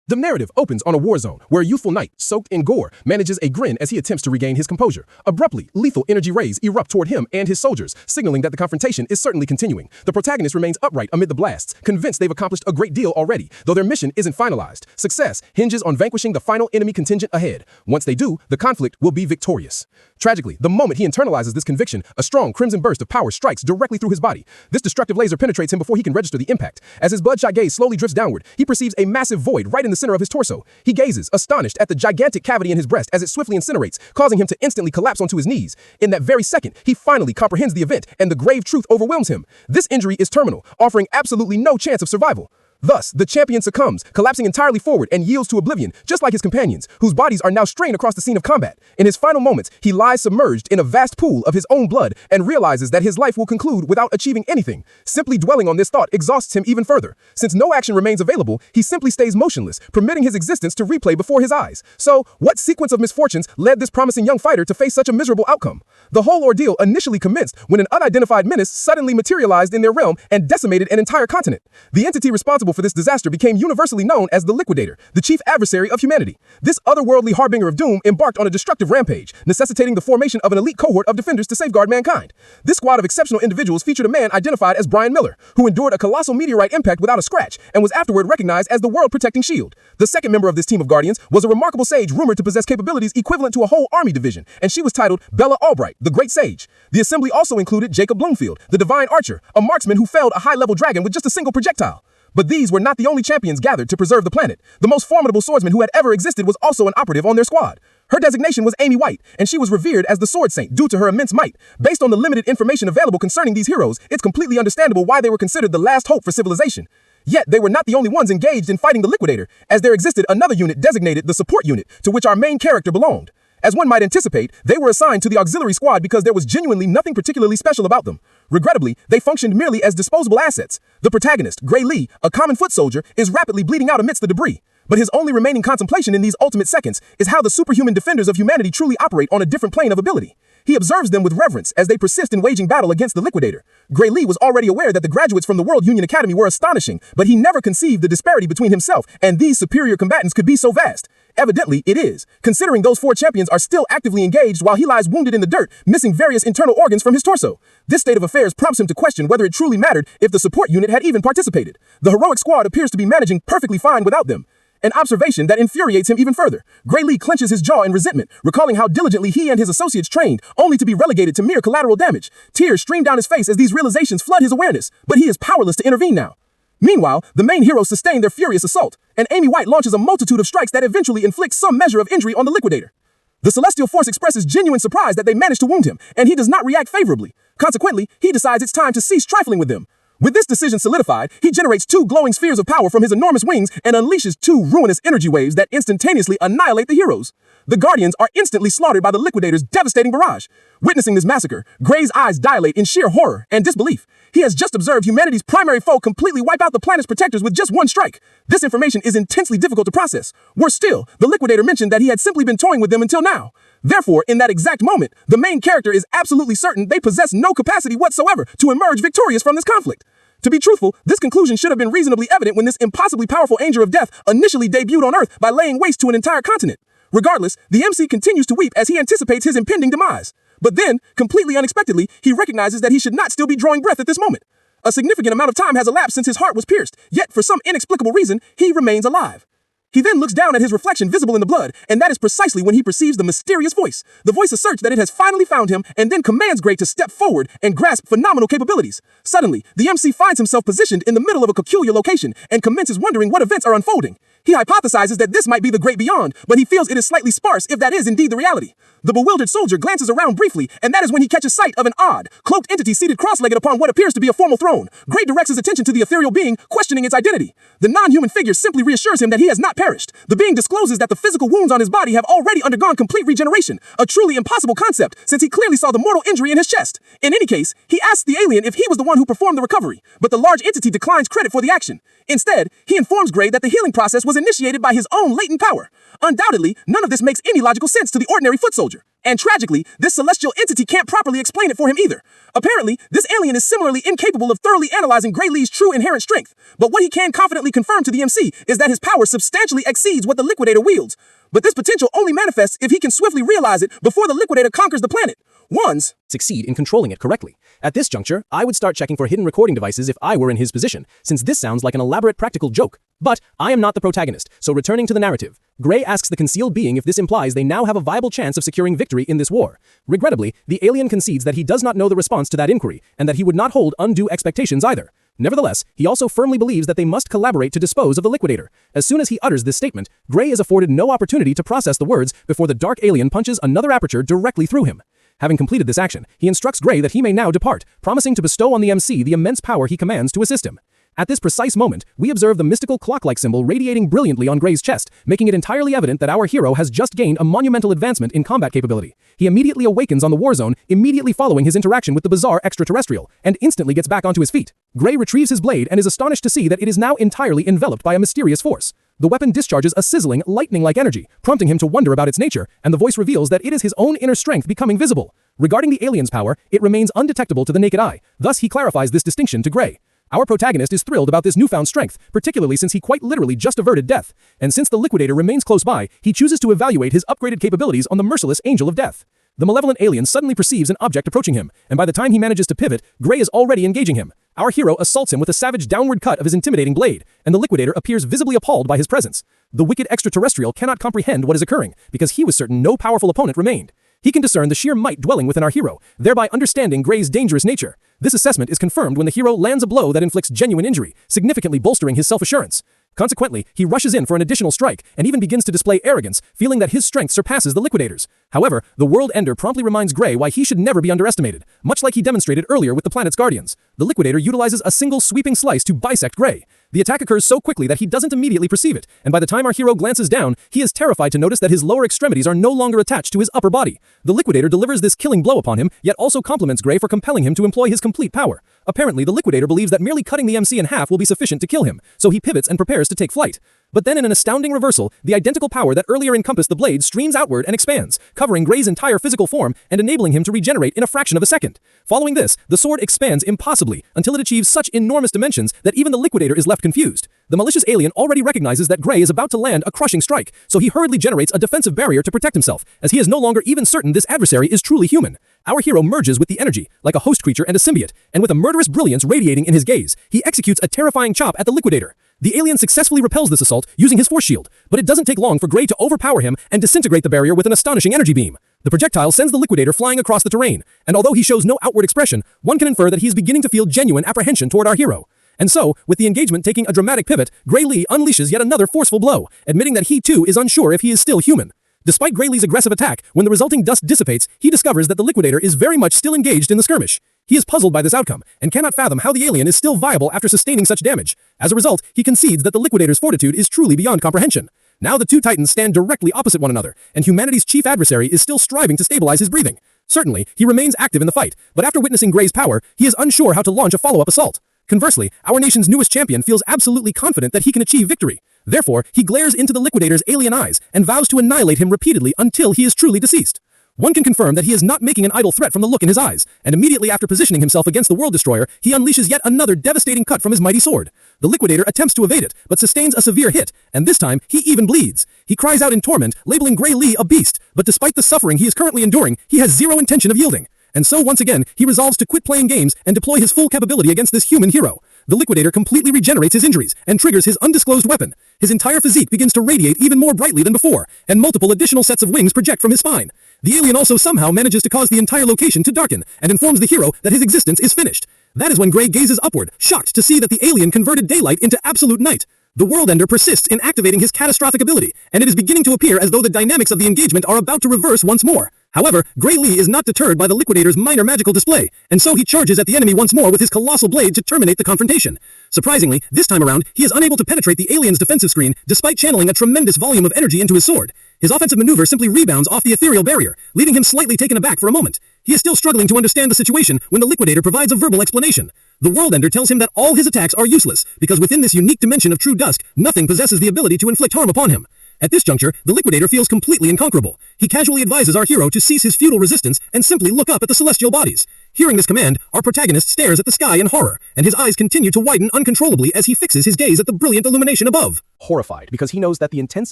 The narrative opens on a war zone where a youthful knight, soaked in gore, manages a grin as he attempts to regain his composure. Abruptly, lethal energy rays erupt toward him and his soldiers, signaling that the confrontation is certainly continuing. The protagonist remains upright amid the blasts, convinced they've accomplished a great deal already, though their mission isn't finalized. Success hinges on vanquishing the final enemy contingent ahead. Once they do, the conflict will be victorious. Tragically, the moment he internalizes this conviction, a strong crimson burst of power strikes directly through his body. This destructive laser penetrates him before he can register the impact. As his bloodshot gaze slowly drifts downward, he perceives a massive void right in the center of his torso. He gazes, astonished, at the gigantic cavity in his breast as it swiftly incinerates, causing him to instantly collapse onto his knees. In that very second, he finally comprehends the event, and the grave truth overwhelms him. This injury is terminal, offering absolutely no chance of survival. Thus, the champion succumbs, collapsing entirely forward and yields to oblivion, just like his companions, whose bodies are now strained across the scene of combat. In his final moments, he lies submerged in a vast pool of his own blood and realizes that his life will conclude without achieving anything. Simply dwelling on this thought exhausts him even further. Since no action remains available, he simply stays motionless, permitting his existence to replay before his eyes. So, what sequence of misfortunes led this promising young fighter to face such a miserable outcome? The whole ordeal initially commenced when an unidentified menace suddenly materialized in their realm and decimated an entire continent. The entity responsible for this disaster became universally known as the Liquidator, the chief adversary of humanity. This otherworldly harbinger of doom embarked on a destructive rampage, necessitating the formation of an elite cohort of defenders to safeguard mankind. This squad of exceptional individuals featured a man identified as Brian Miller, who endured a colossal meteorite impact without a scratch and was afterward recognized as the world-protecting shield. The second member of this team of guardians was a remarkable sage rumored to possess capabilities equivalent to a whole army division, and she was titled Bella Albright, the Great Sage. The assembly also included Jacob Bloomfield, the divine archer, a marksman who felled a high-level dragon with just a single projectile. But these were not the only champions gathered to preserve the planet. The most formidable swordsman who had ever existed was also an operative on their squad. Her designation was Amy White, and she was revered as the Sword Saint due to her immense might. Based on the limited information available concerning these heroes, it's completely understandable why they were considered the last hope for civilization. Yet, they were not the only ones engaged in fighting the Liquidator, as there existed another unit designated the Support Unit, to which our main character belonged. As one might anticipate, they were assigned to the auxiliary squad because there was genuinely nothing particularly special about them. Regrettably, they functioned merely as disposable assets. The protagonist, Gray Lee, a common foot soldier, is rapidly bleeding out amidst the debris. But his only remaining contemplation in these ultimate seconds is how the superhuman defenders of humanity truly operate on a different plane of ability. He observes them with reverence as they persist in waging battle against the Liquidator. Gray Lee was already aware that the graduates from the World Union Academy were astonishing, but he never conceived the disparity between himself and these superior combatants could be so vast. Evidently, it is, considering those four champions are still actively engaged while he lies wounded in the dirt, missing various internal organs from his torso. This state of affairs prompts him to question whether it truly mattered if the support unit had even participated. The heroic squad appears to be managing perfectly fine without them. An observation that infuriates him even further. Gray Lee clenches his jaw in resentment, recalling how diligently he and his associates trained, only to be relegated to mere collateral damage. Tears stream down his face as these realizations flood his awareness, but he is powerless to intervene now. Meanwhile, the main heroes sustain their furious assault, and Amy White launches a multitude of strikes that eventually inflict some measure of injury on the Liquidator. The Celestial Force expresses genuine surprise that they managed to wound him, and he does not react favorably. Consequently, he decides it's time to cease trifling with them. With this decision solidified, he generates two glowing spheres of power from his enormous wings and unleashes two ruinous energy waves that instantaneously annihilate the heroes. The Guardians are instantly slaughtered by the Liquidator's devastating barrage. Witnessing this massacre, Gray's eyes dilate in sheer horror and disbelief. He has just observed humanity's primary foe completely wipe out the planet's protectors with just one strike. This information is intensely difficult to process. Worse still, the Liquidator mentioned that he had simply been toying with them until now. Therefore, in that exact moment, the main character is absolutely certain they possess no capacity whatsoever to emerge victorious from this conflict. To be truthful, this conclusion should have been reasonably evident when this impossibly powerful Angel of Death initially debuted on Earth by laying waste to an entire continent. Regardless, the MC continues to weep as he anticipates his impending demise. But then, completely unexpectedly, he recognizes that he should not still be drawing breath at this moment. A significant amount of time has elapsed since his heart was pierced, yet for some inexplicable reason, he remains alive. He then looks down at his reflection visible in the blood, and that is precisely when he perceives the mysterious voice. The voice asserts that it has finally found him, and then commands Gray to step forward and grasp phenomenal capabilities. Suddenly, the MC finds himself positioned in the middle of a peculiar location, and commences wondering what events are unfolding. He hypothesizes that this might be the great beyond, but he feels it is slightly sparse if that is indeed the reality. The bewildered soldier glances around briefly, and that is when he catches sight of an odd, cloaked entity seated cross-legged upon what appears to be a formal throne. Gray directs his attention to the ethereal being, questioning its identity. The non-human figure simply reassures him that he has not perished. The being discloses that the physical wounds on his body have already undergone complete regeneration, a truly impossible concept since he clearly saw the mortal injury in his chest. In any case, he asks the alien if he was the one who performed the recovery, but the large entity declines credit for the action. Instead, he informs Gray that the healing process was was initiated by his own latent power. Undoubtedly, none of this makes any logical sense to the ordinary foot soldier. And tragically, this celestial entity can't properly explain it for him either. Apparently, this alien is similarly incapable of thoroughly analyzing Gray Lee's true inherent strength. But what he can confidently confirm to the MC is that his power substantially exceeds what the Liquidator wields. But this potential only manifests if he can swiftly realize it before the Liquidator conquers the planet. Ones succeed in controlling it correctly. At this juncture, I would start checking for hidden recording devices if I were in his position, since this sounds like an elaborate practical joke. But I am not the protagonist, so returning to the narrative, Gray asks the concealed being if this implies they now have a viable chance of securing victory in this war. Regrettably, the alien concedes that he does not know the response to that inquiry, and that he would not hold undue expectations either. Nevertheless, he also firmly believes that they must collaborate to dispose of the Liquidator. As soon as he utters this statement, Gray is afforded no opportunity to process the words before the dark alien punches another aperture directly through him. Having completed this action, he instructs Gray that he may now depart, promising to bestow on the MC the immense power he commands to assist him. At this precise moment, we observe the mystical clock-like symbol radiating brilliantly on Gray's chest, making it entirely evident that our hero has just gained a monumental advancement in combat capability. He immediately awakens on the war zone, immediately following his interaction with the bizarre extraterrestrial, and instantly gets back onto his feet. Gray retrieves his blade and is astonished to see that it is now entirely enveloped by a mysterious force. The weapon discharges a sizzling, lightning-like energy, prompting him to wonder about its nature, and the voice reveals that it is his own inner strength becoming visible. Regarding the alien's power, it remains undetectable to the naked eye, thus he clarifies this distinction to Gray. Our protagonist is thrilled about this newfound strength, particularly since he quite literally just averted death, and since the Liquidator remains close by, he chooses to evaluate his upgraded capabilities on the merciless Angel of Death. The malevolent alien suddenly perceives an object approaching him, and by the time he manages to pivot, Gray is already engaging him. Our hero assaults him with a savage downward cut of his intimidating blade, and the Liquidator appears visibly appalled by his presence. The wicked extraterrestrial cannot comprehend what is occurring, because he was certain no powerful opponent remained. He can discern the sheer might dwelling within our hero, thereby understanding Gray's dangerous nature. This assessment is confirmed when the hero lands a blow that inflicts genuine injury, significantly bolstering his self-assurance. Consequently, he rushes in for an additional strike and even begins to display arrogance, feeling that his strength surpasses the Liquidator's. However, the World Ender promptly reminds Gray why he should never be underestimated, much like he demonstrated earlier with the planet's guardians. The Liquidator utilizes a single sweeping slice to bisect Gray. The attack occurs so quickly that he doesn't immediately perceive it, and by the time our hero glances down, he is terrified to notice that his lower extremities are no longer attached to his upper body. The Liquidator delivers this killing blow upon him, yet also compliments Gray for compelling him to employ his complete power. Apparently, the Liquidator believes that merely cutting the MC in half will be sufficient to kill him, so he pivots and prepares to take flight. But then in an astounding reversal, the identical power that earlier encompassed the blade streams outward and expands, covering Gray's entire physical form and enabling him to regenerate in a fraction of a second. Following this, the sword expands impossibly until it achieves such enormous dimensions that even the Liquidator is left confused. The malicious alien already recognizes that Gray is about to land a crushing strike, so he hurriedly generates a defensive barrier to protect himself, as he is no longer even certain this adversary is truly human. Our hero merges with the energy, like a host creature and a symbiote, and with a murderous brilliance radiating in his gaze, he executes a terrifying chop at the Liquidator. The alien successfully repels this assault using his force shield, but it doesn't take long for Gray to overpower him and disintegrate the barrier with an astonishing energy beam. The projectile sends the Liquidator flying across the terrain, and although he shows no outward expression, one can infer that he is beginning to feel genuine apprehension toward our hero. And so, with the engagement taking a dramatic pivot, Gray Lee unleashes yet another forceful blow, admitting that he too is unsure if he is still human. Despite Gray Lee's aggressive attack, when the resulting dust dissipates, he discovers that the Liquidator is very much still engaged in the skirmish. He is puzzled by this outcome, and cannot fathom how the alien is still viable after sustaining such damage. As a result, he concedes that the Liquidator's fortitude is truly beyond comprehension. Now the two titans stand directly opposite one another, and humanity's chief adversary is still striving to stabilize his breathing. Certainly, he remains active in the fight, but after witnessing Gray's power, he is unsure how to launch a follow-up assault. Conversely, our nation's newest champion feels absolutely confident that he can achieve victory. Therefore, he glares into the Liquidator's alien eyes and vows to annihilate him repeatedly until he is truly deceased. One can confirm that he is not making an idle threat from the look in his eyes, and immediately after positioning himself against the World Destroyer, he unleashes yet another devastating cut from his mighty sword. The Liquidator attempts to evade it, but sustains a severe hit, and this time, he even bleeds. He cries out in torment, labeling Gray Lee a beast, but despite the suffering he is currently enduring, he has zero intention of yielding. And so once again, he resolves to quit playing games and deploy his full capability against this human hero. The Liquidator completely regenerates his injuries and triggers his undisclosed weapon. His entire physique begins to radiate even more brightly than before, and multiple additional sets of wings project from his spine. The alien also somehow manages to cause the entire location to darken, and informs the hero that his existence is finished. That is when Gray gazes upward, shocked to see that the alien converted daylight into absolute night. The World Ender persists in activating his catastrophic ability, and it is beginning to appear as though the dynamics of the engagement are about to reverse once more. However, Gray Lee is not deterred by the Liquidator's minor magical display, and so he charges at the enemy once more with his colossal blade to terminate the confrontation. Surprisingly, this time around, he is unable to penetrate the alien's defensive screen, despite channeling a tremendous volume of energy into his sword. His offensive maneuver simply rebounds off the ethereal barrier, leaving him slightly taken aback for a moment. He is still struggling to understand the situation when the Liquidator provides a verbal explanation. The World Ender tells him that all his attacks are useless, because within this unique dimension of true dusk, nothing possesses the ability to inflict harm upon him. At this juncture, the Liquidator feels completely unconquerable. He casually advises our hero to cease his futile resistance and simply look up at the celestial bodies. Hearing this command, our protagonist stares at the sky in horror, and his eyes continue to widen uncontrollably as he fixes his gaze at the brilliant illumination above. Horrified, because he knows that the intense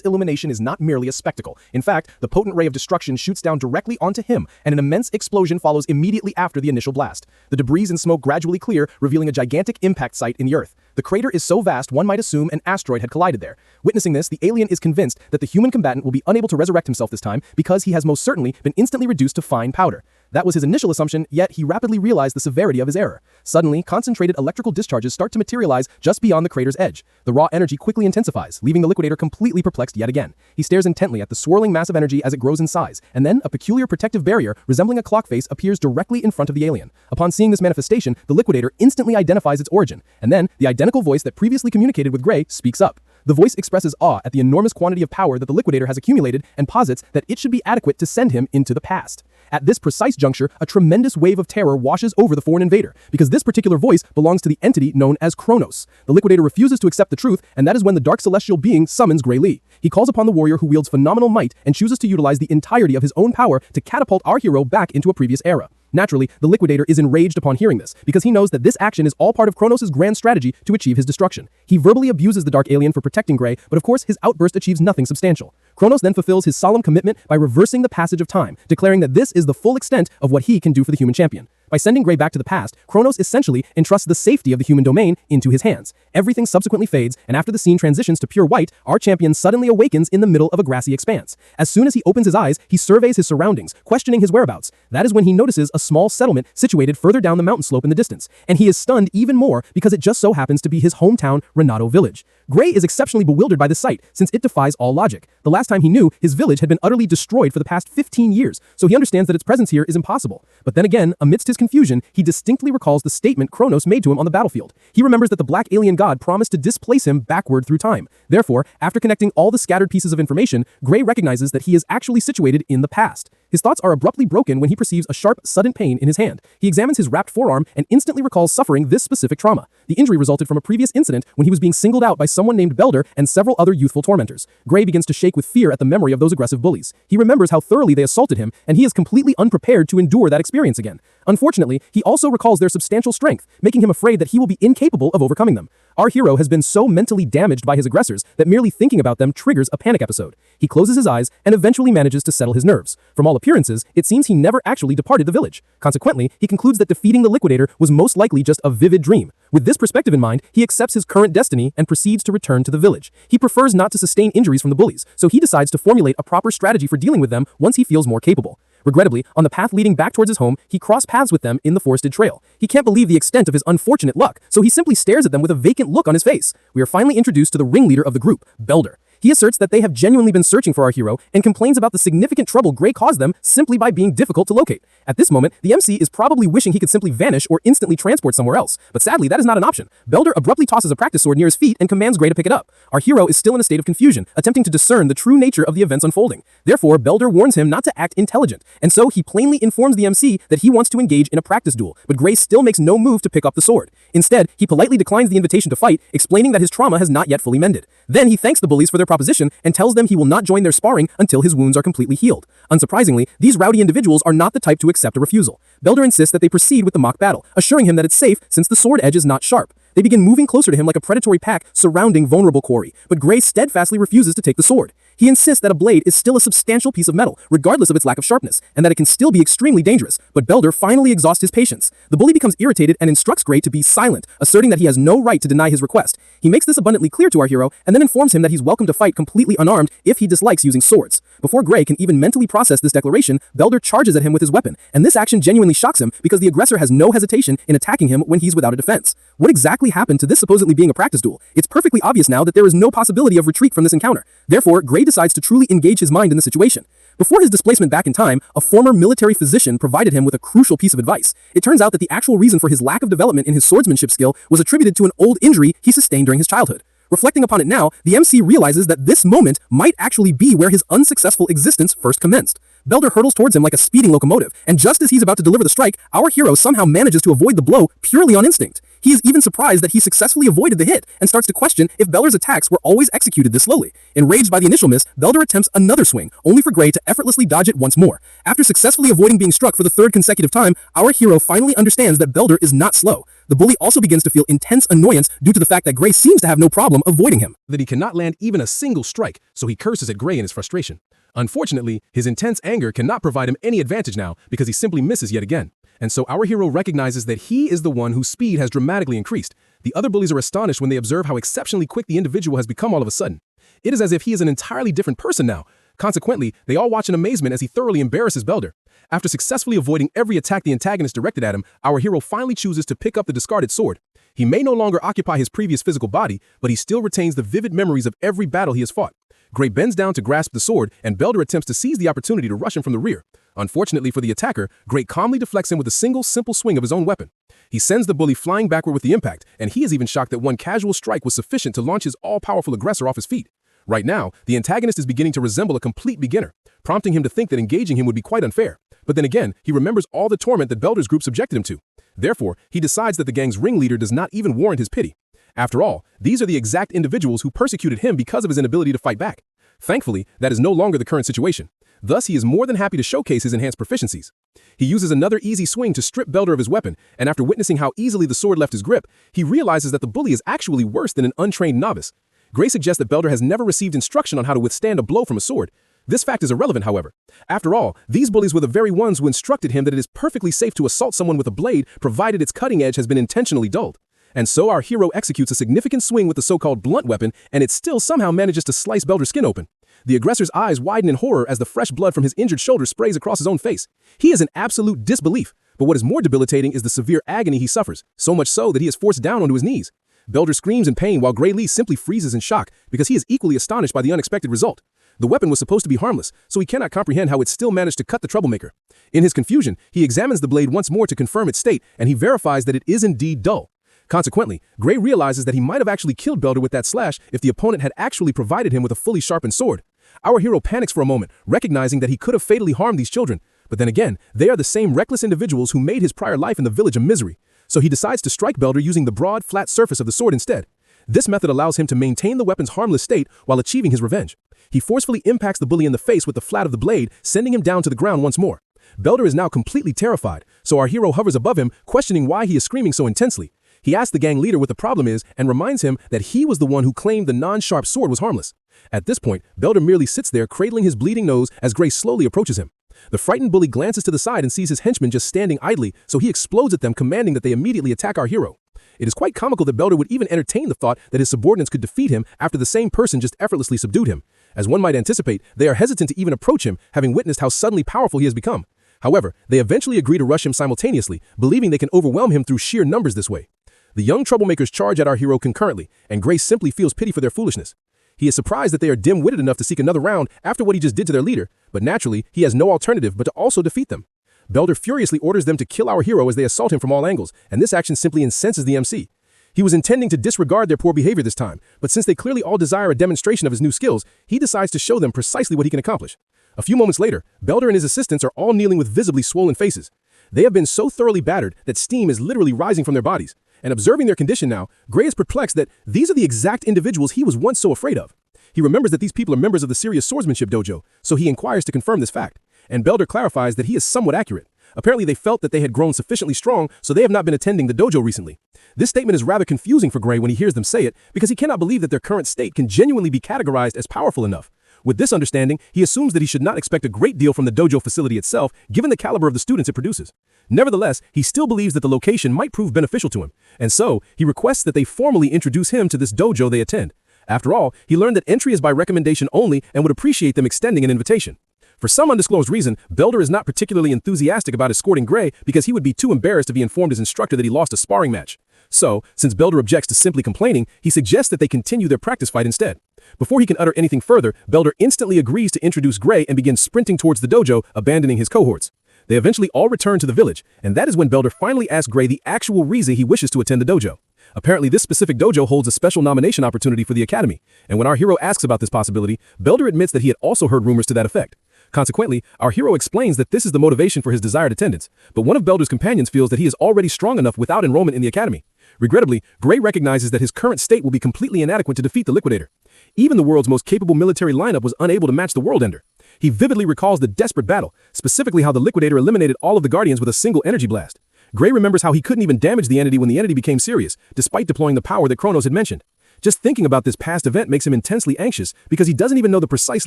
illumination is not merely a spectacle. In fact, the potent ray of destruction shoots down directly onto him, and an immense explosion follows immediately after the initial blast. The debris and smoke gradually clear, revealing a gigantic impact site in the Earth. The crater is so vast one might assume an asteroid had collided there. Witnessing this, the alien is convinced that the human combatant will be unable to resurrect himself this time because he has most certainly been instantly reduced to fine powder. That was his initial assumption, yet he rapidly realized the severity of his error. Suddenly, concentrated electrical discharges start to materialize just beyond the crater's edge. The raw energy quickly intensifies, leaving the Liquidator completely perplexed yet again. He stares intently at the swirling mass of energy as it grows in size, and then a peculiar protective barrier resembling a clock face appears directly in front of the alien. Upon seeing this manifestation, the Liquidator instantly identifies its origin, and then the identical voice that previously communicated with Gray speaks up. The voice expresses awe at the enormous quantity of power that the Liquidator has accumulated and posits that it should be adequate to send him into the past. At this precise juncture, a tremendous wave of terror washes over the foreign invader, because this particular voice belongs to the entity known as Chronos. The Liquidator refuses to accept the truth, and that is when the dark celestial being summons Gray Lee. He calls upon the warrior who wields phenomenal might and chooses to utilize the entirety of his own power to catapult our hero back into a previous era. Naturally, the Liquidator is enraged upon hearing this, because he knows that this action is all part of Chronos' grand strategy to achieve his destruction. He verbally abuses the Dark Alien for protecting Gray, but of course his outburst achieves nothing substantial. Chronos then fulfills his solemn commitment by reversing the passage of time, declaring that this is the full extent of what he can do for the human champion. By sending Gray back to the past, Chronos essentially entrusts the safety of the human domain into his hands. Everything subsequently fades, and after the scene transitions to pure white, our champion suddenly awakens in the middle of a grassy expanse. As soon as he opens his eyes, he surveys his surroundings, questioning his whereabouts. That is when he notices a small settlement situated further down the mountain slope in the distance, and he is stunned even more because it just so happens to be his hometown, Renato Village. Gray is exceptionally bewildered by the sight, since it defies all logic. The last time he knew, his village had been utterly destroyed for the past 15 years, so he understands that its presence here is impossible. But then again, amidst his confusion, he distinctly recalls the statement Chronos made to him on the battlefield. He remembers that the black alien god promised to displace him backward through time. Therefore, after connecting all the scattered pieces of information, Gray recognizes that he is actually situated in the past. His thoughts are abruptly broken when he perceives a sharp, sudden pain in his hand. He examines his wrapped forearm and instantly recalls suffering this specific trauma. The injury resulted from a previous incident when he was being singled out by someone named Belder and several other youthful tormentors. Gray begins to shake with fear at the memory of those aggressive bullies. He remembers how thoroughly they assaulted him, and he is completely unprepared to endure that experience again. Unfortunately, he also recalls their substantial strength, making him afraid that he will be incapable of overcoming them. Our hero has been so mentally damaged by his aggressors that merely thinking about them triggers a panic episode. He closes his eyes and eventually manages to settle his nerves. From all appearances, it seems he never actually departed the village. Consequently, he concludes that defeating the Liquidator was most likely just a vivid dream. With this perspective in mind, he accepts his current destiny and proceeds to return to the village. He prefers not to sustain injuries from the bullies, so he decides to formulate a proper strategy for dealing with them once he feels more capable. Regrettably, on the path leading back towards his home, he crossed paths with them in the forested trail. He can't believe the extent of his unfortunate luck, so he simply stares at them with a vacant look on his face. We are finally introduced to the ringleader of the group, Belder. He asserts that they have genuinely been searching for our hero and complains about the significant trouble Gray caused them simply by being difficult to locate. At this moment, the MC is probably wishing he could simply vanish or instantly transport somewhere else, but sadly that is not an option. Belder abruptly tosses a practice sword near his feet and commands Gray to pick it up. Our hero is still in a state of confusion, attempting to discern the true nature of the events unfolding. Therefore, Belder warns him not to act intelligent, and so he plainly informs the MC that he wants to engage in a practice duel, but Gray still makes no move to pick up the sword. Instead, he politely declines the invitation to fight, explaining that his trauma has not yet fully mended. Then he thanks the bullies for their proposition and tells them he will not join their sparring until his wounds are completely healed. Unsurprisingly, these rowdy individuals are not the type to accept a refusal. Belder insists that they proceed with the mock battle, assuring him that it's safe since the sword edge is not sharp. They begin moving closer to him like a predatory pack surrounding vulnerable quarry, but Gray steadfastly refuses to take the sword. He insists that a blade is still a substantial piece of metal, regardless of its lack of sharpness, and that it can still be extremely dangerous, but Belder finally exhausts his patience. The bully becomes irritated and instructs Gray to be silent, asserting that he has no right to deny his request. He makes this abundantly clear to our hero, and then informs him that he's welcome to fight completely unarmed if he dislikes using swords. Before Gray can even mentally process this declaration, Belder charges at him with his weapon, and this action genuinely shocks him because the aggressor has no hesitation in attacking him when he's without a defense. What exactly happened to this supposedly being a practice duel? It's perfectly obvious now that there is no possibility of retreat from this encounter. Therefore, Gray decides to truly engage his mind in the situation. Before his displacement back in time, a former military physician provided him with a crucial piece of advice. It turns out that the actual reason for his lack of development in his swordsmanship skill was attributed to an old injury he sustained during his childhood. Reflecting upon it now, the MC realizes that this moment might actually be where his unsuccessful existence first commenced. Belder hurtles towards him like a speeding locomotive, and just as he's about to deliver the strike, our hero somehow manages to avoid the blow purely on instinct. He is even surprised that he successfully avoided the hit and starts to question if Belder's attacks were always executed this slowly. Enraged by the initial miss, Belder attempts another swing, only for Gray to effortlessly dodge it once more. After successfully avoiding being struck for the third consecutive time, our hero finally understands that Belder is not slow. The bully also begins to feel intense annoyance due to the fact that Gray seems to have no problem avoiding him. That he cannot land even a single strike, so he curses at Gray in his frustration. Unfortunately, his intense anger cannot provide him any advantage now because he simply misses yet again. And so our hero recognizes that he is the one whose speed has dramatically increased. The other bullies are astonished when they observe how exceptionally quick the individual has become all of a sudden. It is as if he is an entirely different person now. Consequently, they all watch in amazement as he thoroughly embarrasses Belder. After successfully avoiding every attack the antagonist directed at him, our hero finally chooses to pick up the discarded sword. He may no longer occupy his previous physical body, but he still retains the vivid memories of every battle he has fought. Gray bends down to grasp the sword, and Belder attempts to seize the opportunity to rush him from the rear. Unfortunately for the attacker, Gray calmly deflects him with a single, simple swing of his own weapon. He sends the bully flying backward with the impact, and he is even shocked that one casual strike was sufficient to launch his all-powerful aggressor off his feet. Right now, the antagonist is beginning to resemble a complete beginner, prompting him to think that engaging him would be quite unfair. But then again, he remembers all the torment that Belder's group subjected him to. Therefore, he decides that the gang's ringleader does not even warrant his pity. After all, these are the exact individuals who persecuted him because of his inability to fight back. Thankfully, that is no longer the current situation. Thus, he is more than happy to showcase his enhanced proficiencies. He uses another easy swing to strip Belder of his weapon, and after witnessing how easily the sword left his grip, he realizes that the bully is actually worse than an untrained novice. Gray suggests that Belder has never received instruction on how to withstand a blow from a sword. This fact is irrelevant, however. After all, these bullies were the very ones who instructed him that it is perfectly safe to assault someone with a blade, provided its cutting edge has been intentionally dulled. And so our hero executes a significant swing with the so-called blunt weapon, and it still somehow manages to slice Belder's skin open. The aggressor's eyes widen in horror as the fresh blood from his injured shoulder sprays across his own face. He is in absolute disbelief, but what is more debilitating is the severe agony he suffers, so much so that he is forced down onto his knees. Belder screams in pain while Gray Lee simply freezes in shock because he is equally astonished by the unexpected result. The weapon was supposed to be harmless, so he cannot comprehend how it still managed to cut the troublemaker. In his confusion, he examines the blade once more to confirm its state, and he verifies that it is indeed dull. Consequently, Gray realizes that he might have actually killed Belder with that slash if the opponent had actually provided him with a fully sharpened sword. Our hero panics for a moment, recognizing that he could have fatally harmed these children. But then again, they are the same reckless individuals who made his prior life in the village a misery. So he decides to strike Belder using the broad, flat surface of the sword instead. This method allows him to maintain the weapon's harmless state while achieving his revenge. He forcefully impacts the bully in the face with the flat of the blade, sending him down to the ground once more. Belder is now completely terrified, so our hero hovers above him, questioning why he is screaming so intensely. He asks the gang leader what the problem is and reminds him that he was the one who claimed the non-sharp sword was harmless. At this point, Belder merely sits there cradling his bleeding nose as Gray slowly approaches him. The frightened bully glances to the side and sees his henchmen just standing idly, so he explodes at them, commanding that they immediately attack our hero. It is quite comical that Belder would even entertain the thought that his subordinates could defeat him after the same person just effortlessly subdued him. As one might anticipate, they are hesitant to even approach him, having witnessed how suddenly powerful he has become. However, they eventually agree to rush him simultaneously, believing they can overwhelm him through sheer numbers this way. The young troublemakers charge at our hero concurrently, and Gray simply feels pity for their foolishness. He is surprised that they are dim-witted enough to seek another round after what he just did to their leader, but naturally, he has no alternative but to also defeat them. Belder furiously orders them to kill our hero as they assault him from all angles, and this action simply incenses the MC. He was intending to disregard their poor behavior this time, but since they clearly all desire a demonstration of his new skills, he decides to show them precisely what he can accomplish. A few moments later, Belder and his assistants are all kneeling with visibly swollen faces. They have been so thoroughly battered that steam is literally rising from their bodies. And observing their condition now, Gray is perplexed that these are the exact individuals he was once so afraid of. He remembers that these people are members of the serious swordsmanship dojo, so he inquires to confirm this fact. And Belder clarifies that he is somewhat accurate. Apparently they felt that they had grown sufficiently strong, so they have not been attending the dojo recently. This statement is rather confusing for Gray when he hears them say it, because he cannot believe that their current state can genuinely be categorized as powerful enough. With this understanding, he assumes that he should not expect a great deal from the dojo facility itself, given the caliber of the students it produces. Nevertheless, he still believes that the location might prove beneficial to him, and so he requests that they formally introduce him to this dojo they attend. After all, he learned that entry is by recommendation only and would appreciate them extending an invitation. For some undisclosed reason, Belder is not particularly enthusiastic about escorting Gray because he would be too embarrassed to be informed his instructor that he lost a sparring match. So, since Belder objects to simply complaining, he suggests that they continue their practice fight instead. Before he can utter anything further, Belder instantly agrees to introduce Gray and begins sprinting towards the dojo, abandoning his cohorts. They eventually all return to the village, and that is when Belder finally asks Gray the actual reason he wishes to attend the dojo. Apparently, this specific dojo holds a special nomination opportunity for the academy, and when our hero asks about this possibility, Belder admits that he had also heard rumors to that effect. Consequently, our hero explains that this is the motivation for his desired attendance, but one of Belder's companions feels that he is already strong enough without enrollment in the academy. Regrettably, Gray recognizes that his current state will be completely inadequate to defeat the Liquidator. Even the world's most capable military lineup was unable to match the World Ender. He vividly recalls the desperate battle, specifically how the Liquidator eliminated all of the Guardians with a single energy blast. Gray remembers how he couldn't even damage the entity when the entity became serious, despite deploying the power that Chronos had mentioned. Just thinking about this past event makes him intensely anxious because he doesn't even know the precise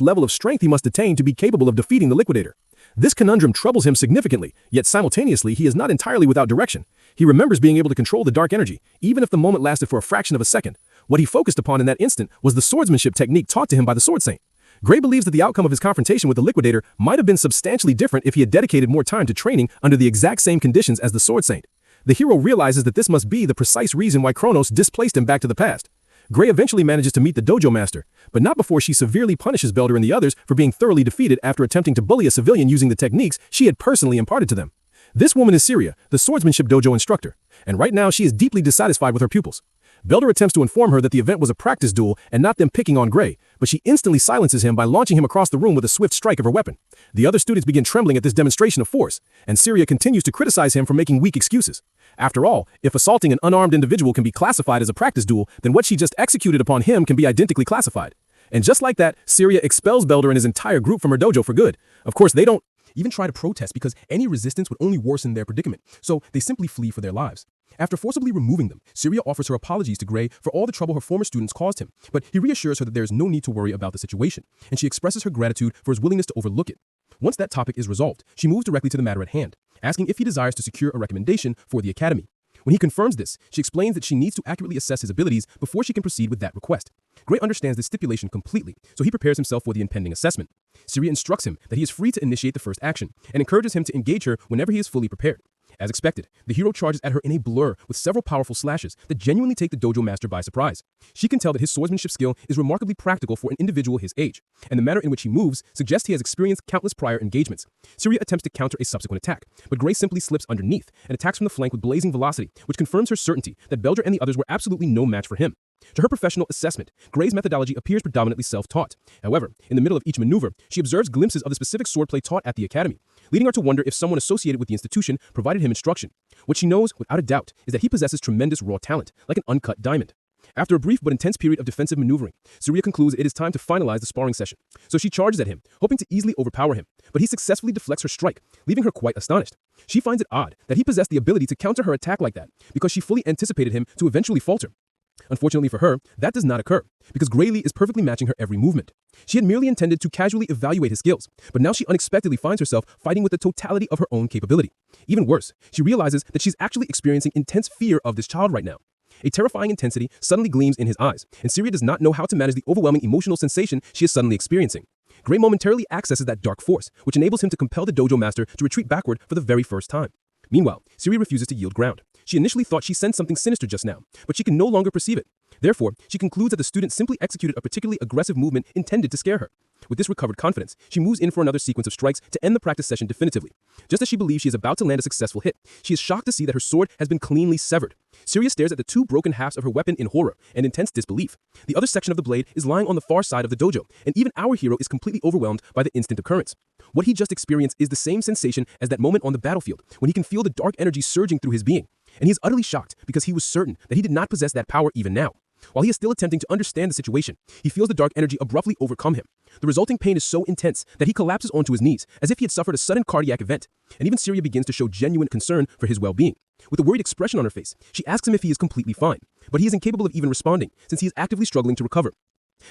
level of strength he must attain to be capable of defeating the Liquidator. This conundrum troubles him significantly, yet simultaneously he is not entirely without direction. He remembers being able to control the dark energy, even if the moment lasted for a fraction of a second. What he focused upon in that instant was the swordsmanship technique taught to him by the Sword Saint. Gray believes that the outcome of his confrontation with the Liquidator might have been substantially different if he had dedicated more time to training under the exact same conditions as the Sword Saint. The hero realizes that this must be the precise reason why Chronos displaced him back to the past. Gray eventually manages to meet the dojo master, but not before she severely punishes Belder and the others for being thoroughly defeated after attempting to bully a civilian using the techniques she had personally imparted to them. This woman is Syria, the swordsmanship dojo instructor, and right now she is deeply dissatisfied with her pupils. Belder attempts to inform her that the event was a practice duel and not them picking on Gray, but she instantly silences him by launching him across the room with a swift strike of her weapon. The other students begin trembling at this demonstration of force, and Syria continues to criticize him for making weak excuses. After all, if assaulting an unarmed individual can be classified as a practice duel, then what she just executed upon him can be identically classified. And just like that, Syria expels Belder and his entire group from her dojo for good. Of course, they don't even try to protest because any resistance would only worsen their predicament, so they simply flee for their lives. After forcibly removing them, Syria offers her apologies to Gray for all the trouble her former students caused him, but he reassures her that there is no need to worry about the situation, and she expresses her gratitude for his willingness to overlook it. Once that topic is resolved, she moves directly to the matter at hand, asking if he desires to secure a recommendation for the academy. When he confirms this, she explains that she needs to accurately assess his abilities before she can proceed with that request. Gray understands this stipulation completely, so he prepares himself for the impending assessment. Syria instructs him that he is free to initiate the first action, and encourages him to engage her whenever he is fully prepared. As expected, the hero charges at her in a blur with several powerful slashes that genuinely take the dojo master by surprise. She can tell that his swordsmanship skill is remarkably practical for an individual his age, and the manner in which he moves suggests he has experienced countless prior engagements. Syria attempts to counter a subsequent attack, but Gray simply slips underneath and attacks from the flank with blazing velocity, which confirms her certainty that Belder and the others were absolutely no match for him. To her professional assessment, Gray's methodology appears predominantly self-taught. However, in the middle of each maneuver, she observes glimpses of the specific swordplay taught at the academy, leading her to wonder if someone associated with the institution provided him instruction. What she knows, without a doubt, is that he possesses tremendous raw talent, like an uncut diamond. After a brief but intense period of defensive maneuvering, Syria concludes it is time to finalize the sparring session. So she charges at him, hoping to easily overpower him, but he successfully deflects her strike, leaving her quite astonished. She finds it odd that he possessed the ability to counter her attack like that, because she fully anticipated him to eventually falter. Unfortunately for her, that does not occur, because Gray Lee is perfectly matching her every movement. She had merely intended to casually evaluate his skills, but now she unexpectedly finds herself fighting with the totality of her own capability. Even worse, she realizes that she's actually experiencing intense fear of this child right now. A terrifying intensity suddenly gleams in his eyes, and Syria does not know how to manage the overwhelming emotional sensation she is suddenly experiencing. Gray momentarily accesses that dark force, which enables him to compel the dojo master to retreat backward for the very first time. Meanwhile, Syria refuses to yield ground. She initially thought she sensed something sinister just now, but she can no longer perceive it. Therefore, she concludes that the student simply executed a particularly aggressive movement intended to scare her. With this recovered confidence, she moves in for another sequence of strikes to end the practice session definitively. Just as she believes she is about to land a successful hit, she is shocked to see that her sword has been cleanly severed. Syria stares at the two broken halves of her weapon in horror and intense disbelief. The other section of the blade is lying on the far side of the dojo, and even our hero is completely overwhelmed by the instant occurrence. What he just experienced is the same sensation as that moment on the battlefield, when he can feel the dark energy surging through his being. And he is utterly shocked because he was certain that he did not possess that power even now. While he is still attempting to understand the situation, he feels the dark energy abruptly overcome him. The resulting pain is so intense that he collapses onto his knees, as if he had suffered a sudden cardiac event, and even Syria begins to show genuine concern for his well-being. With a worried expression on her face, she asks him if he is completely fine, but he is incapable of even responding, since he is actively struggling to recover.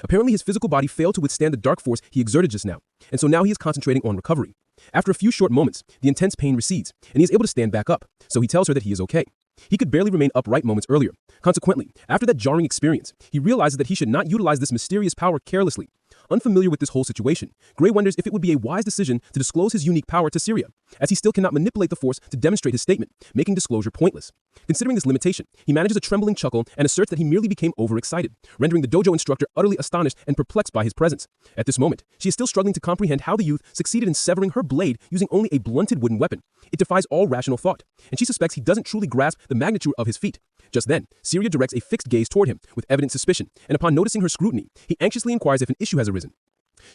Apparently, his physical body failed to withstand the dark force he exerted just now, and so now he is concentrating on recovery. After a few short moments, the intense pain recedes, and he is able to stand back up, so he tells her that he is okay. He could barely remain upright moments earlier. Consequently, after that jarring experience, he realizes that he should not utilize this mysterious power carelessly. Unfamiliar with this whole situation, Gray wonders if it would be a wise decision to disclose his unique power to Syria, as he still cannot manipulate the force to demonstrate his statement, making disclosure pointless. Considering this limitation, he manages a trembling chuckle and asserts that he merely became overexcited, rendering the dojo instructor utterly astonished and perplexed by his presence. At this moment, she is still struggling to comprehend how the youth succeeded in severing her blade using only a blunted wooden weapon. It defies all rational thought, and she suspects he doesn't truly grasp the magnitude of his feat. Just then, Syria directs a fixed gaze toward him with evident suspicion, and upon noticing her scrutiny, he anxiously inquires if an issue has arisen.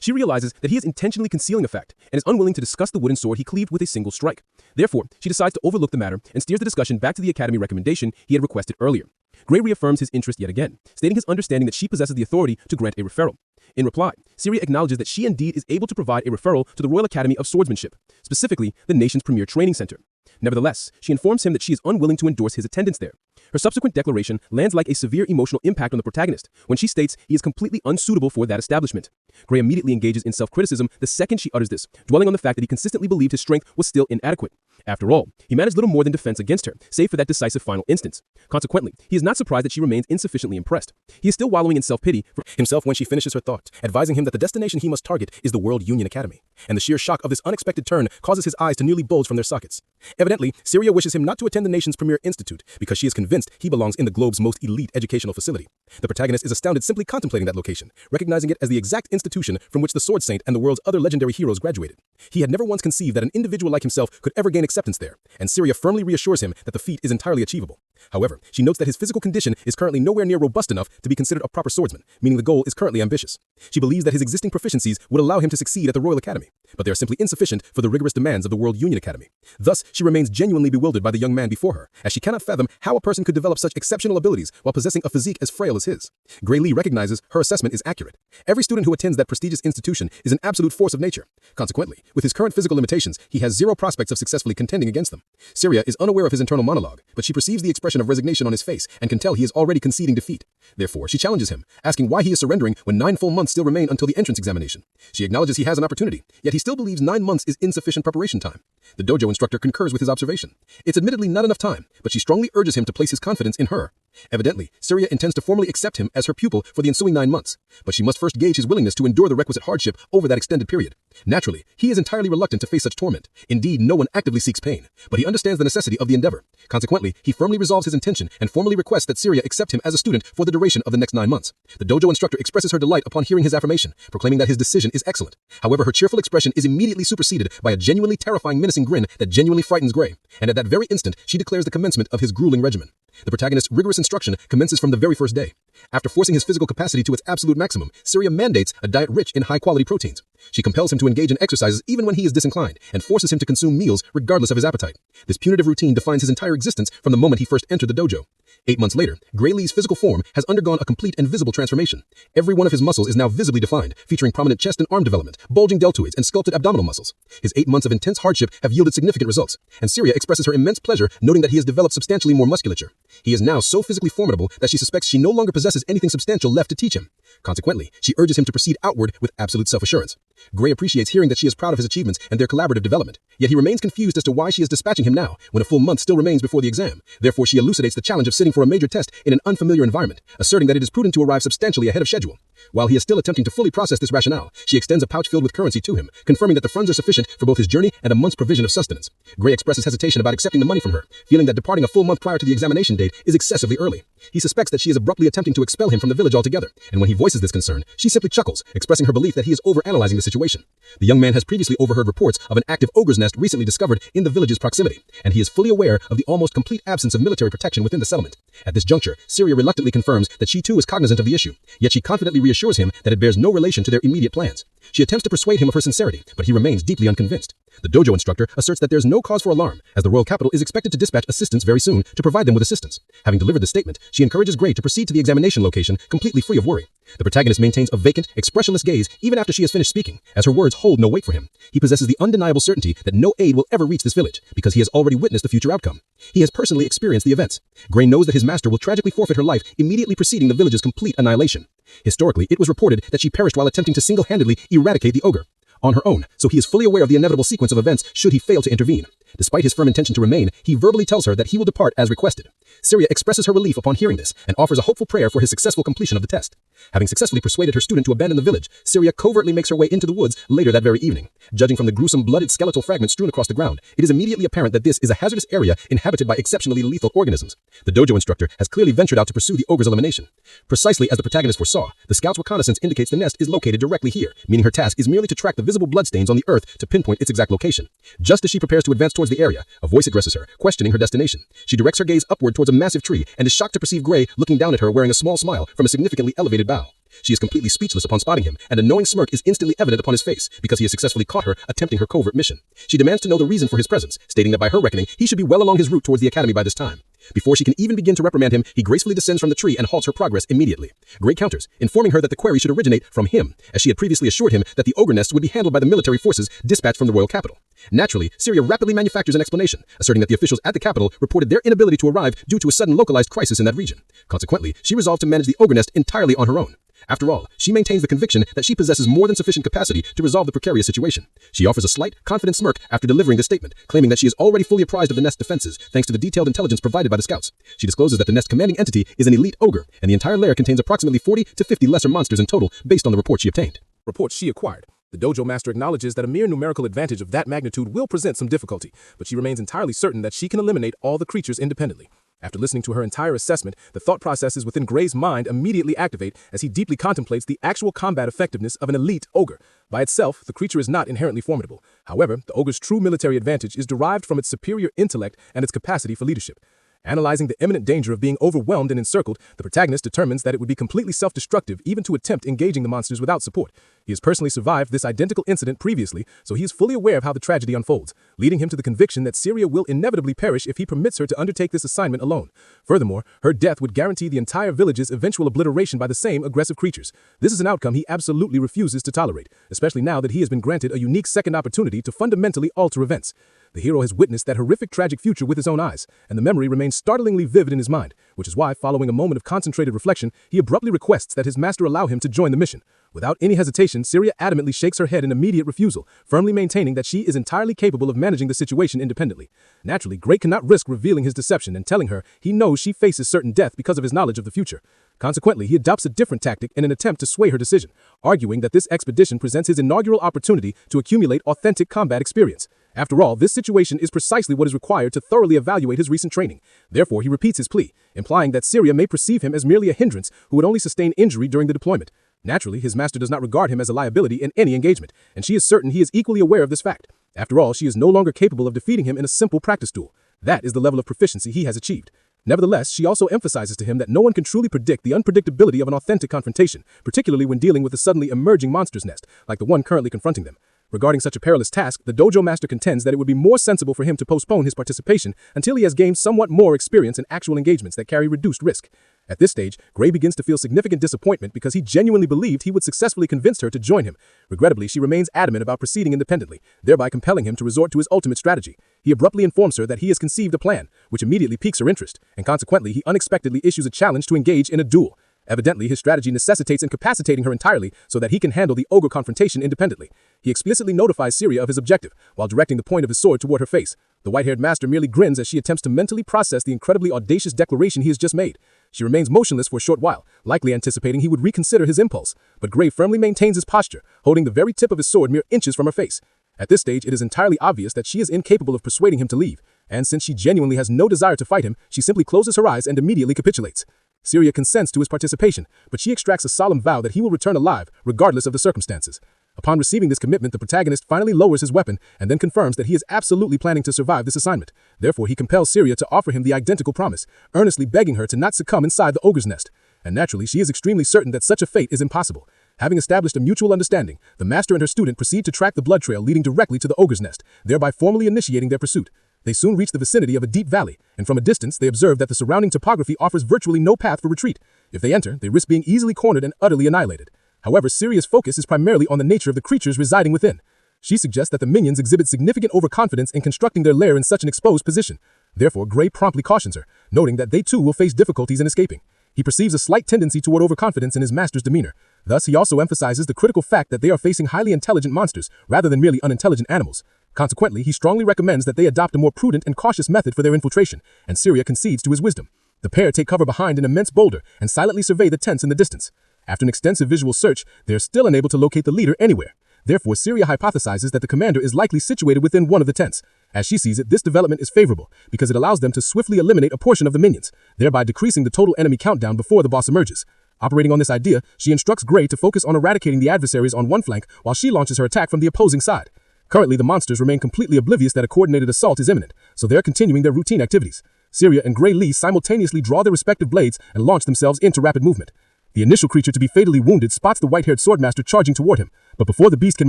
She realizes that he is intentionally concealing a fact and is unwilling to discuss the wooden sword he cleaved with a single strike. Therefore, she decides to overlook the matter and steers the discussion back to the Academy recommendation he had requested earlier. Gray reaffirms his interest yet again, stating his understanding that she possesses the authority to grant a referral. In reply, Syria acknowledges that she indeed is able to provide a referral to the Royal Academy of Swordsmanship, specifically the nation's premier training center. Nevertheless, she informs him that she is unwilling to endorse his attendance there. Her subsequent declaration lands like a severe emotional impact on the protagonist when she states he is completely unsuitable for that establishment. Gray immediately engages in self-criticism the second she utters this, dwelling on the fact that he consistently believed his strength was still inadequate. After all, he managed little more than defense against her, save for that decisive final instance. Consequently, he is not surprised that she remains insufficiently impressed. He is still wallowing in self-pity for himself when she finishes her thought, advising him that the destination he must target is the World Union Academy. And the sheer shock of this unexpected turn causes his eyes to nearly bulge from their sockets. Evidently, Syria wishes him not to attend the nation's premier institute because she is convinced he belongs in the globe's most elite educational facility. The protagonist is astounded simply contemplating that location, recognizing it as the exact institution from which the Sword Saint and the world's other legendary heroes graduated. He had never once conceived that an individual like himself could ever gain acceptance there, and Syria firmly reassures him that the feat is entirely achievable. However, she notes that his physical condition is currently nowhere near robust enough to be considered a proper swordsman, meaning the goal is currently ambitious. She believes that his existing proficiencies would allow him to succeed at the Royal Academy, but they are simply insufficient for the rigorous demands of the World Union Academy. Thus, she remains genuinely bewildered by the young man before her, as she cannot fathom how a person could develop such exceptional abilities while possessing a physique as frail as his. Gray Lee recognizes her assessment is accurate. Every student who attends that prestigious institution is an absolute force of nature. Consequently, with his current physical limitations, he has zero prospects of successfully contending against them. Syria is unaware of his internal monologue, but she perceives the expression of resignation on his face and can tell he is already conceding defeat. Therefore, she challenges him, asking why he is surrendering when 9 full months still remain until the entrance examination. She acknowledges he has an opportunity, yet he still believes 9 months is insufficient preparation time. The dojo instructor concurs with his observation. It's admittedly not enough time, but she strongly urges him to place his confidence in her. Evidently, Syria intends to formally accept him as her pupil for the ensuing 9 months, but she must first gauge his willingness to endure the requisite hardship over that extended period. Naturally, he is entirely reluctant to face such torment. Indeed, no one actively seeks pain, but he understands the necessity of the endeavor. Consequently, he firmly resolves his intention and formally requests that Syria accept him as a student for the duration of the next 9 months. The dojo instructor expresses her delight upon hearing his affirmation, proclaiming that his decision is excellent. However, her cheerful expression is immediately superseded by a genuinely terrifying, menacing grin that genuinely frightens Gray, and at that very instant, she declares the commencement of his grueling regimen. The protagonist's rigorous instruction commences from the very first day. After forcing his physical capacity to its absolute maximum, Syria mandates a diet rich in high-quality proteins. She compels him to engage in exercises even when he is disinclined, and forces him to consume meals regardless of his appetite. This punitive routine defines his entire existence from the moment he first entered the dojo. 8 months later, Gray Lee's physical form has undergone a complete and visible transformation. Every one of his muscles is now visibly defined, featuring prominent chest and arm development, bulging deltoids, and sculpted abdominal muscles. His 8 months of intense hardship have yielded significant results, and Syria expresses her immense pleasure noting that he has developed substantially more musculature. He is now so physically formidable that she suspects she no longer possesses anything substantial left to teach him. Consequently, she urges him to proceed outward with absolute self-assurance. Gray appreciates hearing that she is proud of his achievements and their collaborative development, yet he remains confused as to why she is dispatching him now, when a full month still remains before the exam. Therefore, she elucidates the challenge of sitting for a major test in an unfamiliar environment, asserting that it is prudent to arrive substantially ahead of schedule. While he is still attempting to fully process this rationale, she extends a pouch filled with currency to him, confirming that the funds are sufficient for both his journey and a month's provision of sustenance. Gray expresses hesitation about accepting the money from her, feeling that departing a full month prior to the examination date is excessively early. He suspects that she is abruptly attempting to expel him from the village altogether, and when he voices this concern, she simply chuckles, expressing her belief that he is overanalyzing the situation. The young man has previously overheard reports of an active ogre's nest recently discovered in the village's proximity, and he is fully aware of the almost complete absence of military protection within the settlement. At this juncture, Syria reluctantly confirms that she too is cognizant of the issue, yet she confidently reassures him that it bears no relation to their immediate plans. She attempts to persuade him of her sincerity, but he remains deeply unconvinced. The dojo instructor asserts that there is no cause for alarm, as the royal capital is expected to dispatch assistance very soon to provide them with assistance. Having delivered the statement, she encourages Gray to proceed to the examination location completely free of worry. The protagonist maintains a vacant, expressionless gaze even after she has finished speaking, as her words hold no weight for him. He possesses the undeniable certainty that no aid will ever reach this village, because he has already witnessed the future outcome. He has personally experienced the events. Gray knows that his master will tragically forfeit her life immediately preceding the village's complete annihilation. Historically, it was reported that she perished while attempting to single-handedly eradicate the ogre on her own, so he is fully aware of the inevitable sequence of events should he fail to intervene. Despite his firm intention to remain, he verbally tells her that he will depart as requested. Syria expresses her relief upon hearing this and offers a hopeful prayer for his successful completion of the test. Having successfully persuaded her student to abandon the village, Syria covertly makes her way into the woods later that very evening. Judging from the gruesome blooded skeletal fragments strewn across the ground, it is immediately apparent that this is a hazardous area inhabited by exceptionally lethal organisms. The dojo instructor has clearly ventured out to pursue the ogre's elimination. Precisely as the protagonist foresaw, the scout's reconnaissance indicates the nest is located directly here, meaning her task is merely to track the visible bloodstains on the earth to pinpoint its exact location. Just as she prepares to advance towards the area, a voice addresses her, questioning her destination. She directs her gaze upward towards a massive tree and is shocked to perceive Gray looking down at her wearing a small smile from a significantly elevated bow. She is completely speechless upon spotting him, and a knowing smirk is instantly evident upon his face because he has successfully caught her attempting her covert mission. She demands to know the reason for his presence, stating that by her reckoning, he should be well along his route towards the academy by this time. Before she can even begin to reprimand him, he gracefully descends from the tree and halts her progress immediately. Gray counters, informing her that the query should originate from him, as she had previously assured him that the ogre nest would be handled by the military forces dispatched from the royal capital. Naturally, Syria rapidly manufactures an explanation, asserting that the officials at the capital reported their inability to arrive due to a sudden localized crisis in that region. Consequently, she resolved to manage the ogre nest entirely on her own. After all, she maintains the conviction that she possesses more than sufficient capacity to resolve the precarious situation. She offers a slight, confident smirk after delivering this statement, claiming that she is already fully apprised of the nest's defenses thanks to the detailed intelligence provided by the scouts. She discloses that the nest's commanding entity is an elite ogre, and the entire lair contains approximately 40 to 50 lesser monsters in total based on the report she obtained. Reports she acquired. The dojo master acknowledges that a mere numerical advantage of that magnitude will present some difficulty, but she remains entirely certain that she can eliminate all the creatures independently. After listening to her entire assessment, the thought processes within Gray's mind immediately activate as he deeply contemplates the actual combat effectiveness of an elite ogre. By itself, the creature is not inherently formidable. However, the ogre's true military advantage is derived from its superior intellect and its capacity for leadership. Analyzing the imminent danger of being overwhelmed and encircled, the protagonist determines that it would be completely self-destructive even to attempt engaging the monsters without support. He has personally survived this identical incident previously, so he is fully aware of how the tragedy unfolds, leading him to the conviction that Syria will inevitably perish if he permits her to undertake this assignment alone. Furthermore, her death would guarantee the entire village's eventual obliteration by the same aggressive creatures. This is an outcome he absolutely refuses to tolerate, especially now that he has been granted a unique second opportunity to fundamentally alter events. The hero has witnessed that horrific tragic future with his own eyes, and the memory remains startlingly vivid in his mind, which is why, following a moment of concentrated reflection, he abruptly requests that his master allow him to join the mission. Without any hesitation, Syria adamantly shakes her head in immediate refusal, firmly maintaining that she is entirely capable of managing the situation independently. Naturally, Gray cannot risk revealing his deception and telling her he knows she faces certain death because of his knowledge of the future. Consequently, he adopts a different tactic in an attempt to sway her decision, arguing that this expedition presents his inaugural opportunity to accumulate authentic combat experience. After all, this situation is precisely what is required to thoroughly evaluate his recent training. Therefore, he repeats his plea, implying that Syria may perceive him as merely a hindrance who would only sustain injury during the deployment. Naturally, his master does not regard him as a liability in any engagement, and she is certain he is equally aware of this fact. After all, she is no longer capable of defeating him in a simple practice duel. That is the level of proficiency he has achieved. Nevertheless, she also emphasizes to him that no one can truly predict the unpredictability of an authentic confrontation, particularly when dealing with a suddenly emerging monster's nest, like the one currently confronting them. Regarding such a perilous task, the dojo master contends that it would be more sensible for him to postpone his participation until he has gained somewhat more experience in actual engagements that carry reduced risk. At this stage, Gray begins to feel significant disappointment because he genuinely believed he would successfully convince her to join him. Regrettably, she remains adamant about proceeding independently, thereby compelling him to resort to his ultimate strategy. He abruptly informs her that he has conceived a plan, which immediately piques her interest, and consequently he unexpectedly issues a challenge to engage in a duel. Evidently, his strategy necessitates incapacitating her entirely so that he can handle the ogre confrontation independently. He explicitly notifies Syria of his objective, while directing the point of his sword toward her face. The white-haired master merely grins as she attempts to mentally process the incredibly audacious declaration he has just made. She remains motionless for a short while, likely anticipating he would reconsider his impulse, but Gray firmly maintains his posture, holding the very tip of his sword mere inches from her face. At this stage, it is entirely obvious that she is incapable of persuading him to leave, and since she genuinely has no desire to fight him, she simply closes her eyes and immediately capitulates. Syria consents to his participation, but she extracts a solemn vow that he will return alive, regardless of the circumstances. Upon receiving this commitment, the protagonist finally lowers his weapon and then confirms that he is absolutely planning to survive this assignment. Therefore, he compels Syria to offer him the identical promise, earnestly begging her to not succumb inside the ogre's nest. And naturally, she is extremely certain that such a fate is impossible. Having established a mutual understanding, the master and her student proceed to track the blood trail leading directly to the ogre's nest, thereby formally initiating their pursuit. They soon reach the vicinity of a deep valley, and from a distance they observe that the surrounding topography offers virtually no path for retreat. If they enter, they risk being easily cornered and utterly annihilated. However, Syria's focus is primarily on the nature of the creatures residing within. She suggests that the minions exhibit significant overconfidence in constructing their lair in such an exposed position. Therefore, Gray promptly cautions her, noting that they too will face difficulties in escaping. He perceives a slight tendency toward overconfidence in his master's demeanor. Thus, he also emphasizes the critical fact that they are facing highly intelligent monsters rather than merely unintelligent animals. Consequently, he strongly recommends that they adopt a more prudent and cautious method for their infiltration, and Syria concedes to his wisdom. The pair take cover behind an immense boulder and silently survey the tents in the distance. After an extensive visual search, they are still unable to locate the leader anywhere. Therefore, Syria hypothesizes that the commander is likely situated within one of the tents. As she sees it, this development is favorable because it allows them to swiftly eliminate a portion of the minions, thereby decreasing the total enemy countdown before the boss emerges. Operating on this idea, she instructs Gray to focus on eradicating the adversaries on one flank while she launches her attack from the opposing side. Currently, the monsters remain completely oblivious that a coordinated assault is imminent, so they're continuing their routine activities. Syria and Gray Lee simultaneously draw their respective blades and launch themselves into rapid movement. The initial creature to be fatally wounded spots the white-haired swordmaster charging toward him, but before the beast can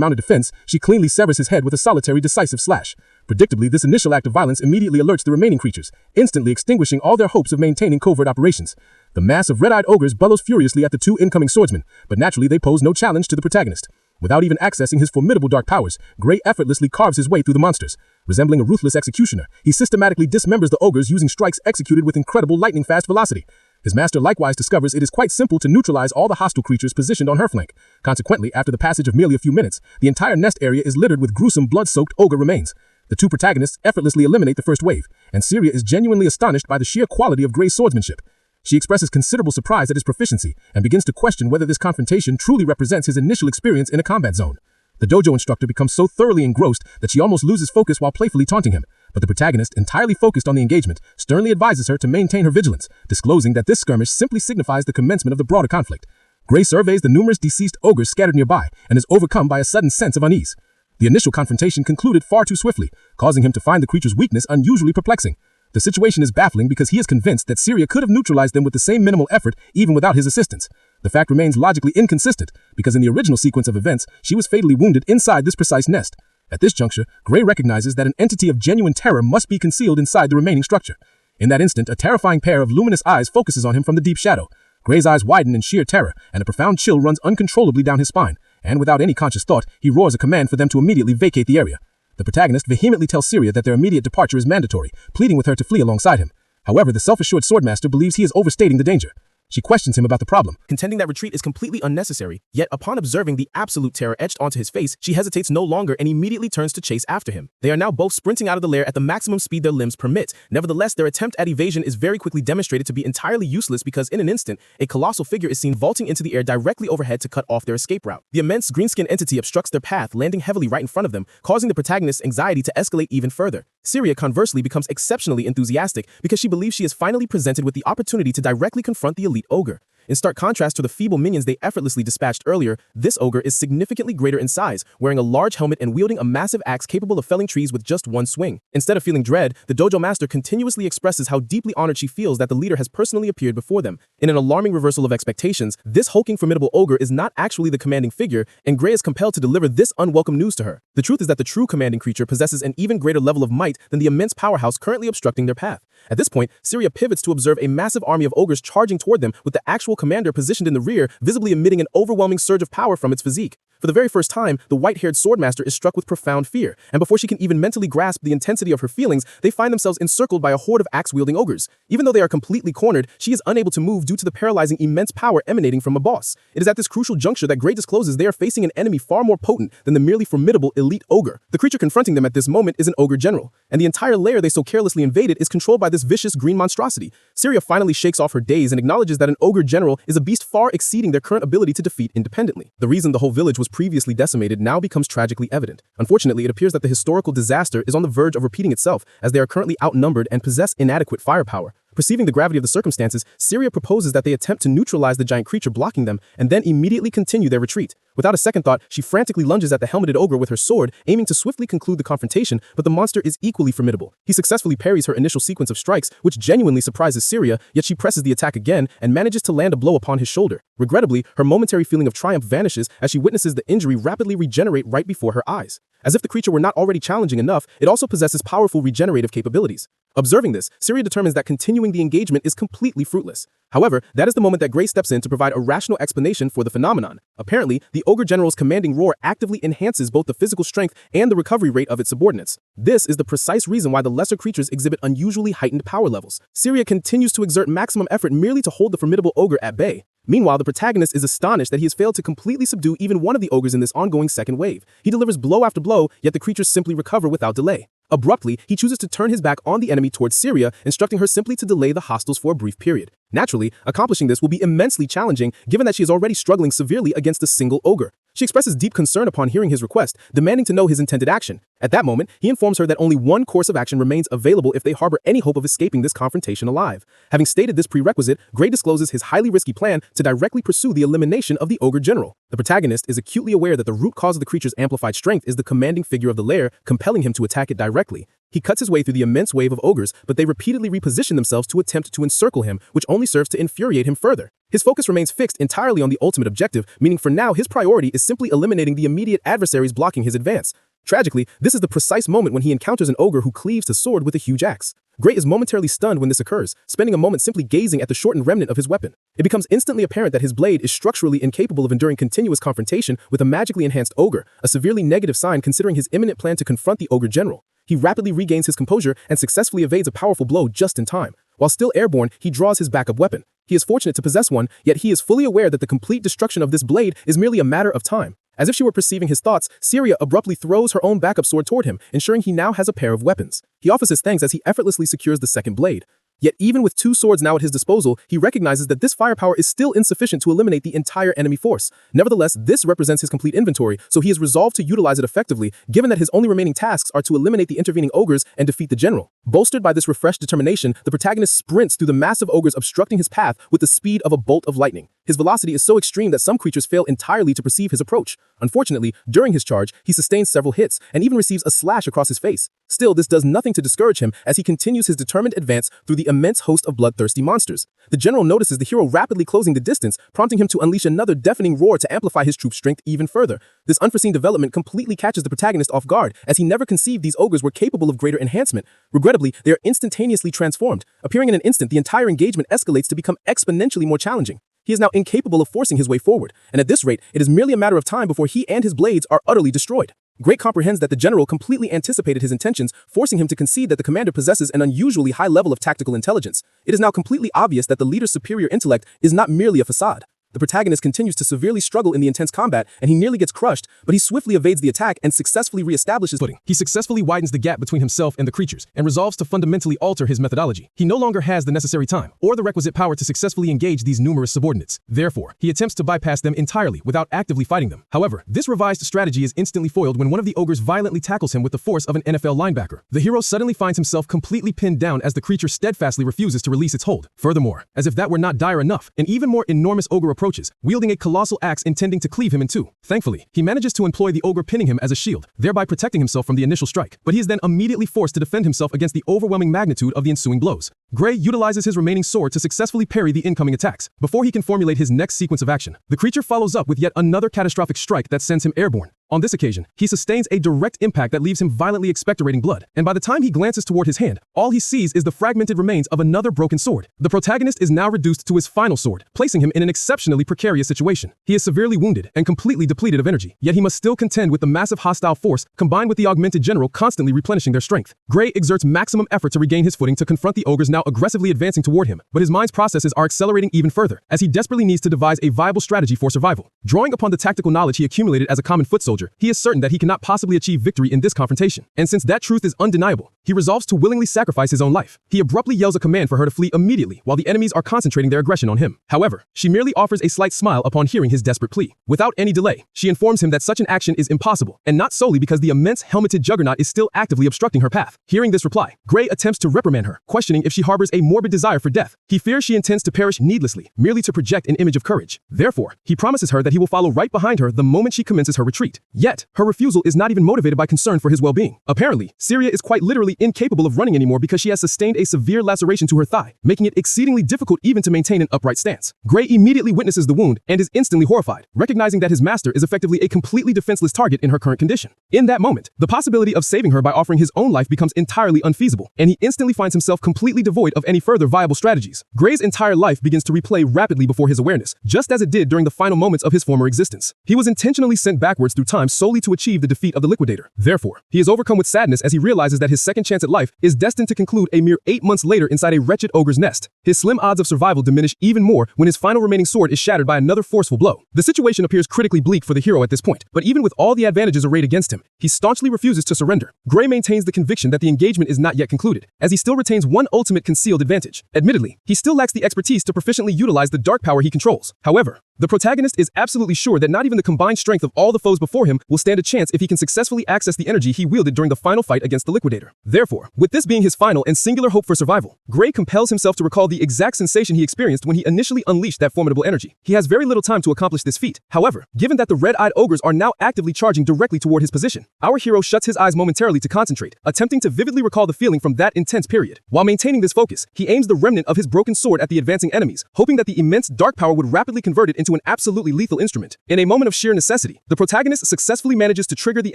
mount a defense, she cleanly severs his head with a solitary decisive slash. Predictably, this initial act of violence immediately alerts the remaining creatures, instantly extinguishing all their hopes of maintaining covert operations. The mass of red-eyed ogres bellows furiously at the two incoming swordsmen, but naturally they pose no challenge to the protagonist. Without even accessing his formidable dark powers, Gray effortlessly carves his way through the monsters. Resembling a ruthless executioner, he systematically dismembers the ogres using strikes executed with incredible lightning-fast velocity. His master likewise discovers it is quite simple to neutralize all the hostile creatures positioned on her flank. Consequently, after the passage of merely a few minutes, the entire nest area is littered with gruesome blood-soaked ogre remains. The two protagonists effortlessly eliminate the first wave, and Syria is genuinely astonished by the sheer quality of Gray's swordsmanship. She expresses considerable surprise at his proficiency and begins to question whether this confrontation truly represents his initial experience in a combat zone. The dojo instructor becomes so thoroughly engrossed that she almost loses focus while playfully taunting him, but the protagonist, entirely focused on the engagement, sternly advises her to maintain her vigilance, disclosing that this skirmish simply signifies the commencement of the broader conflict. Gray surveys the numerous deceased ogres scattered nearby and is overcome by a sudden sense of unease. The initial confrontation concluded far too swiftly, causing him to find the creature's weakness unusually perplexing. The situation is baffling because he is convinced that Syria could have neutralized them with the same minimal effort even without his assistance. The fact remains logically inconsistent because in the original sequence of events, she was fatally wounded inside this precise nest. At this juncture, Gray recognizes that an entity of genuine terror must be concealed inside the remaining structure. In that instant, a terrifying pair of luminous eyes focuses on him from the deep shadow. Gray's eyes widen in sheer terror, and a profound chill runs uncontrollably down his spine, and without any conscious thought, he roars a command for them to immediately vacate the area. The protagonist vehemently tells Syria that their immediate departure is mandatory, pleading with her to flee alongside him. However, the self-assured swordmaster believes he is overstating the danger. She questions him about the problem, contending that retreat is completely unnecessary, yet upon observing the absolute terror etched onto his face, she hesitates no longer and immediately turns to chase after him. They are now both sprinting out of the lair at the maximum speed their limbs permit. Nevertheless, their attempt at evasion is very quickly demonstrated to be entirely useless because in an instant, a colossal figure is seen vaulting into the air directly overhead to cut off their escape route. The immense green-skinned entity obstructs their path, landing heavily right in front of them, causing the protagonist's anxiety to escalate even further. Syria conversely becomes exceptionally enthusiastic because she believes she is finally presented with the opportunity to directly confront the elite ogre. In stark contrast to the feeble minions they effortlessly dispatched earlier, this ogre is significantly greater in size, wearing a large helmet and wielding a massive axe capable of felling trees with just one swing. Instead of feeling dread, the dojo master continuously expresses how deeply honored she feels that the leader has personally appeared before them. In an alarming reversal of expectations, this hulking formidable ogre is not actually the commanding figure, and Gray is compelled to deliver this unwelcome news to her. The truth is that the true commanding creature possesses an even greater level of might than the immense powerhouse currently obstructing their path. At this point, Syria pivots to observe a massive army of ogres charging toward them with the actual commander positioned in the rear, visibly emitting an overwhelming surge of power from its physique. For the very first time, the white-haired swordmaster is struck with profound fear, and before she can even mentally grasp the intensity of her feelings, they find themselves encircled by a horde of axe-wielding ogres. Even though they are completely cornered, she is unable to move due to the paralyzing immense power emanating from a boss. It is at this crucial juncture that Gray discloses they are facing an enemy far more potent than the merely formidable elite ogre. The creature confronting them at this moment is an ogre general, and the entire lair they so carelessly invaded is controlled by this vicious green monstrosity. Syria finally shakes off her daze and acknowledges that an ogre general is a beast far exceeding their current ability to defeat independently. The reason the whole village was previously decimated now becomes tragically evident. Unfortunately, it appears that the historical disaster is on the verge of repeating itself, as they are currently outnumbered and possess inadequate firepower. Perceiving the gravity of the circumstances, Syria proposes that they attempt to neutralize the giant creature blocking them and then immediately continue their retreat. Without a second thought, she frantically lunges at the helmeted ogre with her sword, aiming to swiftly conclude the confrontation, but the monster is equally formidable. He successfully parries her initial sequence of strikes, which genuinely surprises Syria, yet she presses the attack again and manages to land a blow upon his shoulder. Regrettably, her momentary feeling of triumph vanishes as she witnesses the injury rapidly regenerate right before her eyes. As if the creature were not already challenging enough, it also possesses powerful regenerative capabilities. Observing this, Syria determines that continuing the engagement is completely fruitless. However, that is the moment that Gray steps in to provide a rational explanation for the phenomenon. Apparently, the ogre general's commanding roar actively enhances both the physical strength and the recovery rate of its subordinates. This is the precise reason why the lesser creatures exhibit unusually heightened power levels. Syria continues to exert maximum effort merely to hold the formidable ogre at bay. Meanwhile, the protagonist is astonished that he has failed to completely subdue even one of the ogres in this ongoing second wave. He delivers blow after blow, yet the creatures simply recover without delay. Abruptly, he chooses to turn his back on the enemy towards Syria, instructing her simply to delay the hostiles for a brief period. Naturally, accomplishing this will be immensely challenging, given that she is already struggling severely against a single ogre. She expresses deep concern upon hearing his request, demanding to know his intended action. At that moment, he informs her that only one course of action remains available if they harbor any hope of escaping this confrontation alive. Having stated this prerequisite, Gray discloses his highly risky plan to directly pursue the elimination of the ogre general. The protagonist is acutely aware that the root cause of the creature's amplified strength is the commanding figure of the lair, compelling him to attack it directly. He cuts his way through the immense wave of ogres, but they repeatedly reposition themselves to attempt to encircle him, which only serves to infuriate him further. His focus remains fixed entirely on the ultimate objective, meaning for now his priority is simply eliminating the immediate adversaries blocking his advance. Tragically, this is the precise moment when he encounters an ogre who cleaves his sword with a huge axe. Gray is momentarily stunned when this occurs, spending a moment simply gazing at the shortened remnant of his weapon. It becomes instantly apparent that his blade is structurally incapable of enduring continuous confrontation with a magically enhanced ogre, a severely negative sign considering his imminent plan to confront the ogre general. He rapidly regains his composure and successfully evades a powerful blow just in time. While still airborne, he draws his backup weapon. He is fortunate to possess one, yet he is fully aware that the complete destruction of this blade is merely a matter of time. As if she were perceiving his thoughts, Syria abruptly throws her own backup sword toward him, ensuring he now has a pair of weapons. He offers his thanks as he effortlessly secures the second blade. Yet even with two swords now at his disposal, he recognizes that this firepower is still insufficient to eliminate the entire enemy force. Nevertheless, this represents his complete inventory, so he is resolved to utilize it effectively, given that his only remaining tasks are to eliminate the intervening ogres and defeat the general. Bolstered by this refreshed determination, the protagonist sprints through the massive ogres obstructing his path with the speed of a bolt of lightning. His velocity is so extreme that some creatures fail entirely to perceive his approach. Unfortunately, during his charge, he sustains several hits and even receives a slash across his face. Still, this does nothing to discourage him as he continues his determined advance through the immense host of bloodthirsty monsters. The general notices the hero rapidly closing the distance, prompting him to unleash another deafening roar to amplify his troop's strength even further. This unforeseen development completely catches the protagonist off guard, as he never conceived these ogres were capable of greater enhancement. Regrettably, they are instantaneously transformed. Appearing in an instant, the entire engagement escalates to become exponentially more challenging. He is now incapable of forcing his way forward, and at this rate, it is merely a matter of time before he and his blades are utterly destroyed. Gray comprehends that the general completely anticipated his intentions, forcing him to concede that the commander possesses an unusually high level of tactical intelligence. It is now completely obvious that the leader's superior intellect is not merely a facade. The protagonist continues to severely struggle in the intense combat, and he nearly gets crushed, but he swiftly evades the attack and successfully reestablishes footing. He successfully widens the gap between himself and the creatures, and resolves to fundamentally alter his methodology. He no longer has the necessary time, or the requisite power to successfully engage these numerous subordinates. Therefore, he attempts to bypass them entirely without actively fighting them. However, this revised strategy is instantly foiled when one of the ogres violently tackles him with the force of an NFL linebacker. The hero suddenly finds himself completely pinned down as the creature steadfastly refuses to release its hold. Furthermore, as if that were not dire enough, an even more enormous ogre approaches, wielding a colossal axe intending to cleave him in two. Thankfully, he manages to employ the ogre pinning him as a shield, thereby protecting himself from the initial strike, but he is then immediately forced to defend himself against the overwhelming magnitude of the ensuing blows. Gray utilizes his remaining sword to successfully parry the incoming attacks. Before he can formulate his next sequence of action, the creature follows up with yet another catastrophic strike that sends him airborne. On this occasion, he sustains a direct impact that leaves him violently expectorating blood, and by the time he glances toward his hand, all he sees is the fragmented remains of another broken sword. The protagonist is now reduced to his final sword, placing him in an exceptionally precarious situation. He is severely wounded and completely depleted of energy, yet he must still contend with the massive hostile force combined with the augmented general constantly replenishing their strength. Gray exerts maximum effort to regain his footing to confront the ogres now aggressively advancing toward him, but his mind's processes are accelerating even further, as he desperately needs to devise a viable strategy for survival. Drawing upon the tactical knowledge he accumulated as a common foot soldier, he is certain that he cannot possibly achieve victory in this confrontation. And since that truth is undeniable, he resolves to willingly sacrifice his own life. He abruptly yells a command for her to flee immediately while the enemies are concentrating their aggression on him. However, she merely offers a slight smile upon hearing his desperate plea. Without any delay, she informs him that such an action is impossible, and not solely because the immense helmeted juggernaut is still actively obstructing her path. Hearing this reply, Gray attempts to reprimand her, questioning if she harbors a morbid desire for death. He fears she intends to perish needlessly, merely to project an image of courage. Therefore, he promises her that he will follow right behind her the moment she commences her retreat. Yet, her refusal is not even motivated by concern for his well-being. Apparently, Syria is quite literally incapable of running anymore because she has sustained a severe laceration to her thigh, making it exceedingly difficult even to maintain an upright stance. Gray immediately witnesses the wound and is instantly horrified, recognizing that his master is effectively a completely defenseless target in her current condition. In that moment, the possibility of saving her by offering his own life becomes entirely unfeasible, and he instantly finds himself completely devoid of any further viable strategies. Gray's entire life begins to replay rapidly before his awareness, just as it did during the final moments of his former existence. He was intentionally sent backwards through time solely to achieve the defeat of the Liquidator. Therefore, he is overcome with sadness as he realizes that his second chance at life is destined to conclude a mere 8 months later inside a wretched ogre's nest. His slim odds of survival diminish even more when his final remaining sword is shattered by another forceful blow. The situation appears critically bleak for the hero at this point, but even with all the advantages arrayed against him, he staunchly refuses to surrender. Gray maintains the conviction that the engagement is not yet concluded, as he still retains one ultimate concealed advantage. Admittedly, he still lacks the expertise to proficiently utilize the dark power he controls. However, The protagonist is absolutely sure that not even the combined strength of all the foes before him will stand a chance if he can successfully access the energy he wielded during the final fight against the Liquidator. Therefore, with this being his final and singular hope for survival, Gray compels himself to recall the exact sensation he experienced when he initially unleashed that formidable energy. He has very little time to accomplish this feat. However, given that the red-eyed ogres are now actively charging directly toward his position, our hero shuts his eyes momentarily to concentrate, attempting to vividly recall the feeling from that intense period. While maintaining this focus, he aims the remnant of his broken sword at the advancing enemies, hoping that the immense dark power would rapidly convert it into an absolutely lethal instrument. In a moment of sheer necessity, the protagonist successfully manages to trigger the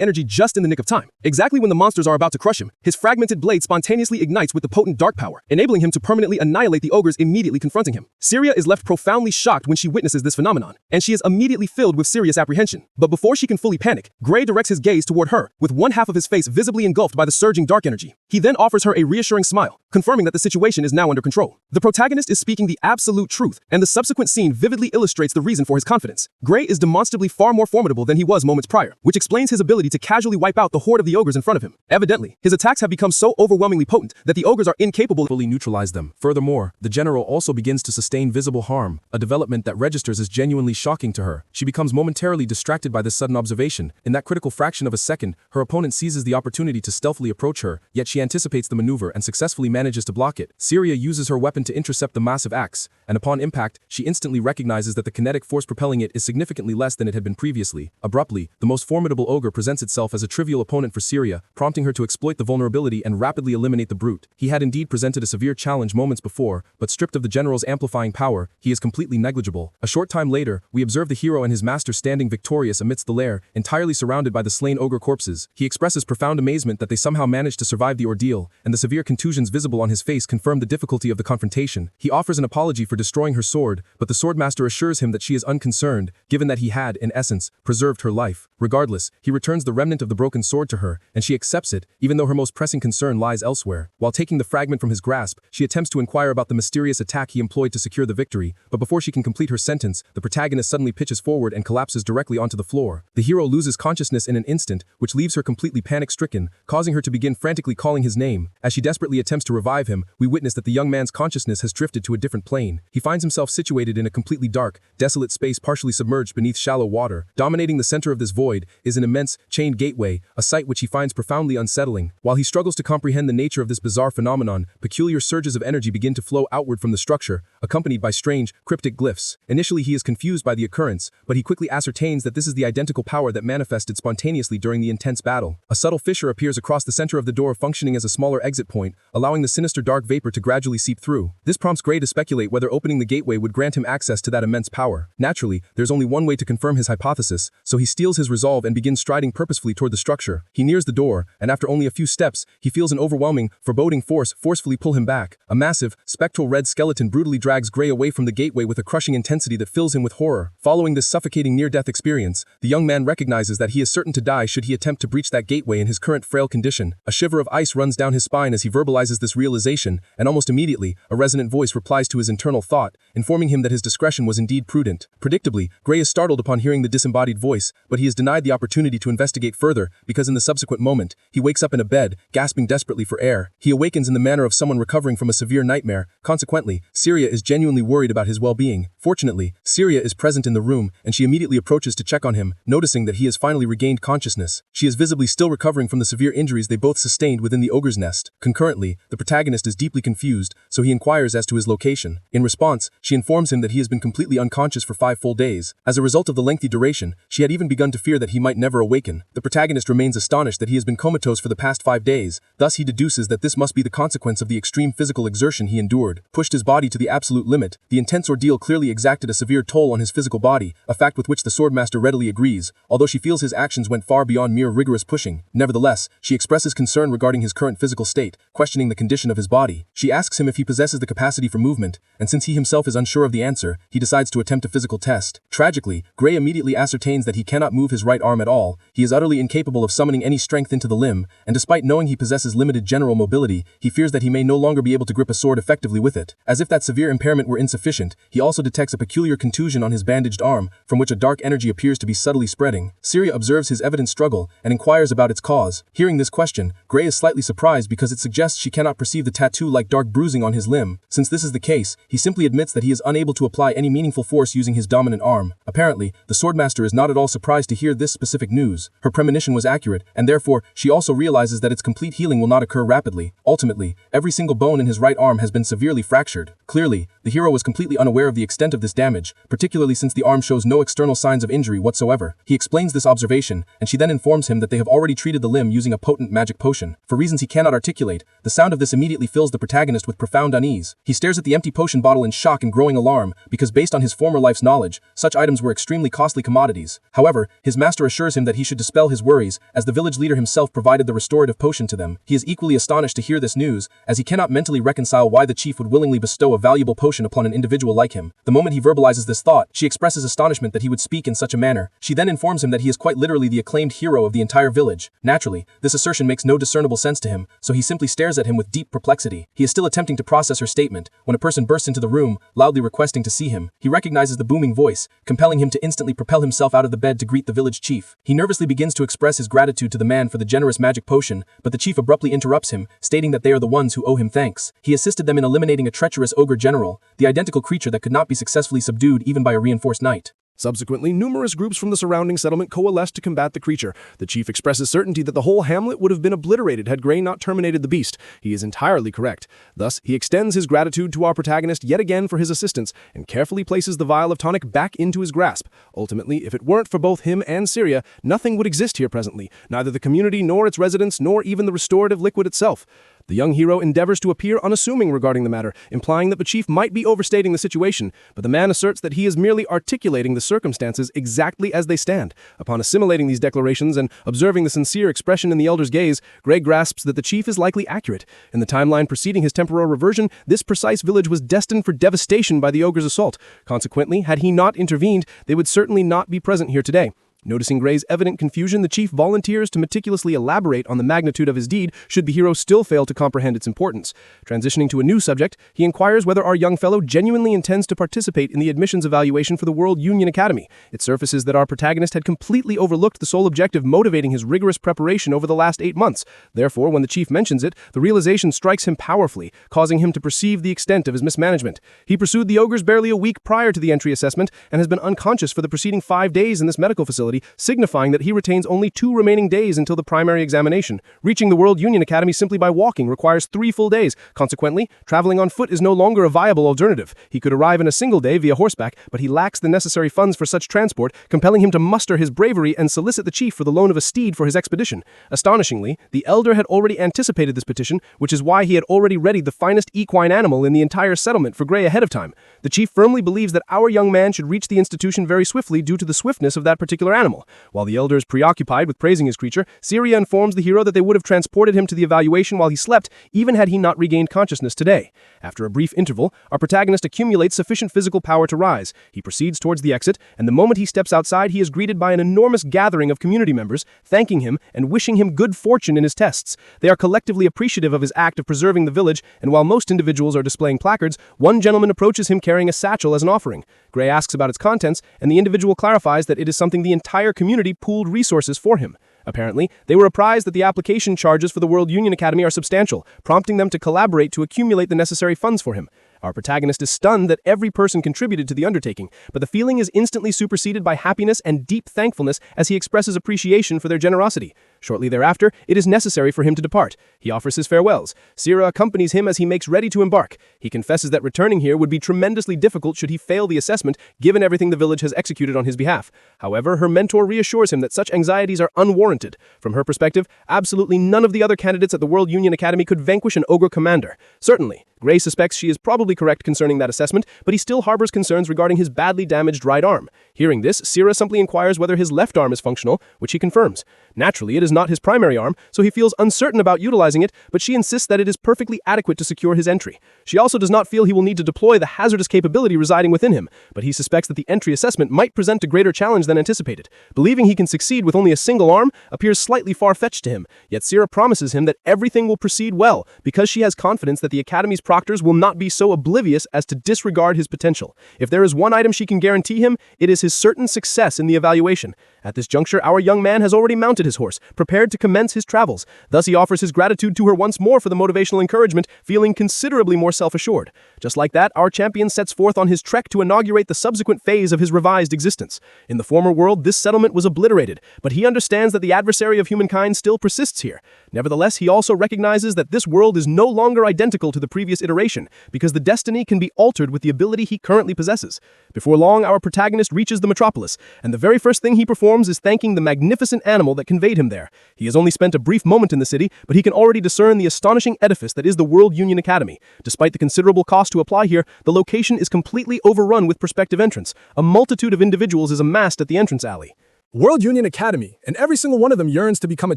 energy just in the nick of time. Exactly when the monsters are about to crush him, his fragmented blade spontaneously ignites with the potent dark power, enabling him to permanently annihilate the ogres immediately confronting him. Syria is left profoundly shocked when she witnesses this phenomenon, and she is immediately filled with serious apprehension. But before she can fully panic, Gray directs his gaze toward her, with one half of his face visibly engulfed by the surging dark energy. He then offers her a reassuring smile, confirming that the situation is now under control. The protagonist is speaking the absolute truth, and the subsequent scene vividly illustrates the reason for his confidence. Gray is demonstrably far more formidable than he was moments prior, which explains his ability to casually wipe out the horde of the ogres in front of him. Evidently, his attacks have become so overwhelmingly potent that the ogres are incapable of fully neutralize them. Furthermore, the general also begins to sustain visible harm, a development that registers as genuinely shocking to her. She becomes momentarily distracted by this sudden observation. In that critical fraction of a second, her opponent seizes the opportunity to stealthily approach her, yet she anticipates the maneuver and successfully manages to block it. Syria uses her weapon to intercept the massive axe, and upon impact, she instantly recognizes that the kinetic force propelling it is significantly less than it had been previously. Abruptly, the most formidable ogre presents itself as a trivial opponent for Syria, prompting her to exploit the vulnerability and rapidly eliminate the brute. He had indeed presented a severe challenge moments before, but stripped of the general's amplifying power, he is completely negligible. A short time later, we observe the hero and his master standing victorious amidst the lair, entirely surrounded by the slain ogre corpses. He expresses profound amazement that they somehow managed to survive the ordeal, and the severe contusions visible on his face confirm the difficulty of the confrontation. He offers an apology for destroying her sword, but the swordmaster assures him that she is unconcerned, given that he had, in essence, preserved her life. Regardless, he returns the remnant of the broken sword to her, and she accepts it, even though her most pressing concern lies elsewhere. While taking the fragment from his grasp, she attempts to inquire about the mysterious attack he employed to secure the victory, but before she can complete her sentence, the protagonist suddenly pitches forward and collapses directly onto the floor. The hero loses consciousness in an instant, which leaves her completely panic-stricken, causing her to begin frantically calling his name. As she desperately attempts to revive him, we witness that the young man's consciousness has drifted to a different plane. He finds himself situated in a completely dark, desolate space partially submerged beneath shallow water. Dominating the center of this void is an immense, chained gateway, a sight which he finds profoundly unsettling. While he struggles to comprehend the nature of this bizarre phenomenon, peculiar surges of energy begin to flow outward from the structure, accompanied by strange, cryptic glyphs. Initially he is confused by the occurrence, but he quickly ascertains that this is the identical power that manifested spontaneously during the intense battle. A subtle fissure appears across the center of the door, functioning as a smaller exit point, allowing the sinister dark vapor to gradually seep through. This prompts Gray to speculate whether opening the gateway would grant him access to that immense power. Naturally, there's only one way to confirm his hypothesis, so he steels his resolve and begins striding purposefully toward the structure. He nears the door, and after only a few steps, he feels an overwhelming, foreboding force forcefully pull him back. A massive, spectral red skeleton brutally drags Gray away from the gateway with a crushing intensity that fills him with horror. Following this suffocating near-death experience, the young man recognizes that he is certain to die should he attempt to breach that gateway in his current frail condition. A shiver of ice runs down his spine as he verbalizes this realization, and almost immediately, a resonant voice replies to his internal thought, informing him that his discretion was indeed prudent. Predictably, Gray is startled upon hearing the disembodied voice, but he is denied the opportunity to investigate further because in the subsequent moment, he wakes up in a bed, gasping desperately for air. He awakens in the manner of someone recovering from a severe nightmare. Consequently, Syria is genuinely worried about his well-being. Fortunately, Syria is present in the room, and she immediately approaches to check on him, noticing that he has finally regained consciousness. She is visibly still recovering from the severe injuries they both sustained within the ogre's nest. Concurrently, the protagonist is deeply confused, so he inquires as to his location. In response, she informs him that he has been completely unconscious for 5 full days. As a result of the lengthy duration, she had even begun to fear that he might never awaken. The protagonist remains astonished that he has been comatose for the past 5 days, thus he deduces that this must be the consequence of the extreme physical exertion he endured. Pushed his body to the absolute limit, the intense ordeal clearly exacted a severe toll on his physical body, a fact with which the swordmaster readily agrees, although she feels his actions went far beyond mere rigorous pushing. Nevertheless, she expresses concern regarding his current physical state, questioning the condition of his body. She asks him if he possesses the capacity for movement, and since he himself is unsure of the answer, he decides to attempt a physical test. Tragically, Gray immediately ascertains that he cannot move his right arm at all. He is utterly incapable of summoning any strength into the limb, and despite knowing he possesses limited general mobility, he fears that he may no longer be able to grip a sword effectively with it. As if that severe impairment were insufficient, he also detects a peculiar contusion on his bandaged arm, from which a dark energy appears to be subtly spreading. Syria observes his evident struggle and inquires about its cause. Hearing this question, Gray is slightly surprised because it suggests she cannot perceive the tattoo-like dark bruising on his limb. Since this is the case, he simply admits that he is unable to apply any meaningful force using his dominant arm. Apparently, the Swordmaster is not at all surprised to hear this specific news. Her premonition was accurate, and therefore, she also realizes that its complete healing will not occur rapidly. Ultimately, every single bone in his right arm has been severely fractured. Clearly, the hero was completely unaware of the extent of this damage, particularly since the arm shows no external signs of injury whatsoever. He explains this observation, and she then informs him that they have already treated the limb using a potent magic potion. For reasons he cannot articulate, the sound of this immediately fills the protagonist with profound unease. He stares at the empty potion bottle in shock and growing alarm, because based on his former life's knowledge, such items were extremely costly commodities. However, his master assures him that he should dispel his worries, as the village leader himself provided the restorative potion to them. He is equally astonished to hear this news, as he cannot mentally reconcile why the chief would willingly bestow a valuable potion upon an individual like him. The moment he verbalizes this thought, she expresses astonishment that he would speak in such a manner. She then informs him that he is quite literally the acclaimed hero of the entire village. Naturally, this assertion makes no discernible sense to him, so he simply stares at him with deep perplexity. He is still attempting to process her statement, when a person bursts into the room, loudly requesting to see him. He recognizes the booming voice, compelling him to instantly propel himself out of the bed to greet the village chief. He nervously begins to express his gratitude to the man for the generous magic potion, but the chief abruptly interrupts him, stating that they are the ones who owe him thanks. He assisted them in eliminating a treacherous ogre general, the identical creature that could not be successfully subdued even by a reinforced knight. Subsequently, numerous groups from the surrounding settlement coalesced to combat the creature. The chief expresses certainty that the whole hamlet would have been obliterated had Gray not terminated the beast. He is entirely correct. Thus, he extends his gratitude to our protagonist yet again for his assistance, and carefully places the vial of tonic back into his grasp. Ultimately, if it weren't for both him and Syria, nothing would exist here presently, neither the community nor its residents nor even the restorative liquid itself. The young hero endeavors to appear unassuming regarding the matter, implying that the chief might be overstating the situation, but the man asserts that he is merely articulating the circumstances exactly as they stand. Upon assimilating these declarations and observing the sincere expression in the elder's gaze, Gray grasps that the chief is likely accurate. In the timeline preceding his temporal reversion, this precise village was destined for devastation by the ogre's assault. Consequently, had he not intervened, they would certainly not be present here today. Noticing Gray's evident confusion, the chief volunteers to meticulously elaborate on the magnitude of his deed should the hero still fail to comprehend its importance. Transitioning to a new subject, he inquires whether our young fellow genuinely intends to participate in the admissions evaluation for the World Union Academy. It surfaces that our protagonist had completely overlooked the sole objective motivating his rigorous preparation over the last 8 months. Therefore, when the chief mentions it, the realization strikes him powerfully, causing him to perceive the extent of his mismanagement. He pursued the ogres barely a week prior to the entry assessment and has been unconscious for the preceding 5 days in this medical facility, signifying that he retains only 2 remaining days until the primary examination. Reaching the World Union Academy simply by walking requires 3 full days. Consequently, traveling on foot is no longer a viable alternative. He could arrive in a single day via horseback, but he lacks the necessary funds for such transport, compelling him to muster his bravery and solicit the chief for the loan of a steed for his expedition. Astonishingly, the elder had already anticipated this petition, which is why he had already readied the finest equine animal in the entire settlement for Gray ahead of time. The chief firmly believes that our young man should reach the institution very swiftly due to the swiftness of that particular animal. While the elder is preoccupied with praising his creature, Syria informs the hero that they would have transported him to the evaluation while he slept, even had he not regained consciousness today. After a brief interval, our protagonist accumulates sufficient physical power to rise. He proceeds towards the exit, and the moment he steps outside, he is greeted by an enormous gathering of community members, thanking him and wishing him good fortune in his tests. They are collectively appreciative of his act of preserving the village, and while most individuals are displaying placards, one gentleman approaches him carrying a satchel as an offering. Gray asks about its contents, and the individual clarifies that it is something the entire community pooled resources for him. Apparently, they were apprised that the application charges for the World Union Academy are substantial, prompting them to collaborate to accumulate the necessary funds for him. Our protagonist is stunned that every person contributed to the undertaking, but the feeling is instantly superseded by happiness and deep thankfulness as he expresses appreciation for their generosity. Shortly thereafter, it is necessary for him to depart. He offers his farewells. Sira accompanies him as he makes ready to embark. He confesses that returning here would be tremendously difficult should he fail the assessment, given everything the village has executed on his behalf. However, her mentor reassures him that such anxieties are unwarranted. From her perspective, absolutely none of the other candidates at the World Union Academy could vanquish an ogre commander. Certainly, Gray suspects she is probably correct concerning that assessment, but he still harbors concerns regarding his badly damaged right arm. Hearing this, Sira simply inquires whether his left arm is functional, which he confirms. Naturally, it is not his primary arm, so he feels uncertain about utilizing it, but she insists that it is perfectly adequate to secure his entry. She also does not feel he will need to deploy the hazardous capability residing within him, but he suspects that the entry assessment might present a greater challenge than anticipated. Believing he can succeed with only a single arm appears slightly far-fetched to him, yet Sira promises him that everything will proceed well, because she has confidence that the Academy's proctors will not be so oblivious as to disregard his potential. If there is one item she can guarantee him, it is his certain success in the evaluation. At this juncture, our young man has already mounted his horse, prepared to commence his travels. Thus he offers his gratitude to her once more for the motivational encouragement, feeling considerably more self-assured. Just like that, our champion sets forth on his trek to inaugurate the subsequent phase of his revised existence. In the former world, this settlement was obliterated, but he understands that the adversary of humankind still persists here. Nevertheless, he also recognizes that this world is no longer identical to the previous iteration, because the destiny can be altered with the ability he currently possesses. Before long, our protagonist reaches the metropolis, and the very first thing he performs is thanking the magnificent animal that conveyed him there. He has only spent a brief moment in the city, but he can already discern the astonishing edifice that is the World Union Academy. Despite the considerable cost to apply here, the location is completely overrun with prospective entrants. A multitude of individuals is amassed at the entrance alley. World Union Academy, and every single one of them yearns to become a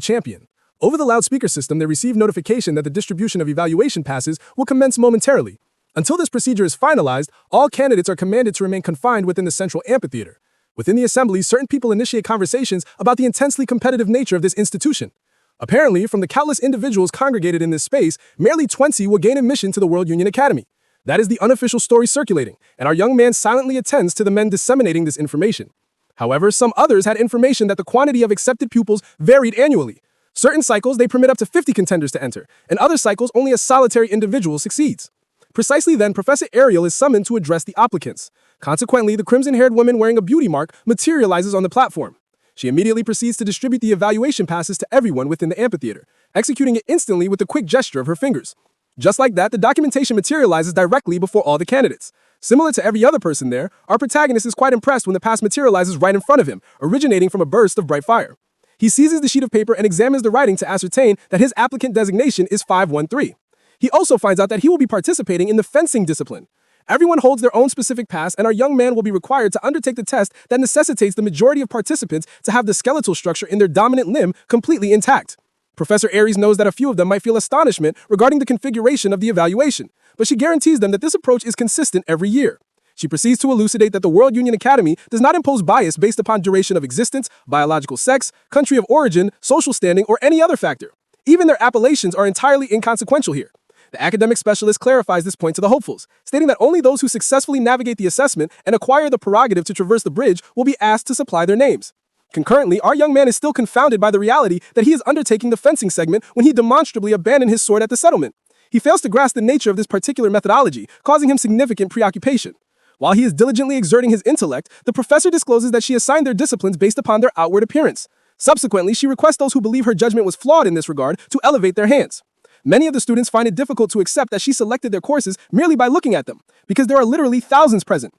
champion. Over the loudspeaker system, they receive notification that the distribution of evaluation passes will commence momentarily. Until this procedure is finalized, all candidates are commanded to remain confined within the central amphitheater. Within the assembly, certain people initiate conversations about the intensely competitive nature of this institution. Apparently, from the countless individuals congregated in this space, merely 20 will gain admission to the World Union Academy. That is the unofficial story circulating, and our young man silently attends to the men disseminating this information. However, some others had information that the quantity of accepted pupils varied annually. Certain cycles, they permit up to 50 contenders to enter, and other cycles, only a solitary individual succeeds. Precisely then, Professor Ariel is summoned to address the applicants. Consequently, the crimson-haired woman wearing a beauty mark materializes on the platform. She immediately proceeds to distribute the evaluation passes to everyone within the amphitheater, executing it instantly with a quick gesture of her fingers. Just like that, the documentation materializes directly before all the candidates. Similar to every other person there, our protagonist is quite impressed when the pass materializes right in front of him, originating from a burst of bright fire. He seizes the sheet of paper and examines the writing to ascertain that his applicant designation is 513. He also finds out that he will be participating in the fencing discipline. Everyone holds their own specific pass, and our young man will be required to undertake the test that necessitates the majority of participants to have the skeletal structure in their dominant limb completely intact. Professor Aries knows that a few of them might feel astonishment regarding the configuration of the evaluation, but she guarantees them that this approach is consistent every year. She proceeds to elucidate that the World Union Academy does not impose bias based upon duration of existence, biological sex, country of origin, social standing, or any other factor. Even their appellations are entirely inconsequential here. The academic specialist clarifies this point to the hopefuls, stating that only those who successfully navigate the assessment and acquire the prerogative to traverse the bridge will be asked to supply their names. Concurrently, our young man is still confounded by the reality that he is undertaking the fencing segment when he demonstrably abandoned his sword at the settlement. He fails to grasp the nature of this particular methodology, causing him significant preoccupation. While he is diligently exerting his intellect, the professor discloses that she assigned their disciplines based upon their outward appearance. Subsequently, she requests those who believe her judgment was flawed in this regard to elevate their hands. Many of the students find it difficult to accept that she selected their courses merely by looking at them, because there are literally thousands present.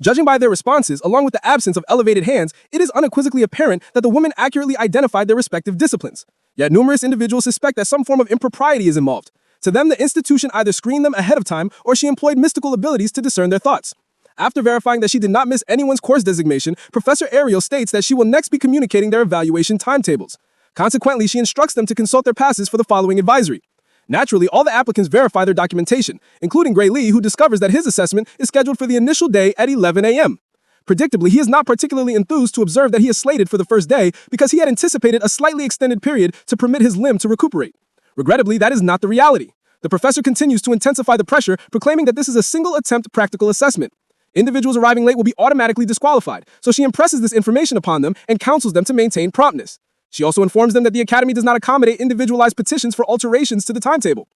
Judging by their responses, along with the absence of elevated hands, it is unequivocally apparent that the women accurately identified their respective disciplines. Yet numerous individuals suspect that some form of impropriety is involved. To them, the institution either screened them ahead of time or she employed mystical abilities to discern their thoughts. After verifying that she did not miss anyone's course designation, Professor Ariel states that she will next be communicating their evaluation timetables. Consequently, she instructs them to consult their passes for the following advisory. Naturally, all the applicants verify their documentation, including Gray Lee, who discovers that his assessment is scheduled for the initial day at 11 a.m. Predictably, he is not particularly enthused to observe that he is slated for the first day because he had anticipated a slightly extended period to permit his limb to recuperate. Regrettably, that is not the reality. The professor continues to intensify the pressure, proclaiming that this is a single-attempt practical assessment. Individuals arriving late will be automatically disqualified, so she impresses this information upon them and counsels them to maintain promptness. She also informs them that the Academy does not accommodate individualized petitions for alterations to the timetable.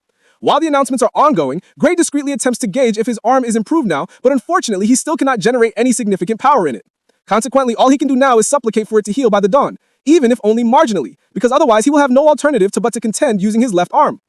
While the announcements are ongoing, Gray discreetly attempts to gauge if his arm is improved now, but unfortunately he still cannot generate any significant power in it. Consequently, all he can do now is supplicate for it to heal by the dawn, even if only marginally, because otherwise he will have no alternative but to contend using his left arm.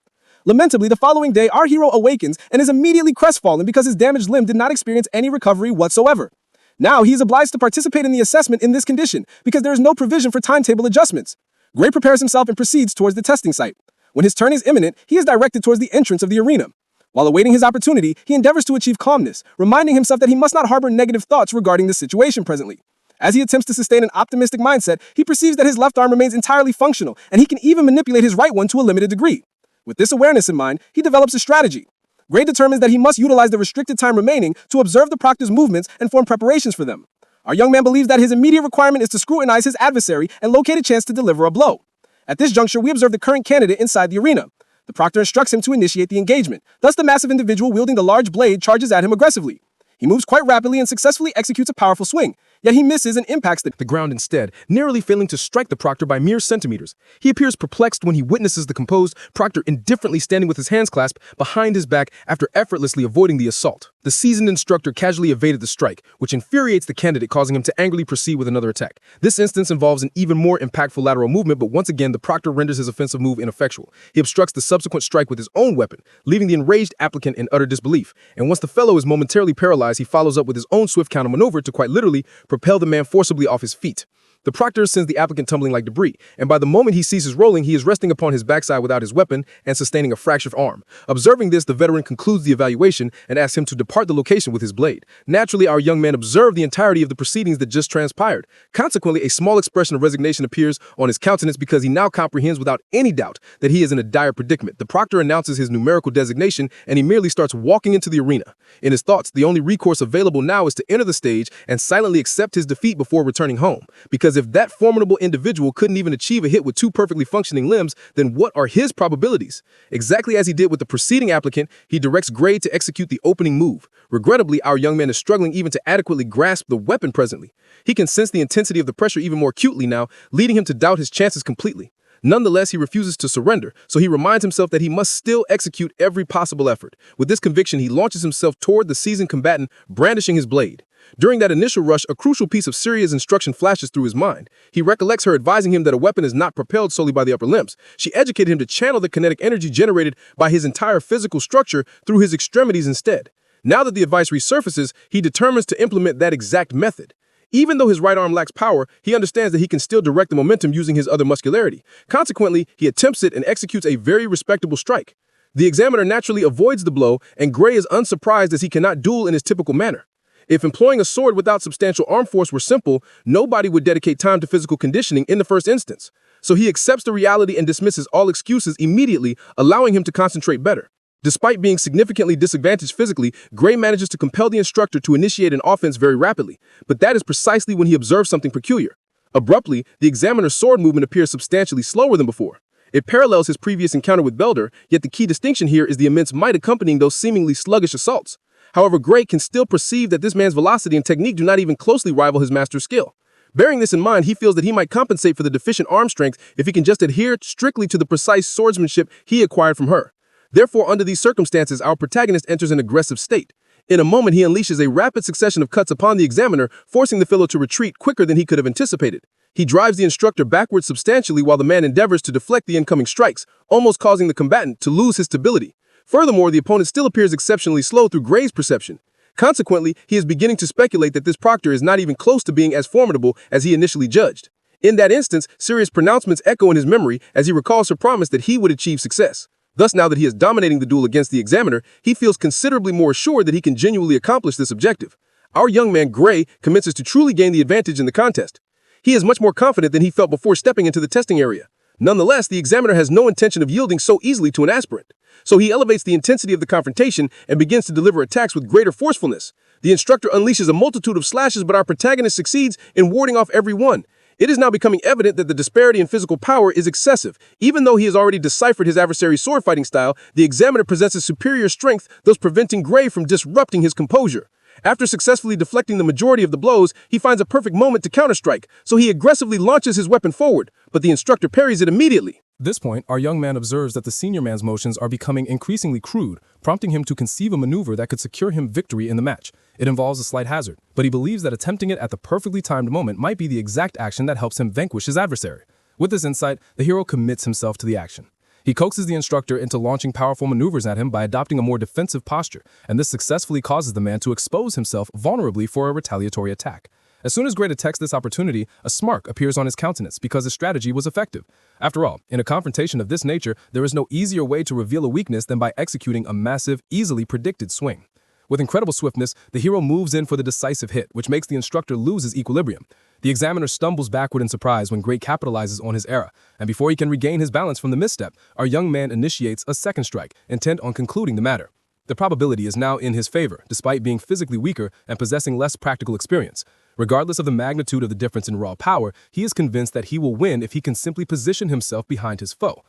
Lamentably, the following day, our hero awakens and is immediately crestfallen because his damaged limb did not experience any recovery whatsoever. Now, he is obliged to participate in the assessment in this condition because there is no provision for timetable adjustments. Gray prepares himself and proceeds towards the testing site. When his turn is imminent, he is directed towards the entrance of the arena. While awaiting his opportunity, he endeavors to achieve calmness, reminding himself that he must not harbor negative thoughts regarding the situation presently. As he attempts to sustain an optimistic mindset, he perceives that his left arm remains entirely functional, and he can even manipulate his right one to a limited degree. With this awareness in mind, he develops a strategy. Gray determines that he must utilize the restricted time remaining to observe the proctor's movements and form preparations for them. Our young man believes that his immediate requirement is to scrutinize his adversary and locate a chance to deliver a blow. At this juncture, we observe the current candidate inside the arena. The proctor instructs him to initiate the engagement. Thus, the massive individual wielding the large blade charges at him aggressively. He moves quite rapidly and successfully executes a powerful swing, yet he misses and impacts the ground instead, narrowly failing to strike the proctor by mere centimeters. He appears perplexed when he witnesses the composed proctor indifferently standing with his hands clasped behind his back after effortlessly avoiding the assault. The seasoned instructor casually evaded the strike, which infuriates the candidate, causing him to angrily proceed with another attack. This instance involves an even more impactful lateral movement, but once again, the proctor renders his offensive move ineffectual. He obstructs the subsequent strike with his own weapon, leaving the enraged applicant in utter disbelief. And once the fellow is momentarily paralyzed, he follows up with his own swift counter-maneuver to quite literally propel the man forcibly off his feet. The proctor sends the applicant tumbling like debris, and by the moment he ceases rolling, he is resting upon his backside without his weapon and sustaining a fractured arm. Observing this, the veteran concludes the evaluation and asks him to depart the location with his blade. Naturally, our young man observed the entirety of the proceedings that just transpired. Consequently, a small expression of resignation appears on his countenance because he now comprehends without any doubt that he is in a dire predicament. The proctor announces his numerical designation, and he merely starts walking into the arena. In his thoughts, the only recourse available now is to enter the stage and silently accept his defeat before returning home. Because if that formidable individual couldn't even achieve a hit with two perfectly functioning limbs, then what are his probabilities? Exactly as he did with the preceding applicant, he directs Gray to execute the opening move. Regrettably, our young man is struggling even to adequately grasp the weapon presently. He can sense the intensity of the pressure even more acutely now, leading him to doubt his chances completely. Nonetheless, he refuses to surrender, so he reminds himself that he must still execute every possible effort. With this conviction, he launches himself toward the seasoned combatant, brandishing his blade. During that initial rush, a crucial piece of Syria's instruction flashes through his mind. He recollects her advising him that a weapon is not propelled solely by the upper limbs. She educated him to channel the kinetic energy generated by his entire physical structure through his extremities instead. Now that the advice resurfaces, he determines to implement that exact method. Even though his right arm lacks power, he understands that he can still direct the momentum using his other muscularity. Consequently, he attempts it and executes a very respectable strike. The examiner naturally avoids the blow, and Gray is unsurprised as he cannot duel in his typical manner. If employing a sword without substantial arm force were simple, nobody would dedicate time to physical conditioning in the first instance. So he accepts the reality and dismisses all excuses immediately, allowing him to concentrate better. Despite being significantly disadvantaged physically, Gray manages to compel the instructor to initiate an offense very rapidly, but that is precisely when he observes something peculiar. Abruptly, the examiner's sword movement appears substantially slower than before. It parallels his previous encounter with Belder, yet the key distinction here is the immense might accompanying those seemingly sluggish assaults. However, Gray can still perceive that this man's velocity and technique do not even closely rival his master's skill. Bearing this in mind, he feels that he might compensate for the deficient arm strength if he can just adhere strictly to the precise swordsmanship he acquired from her. Therefore, under these circumstances, our protagonist enters an aggressive state. In a moment, he unleashes a rapid succession of cuts upon the examiner, forcing the fellow to retreat quicker than he could have anticipated. He drives the instructor backwards substantially while the man endeavors to deflect the incoming strikes, almost causing the combatant to lose his stability. Furthermore, the opponent still appears exceptionally slow through Gray's perception. Consequently, he is beginning to speculate that this proctor is not even close to being as formidable as he initially judged. In that instance, Syria's pronouncements echo in his memory as he recalls her promise that he would achieve success. Thus, now that he is dominating the duel against the examiner, he feels considerably more assured that he can genuinely accomplish this objective. Our young man, Gray, commences to truly gain the advantage in the contest. He is much more confident than he felt before stepping into the testing area. Nonetheless, the examiner has no intention of yielding so easily to an aspirant. So he elevates the intensity of the confrontation and begins to deliver attacks with greater forcefulness. The instructor unleashes a multitude of slashes, but our protagonist succeeds in warding off every one. It is now becoming evident that the disparity in physical power is excessive. Even though he has already deciphered his adversary's sword fighting style, the examiner possesses superior strength, thus preventing Gray from disrupting his composure. After successfully deflecting the majority of the blows, he finds a perfect moment to counterstrike, so he aggressively launches his weapon forward, but the instructor parries it immediately. At this point, our young man observes that the senior man's motions are becoming increasingly crude, prompting him to conceive a maneuver that could secure him victory in the match. It involves a slight hazard, but he believes that attempting it at the perfectly timed moment might be the exact action that helps him vanquish his adversary. With this insight, the hero commits himself to the action. He coaxes the instructor into launching powerful maneuvers at him by adopting a more defensive posture, and this successfully causes the man to expose himself vulnerably for a retaliatory attack. As soon as Gray detects this opportunity, a smirk appears on his countenance because his strategy was effective. After all, in a confrontation of this nature, there is no easier way to reveal a weakness than by executing a massive, easily predicted swing. With incredible swiftness, the hero moves in for the decisive hit, which makes the instructor lose his equilibrium. The examiner stumbles backward in surprise when Gray capitalizes on his error, and before he can regain his balance from the misstep, our young man initiates a second strike, intent on concluding the matter. The probability is now in his favor, despite being physically weaker and possessing less practical experience. Regardless of the magnitude of the difference in raw power, he is convinced that he will win if he can simply position himself behind his foe.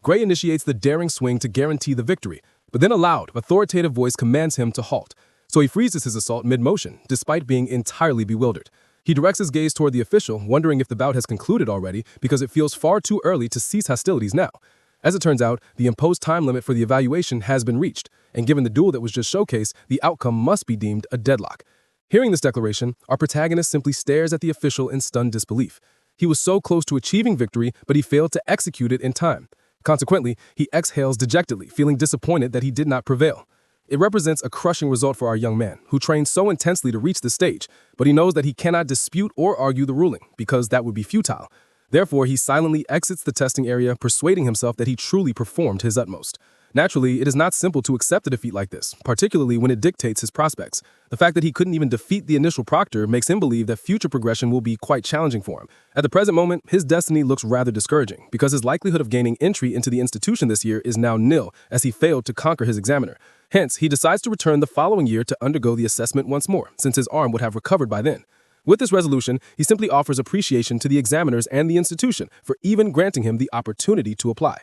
Gray initiates the daring swing to guarantee the victory, but then a loud, authoritative voice commands him to halt. So he freezes his assault mid-motion, despite being entirely bewildered. He directs his gaze toward the official, wondering if the bout has concluded already because it feels far too early to cease hostilities now. As it turns out, the imposed time limit for the evaluation has been reached, and given the duel that was just showcased, the outcome must be deemed a deadlock. Hearing this declaration, our protagonist simply stares at the official in stunned disbelief. He was so close to achieving victory, but he failed to execute it in time. Consequently, he exhales dejectedly, feeling disappointed that he did not prevail. It represents a crushing result for our young man, who trained so intensely to reach this stage, but he knows that he cannot dispute or argue the ruling, because that would be futile. Therefore, he silently exits the testing area, persuading himself that he truly performed his utmost. Naturally, it is not simple to accept a defeat like this, particularly when it dictates his prospects. The fact that he couldn't even defeat the initial proctor makes him believe that future progression will be quite challenging for him. At the present moment, his destiny looks rather discouraging, because his likelihood of gaining entry into the institution this year is now nil, as he failed to conquer his examiner. Hence, he decides to return the following year to undergo the assessment once more, since his arm would have recovered by then. With this resolution, he simply offers appreciation to the examiners and the institution for even granting him the opportunity to apply.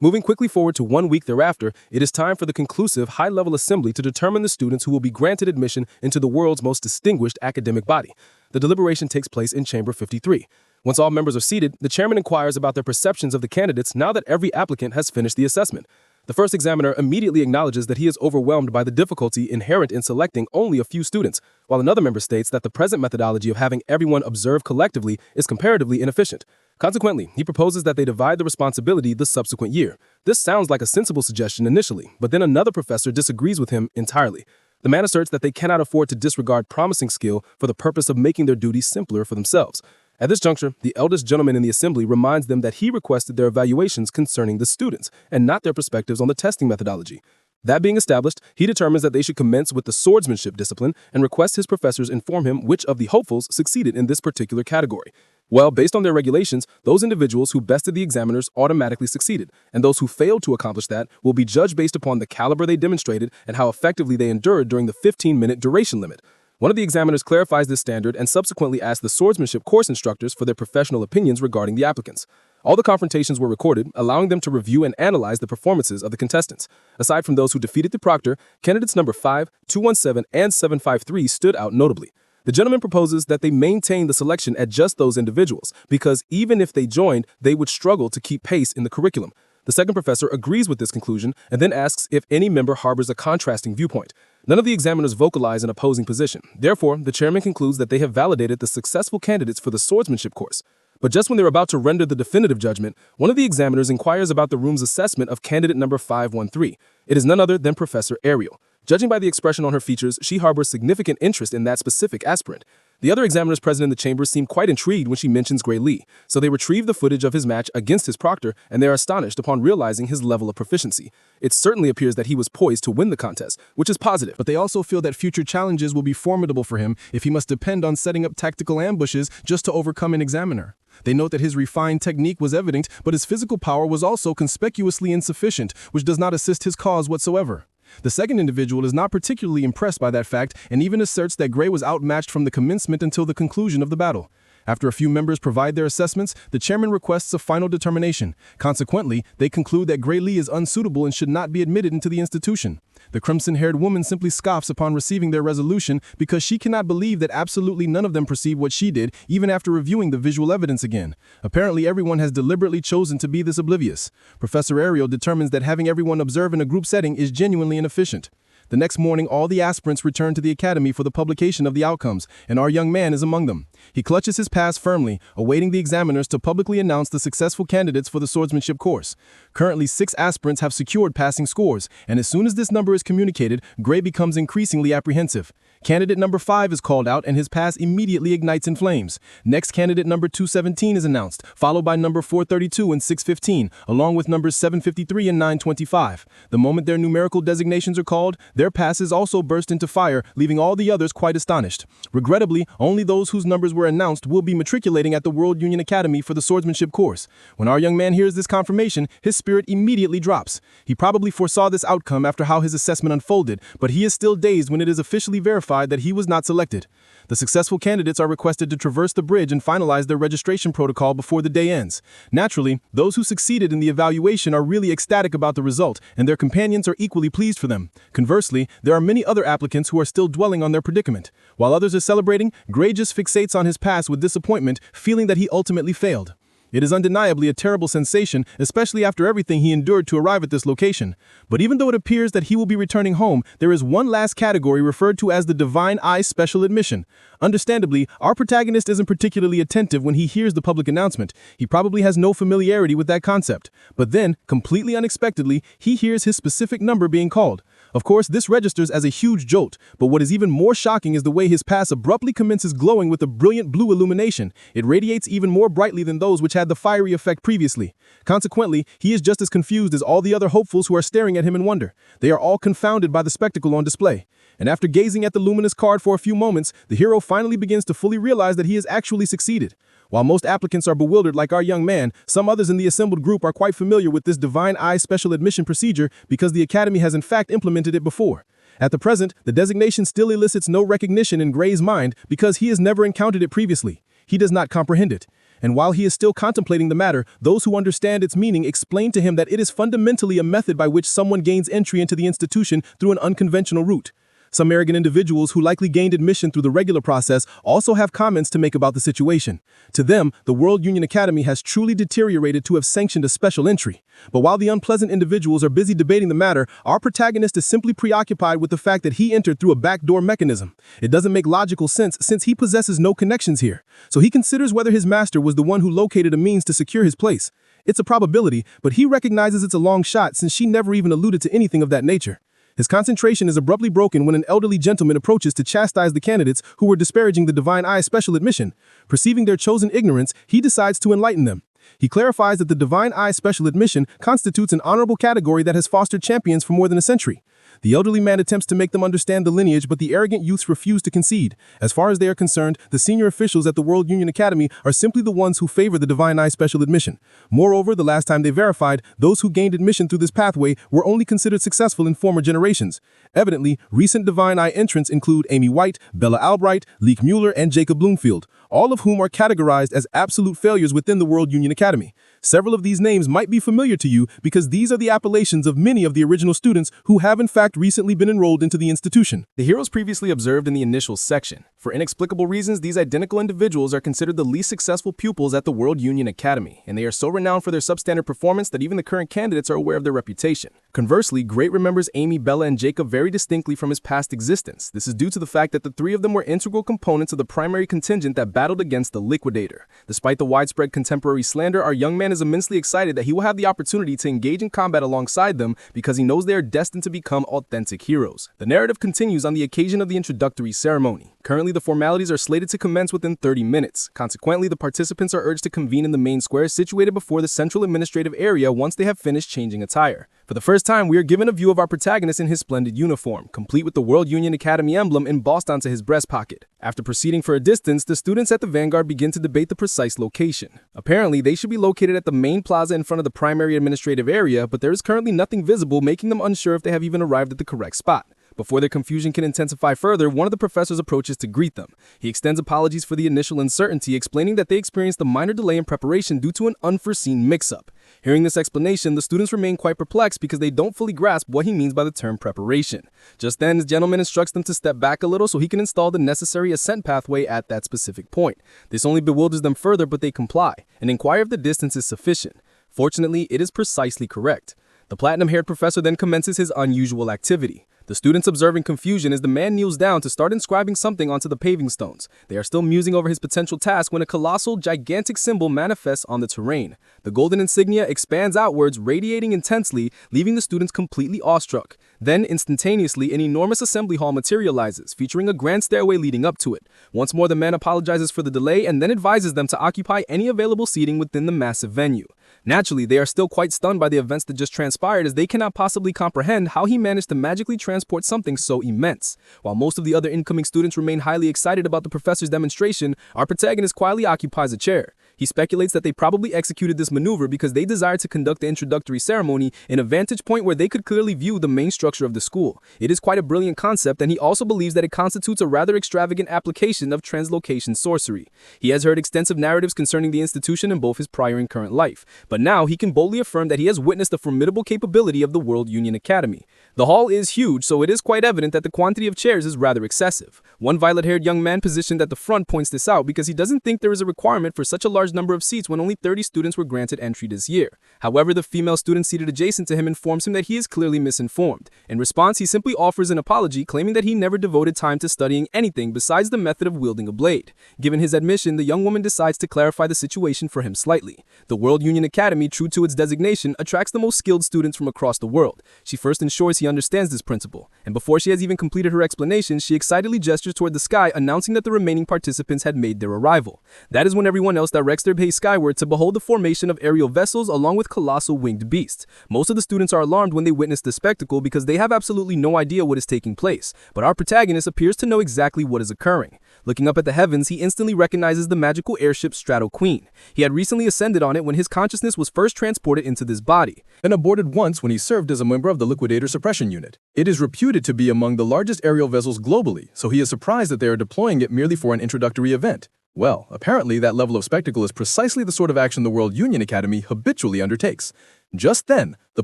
Moving quickly forward to 1 week thereafter, it is time for the conclusive high-level assembly to determine the students who will be granted admission into the world's most distinguished academic body. The deliberation takes place in Chamber 53. Once all members are seated, the chairman inquires about their perceptions of the candidates now that every applicant has finished the assessment. The first examiner immediately acknowledges that he is overwhelmed by the difficulty inherent in selecting only a few students, while another member states that the present methodology of having everyone observe collectively is comparatively inefficient. Consequently, he proposes that they divide the responsibility the subsequent year. This sounds like a sensible suggestion initially, but then another professor disagrees with him entirely. The man asserts that they cannot afford to disregard promising skill for the purpose of making their duties simpler for themselves. At this juncture, the eldest gentleman in the assembly reminds them that he requested their evaluations concerning the students, and not their perspectives on the testing methodology. That being established, he determines that they should commence with the swordsmanship discipline and requests his professors inform him which of the hopefuls succeeded in this particular category. Well, based on their regulations, those individuals who bested the examiners automatically succeeded, and those who failed to accomplish that will be judged based upon the caliber they demonstrated and how effectively they endured during the 15-minute duration limit. One of the examiners clarifies this standard and subsequently asks the swordsmanship course instructors for their professional opinions regarding the applicants. All the confrontations were recorded, allowing them to review and analyze the performances of the contestants. Aside from those who defeated the proctor, candidates number 5, 217, and 753 stood out notably. The gentleman proposes that they maintain the selection at just those individuals, because even if they joined, they would struggle to keep pace in the curriculum. The second professor agrees with this conclusion and then asks if any member harbors a contrasting viewpoint. None of the examiners vocalize an opposing position. Therefore, the chairman concludes that they have validated the successful candidates for the swordsmanship course. But just when they're about to render the definitive judgment, one of the examiners inquires about the room's assessment of candidate number 513. It is none other than Professor Ariel. Judging by the expression on her features, she harbors significant interest in that specific aspirant. The other examiners present in the chamber seem quite intrigued when she mentions Gray Lee, so they retrieve the footage of his match against his proctor, and they are astonished upon realizing his level of proficiency. It certainly appears that he was poised to win the contest, which is positive. But they also feel that future challenges will be formidable for him if he must depend on setting up tactical ambushes just to overcome an examiner. They note that his refined technique was evident, but his physical power was also conspicuously insufficient, which does not assist his cause whatsoever. The second individual is not particularly impressed by that fact and even asserts that Gray was outmatched from the commencement until the conclusion of the battle. After a few members provide their assessments, the chairman requests a final determination. Consequently, they conclude that Gray Lee is unsuitable and should not be admitted into the institution. The crimson-haired woman simply scoffs upon receiving their resolution because she cannot believe that absolutely none of them perceive what she did, even after reviewing the visual evidence again. Apparently, everyone has deliberately chosen to be this oblivious. Professor Ariel determines that having everyone observe in a group setting is genuinely inefficient. The next morning, all the aspirants return to the academy for the publication of the outcomes, and our young man is among them. He clutches his pass firmly, awaiting the examiners to publicly announce the successful candidates for the swordsmanship course. Currently, 6 aspirants have secured passing scores, and as soon as this number is communicated, Gray becomes increasingly apprehensive. Candidate number 5 is called out, and his pass immediately ignites in flames. Next, candidate number 217 is announced, followed by number 432 and 615, along with numbers 753 and 925. The moment their numerical designations are called, their passes also burst into fire, leaving all the others quite astonished. Regrettably, only those whose numbers were announced will be matriculating at the World Union Academy for the swordsmanship course. When our young man hears this confirmation, his spirit immediately drops. He probably foresaw this outcome after how his assessment unfolded, but he is still dazed when it is officially verified notified that he was not selected. The successful candidates are requested to traverse the bridge and finalize their registration protocol before the day ends. Naturally, those who succeeded in the evaluation are really ecstatic about the result, and their companions are equally pleased for them. Conversely, there are many other applicants who are still dwelling on their predicament. While others are celebrating, Gray just fixates on his past with disappointment, feeling that he ultimately failed. It is undeniably a terrible sensation, especially after everything he endured to arrive at this location. But even though it appears that he will be returning home, there is one last category referred to as the Divine Eye Special Admission. Understandably, our protagonist isn't particularly attentive when he hears the public announcement. He probably has no familiarity with that concept. But then, completely unexpectedly, he hears his specific number being called. Of course, this registers as a huge jolt, but what is even more shocking is the way his pass abruptly commences glowing with a brilliant blue illumination. It radiates even more brightly than those which had the fiery effect previously. Consequently, he is just as confused as all the other hopefuls who are staring at him in wonder. They are all confounded by the spectacle on display. And after gazing at the luminous card for a few moments, the hero finally begins to fully realize that he has actually succeeded. While most applicants are bewildered like our young man, some others in the assembled group are quite familiar with this Divine Eye Special Admission procedure because the Academy has in fact implemented it before. At the present, the designation still elicits no recognition in Gray's mind because he has never encountered it previously. He does not comprehend it. And while he is still contemplating the matter, those who understand its meaning explain to him that it is fundamentally a method by which someone gains entry into the institution through an unconventional route. Some arrogant individuals who likely gained admission through the regular process also have comments to make about the situation. To them, the World Union Academy has truly deteriorated to have sanctioned a special entry. But while the unpleasant individuals are busy debating the matter, our protagonist is simply preoccupied with the fact that he entered through a backdoor mechanism. It doesn't make logical sense since he possesses no connections here. So he considers whether his master was the one who located a means to secure his place. It's a probability, but he recognizes it's a long shot since she never even alluded to anything of that nature. His concentration is abruptly broken when an elderly gentleman approaches to chastise the candidates who were disparaging the Divine Eye Special Admission. Perceiving their chosen ignorance, he decides to enlighten them. He clarifies that the Divine Eye Special Admission constitutes an honorable category that has fostered champions for more than a century. The elderly man attempts to make them understand the lineage, but the arrogant youths refuse to concede. As far as they are concerned, the senior officials at the World Union Academy are simply the ones who favor the Divine Eye Special Admission. Moreover, the last time they verified, those who gained admission through this pathway were only considered successful in former generations. Evidently, recent Divine Eye entrants include Amy White, Bella Albright, Leek Mueller, and Jacob Bloomfield, all of whom are categorized as absolute failures within the World Union Academy. Several of these names might be familiar to you because these are the appellations of many of the original students who have in fact recently been enrolled into the institution. The heroes previously observed in the initial section. For inexplicable reasons, these identical individuals are considered the least successful pupils at the World Union Academy, and they are so renowned for their substandard performance that even the current candidates are aware of their reputation. Conversely, Great remembers Amy, Bella, and Jacob very distinctly from his past existence. This is due to the fact that the three of them were integral components of the primary contingent that battled against the Liquidator. Despite the widespread contemporary slander, our young man is immensely excited that he will have the opportunity to engage in combat alongside them because he knows they are destined to become authentic heroes. The narrative continues on the occasion of the introductory ceremony. Currently, the formalities are slated to commence within 30 minutes. Consequently, the participants are urged to convene in the main square situated before the central administrative area once they have finished changing attire. For the first time, we are given a view of our protagonist in his splendid uniform, complete with the World Union Academy emblem embossed onto his breast pocket. After proceeding for a distance, the students at the vanguard begin to debate the precise location. Apparently, they should be located at the main plaza in front of the primary administrative area, but there is currently nothing visible, making them unsure if they have even arrived at the correct spot. Before their confusion can intensify further, one of the professors approaches to greet them. He extends apologies for the initial uncertainty, explaining that they experienced a minor delay in preparation due to an unforeseen mix-up. Hearing this explanation, the students remain quite perplexed because they don't fully grasp what he means by the term preparation. Just then, the gentleman instructs them to step back a little so he can install the necessary ascent pathway at that specific point. This only bewilders them further, but they comply and inquire if the distance is sufficient. Fortunately, it is precisely correct. The platinum-haired professor then commences his unusual activity. The students observing confusion as the man kneels down to start inscribing something onto the paving stones. They are still musing over his potential task when a colossal, gigantic symbol manifests on the terrain. The golden insignia expands outwards, radiating intensely, leaving the students completely awestruck. Then, instantaneously, an enormous assembly hall materializes, featuring a grand stairway leading up to it. Once more, the man apologizes for the delay and then advises them to occupy any available seating within the massive venue. Naturally, they are still quite stunned by the events that just transpired as they cannot possibly comprehend how he managed to magically transport something so immense. While most of the other incoming students remain highly excited about the professor's demonstration, our protagonist quietly occupies a chair. He speculates that they probably executed this maneuver because they desired to conduct the introductory ceremony in a vantage point where they could clearly view the main structure of the school. It is quite a brilliant concept, and he also believes that it constitutes a rather extravagant application of translocation sorcery. He has heard extensive narratives concerning the institution in both his prior and current life, but now he can boldly affirm that he has witnessed the formidable capability of the World Union Academy. The hall is huge, so it is quite evident that the quantity of chairs is rather excessive. One violet-haired young man positioned at the front points this out because he doesn't think there is a requirement for such a large number of seats when only 30 students were granted entry this year. However, the female student seated adjacent to him informs him that he is clearly misinformed. In response, he simply offers an apology, claiming that he never devoted time to studying anything besides the method of wielding a blade. Given his admission, the young woman decides to clarify the situation for him slightly. The World Union Academy, true to its designation, attracts the most skilled students from across the world. She first ensures he understands this principle, and before she has even completed her explanation, she excitedly gestures toward the sky, announcing that the remaining participants had made their arrival. That is when everyone else directs their gaze skyward to behold the formation of aerial vessels along with colossal winged beasts. Most of the students are alarmed when they witness the spectacle because they have absolutely no idea what is taking place, but our protagonist appears to know exactly what is occurring. Looking up at the heavens, he instantly recognizes the magical airship Strato Queen. He had recently ascended on it when his consciousness was first transported into this body, and aborted once when he served as a member of the Liquidator Suppression Unit. It is reputed to be among the largest aerial vessels globally, so he is surprised that they are deploying it merely for an introductory event. Well, apparently that level of spectacle is precisely the sort of action the World Union Academy habitually undertakes. Just then, the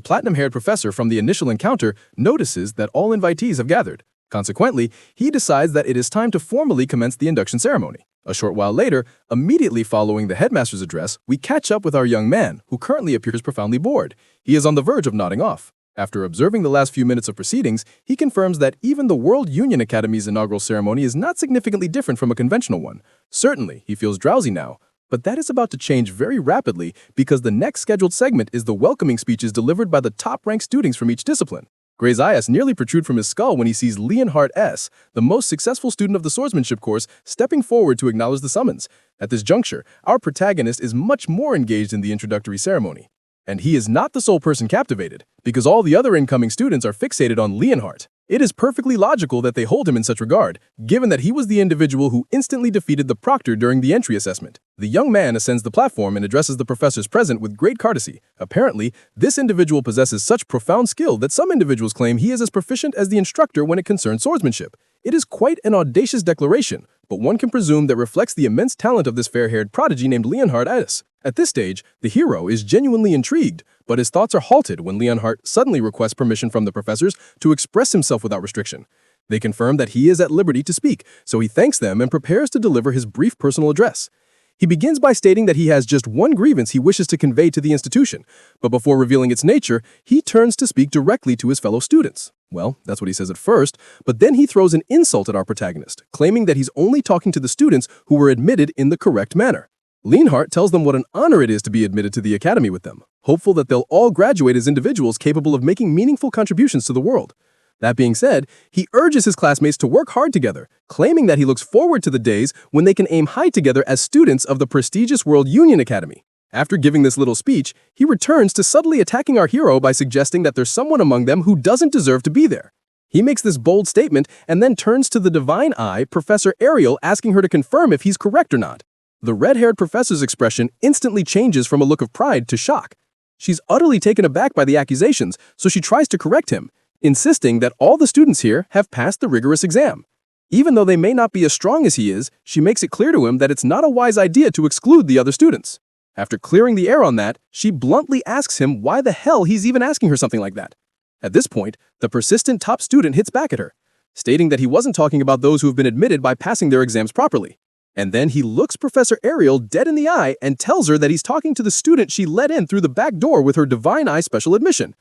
platinum-haired professor from the initial encounter notices that all invitees have gathered. Consequently, he decides that it is time to formally commence the induction ceremony. A short while later, immediately following the headmaster's address, we catch up with our young man, who currently appears profoundly bored. He is on the verge of nodding off. After observing the last few minutes of proceedings, he confirms that even the World Union Academy's inaugural ceremony is not significantly different from a conventional one. Certainly, he feels drowsy now, but that is about to change very rapidly because the next scheduled segment is the welcoming speeches delivered by the top-ranked students from each discipline. Gray's eyes nearly protrude from his skull when he sees Leonhardt S., the most successful student of the swordsmanship course, stepping forward to acknowledge the summons. At this juncture, our protagonist is much more engaged in the introductory ceremony. And he is not the sole person captivated, because all the other incoming students are fixated on Leonhardt. It is perfectly logical that they hold him in such regard, given that he was the individual who instantly defeated the proctor during the entry assessment. The young man ascends the platform and addresses the professors present with great courtesy. Apparently, this individual possesses such profound skill that some individuals claim he is as proficient as the instructor when it concerns swordsmanship. It is quite an audacious declaration, but one can presume that reflects the immense talent of this fair-haired prodigy named Leonhardt S. At this stage, the hero is genuinely intrigued, but his thoughts are halted when Leonhardt suddenly requests permission from the professors to express himself without restriction. They confirm that he is at liberty to speak, so he thanks them and prepares to deliver his brief personal address. He begins by stating that he has just one grievance he wishes to convey to the institution, but before revealing its nature, he turns to speak directly to his fellow students. Well, that's what he says at first, but then he throws an insult at our protagonist, claiming that he's only talking to the students who were admitted in the correct manner. Leonhardt tells them what an honor it is to be admitted to the academy with them, hopeful that they'll all graduate as individuals capable of making meaningful contributions to the world. That being said, he urges his classmates to work hard together, claiming that he looks forward to the days when they can aim high together as students of the prestigious World Union Academy. After giving this little speech, he returns to subtly attacking our hero by suggesting that there's someone among them who doesn't deserve to be there. He makes this bold statement and then turns to the divine eye, Professor Ariel, asking her to confirm if he's correct or not. The red-haired professor's expression instantly changes from a look of pride to shock. She's utterly taken aback by the accusations, so she tries to correct him, insisting that all the students here have passed the rigorous exam. Even though they may not be as strong as he is, she makes it clear to him that it's not a wise idea to exclude the other students. After clearing the air on that, she bluntly asks him why the hell he's even asking her something like that. At this point, the persistent top student hits back at her, stating that he wasn't talking about those who have been admitted by passing their exams properly. And then he looks Professor Ariel dead in the eye and tells her that he's talking to the student she let in through the back door with her divine eye special admission.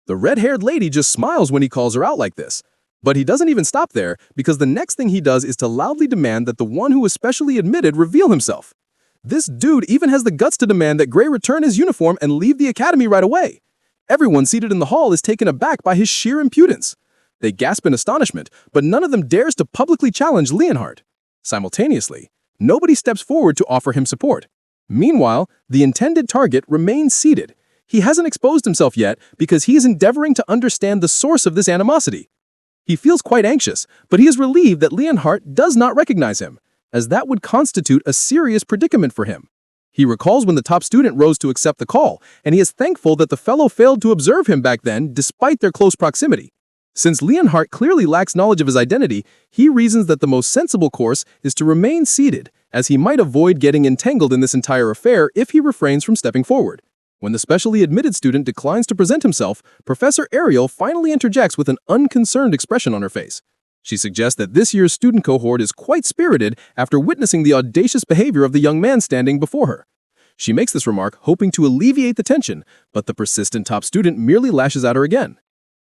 The red-haired lady just smiles when he calls her out like this. But he doesn't even stop there, because the next thing he does is to loudly demand that the one who was specially admitted reveal himself. This dude even has the guts to demand that Gray return his uniform and leave the academy right away. Everyone seated in the hall is taken aback by his sheer impudence. They gasp in astonishment, but none of them dares to publicly challenge Leonhardt. Simultaneously, nobody steps forward to offer him support. Meanwhile, the intended target remains seated. He hasn't exposed himself yet because he is endeavoring to understand the source of this animosity. He feels quite anxious, but he is relieved that Leonhardt does not recognize him, as that would constitute a serious predicament for him. He recalls when the top student rose to accept the call, and he is thankful that the fellow failed to observe him back then despite their close proximity. Since Leonhardt clearly lacks knowledge of his identity, he reasons that the most sensible course is to remain seated, as he might avoid getting entangled in this entire affair if he refrains from stepping forward. When the specially admitted student declines to present himself, Professor Ariel finally interjects with an unconcerned expression on her face. She suggests that this year's student cohort is quite spirited after witnessing the audacious behavior of the young man standing before her. She makes this remark hoping to alleviate the tension, but the persistent top student merely lashes at her again.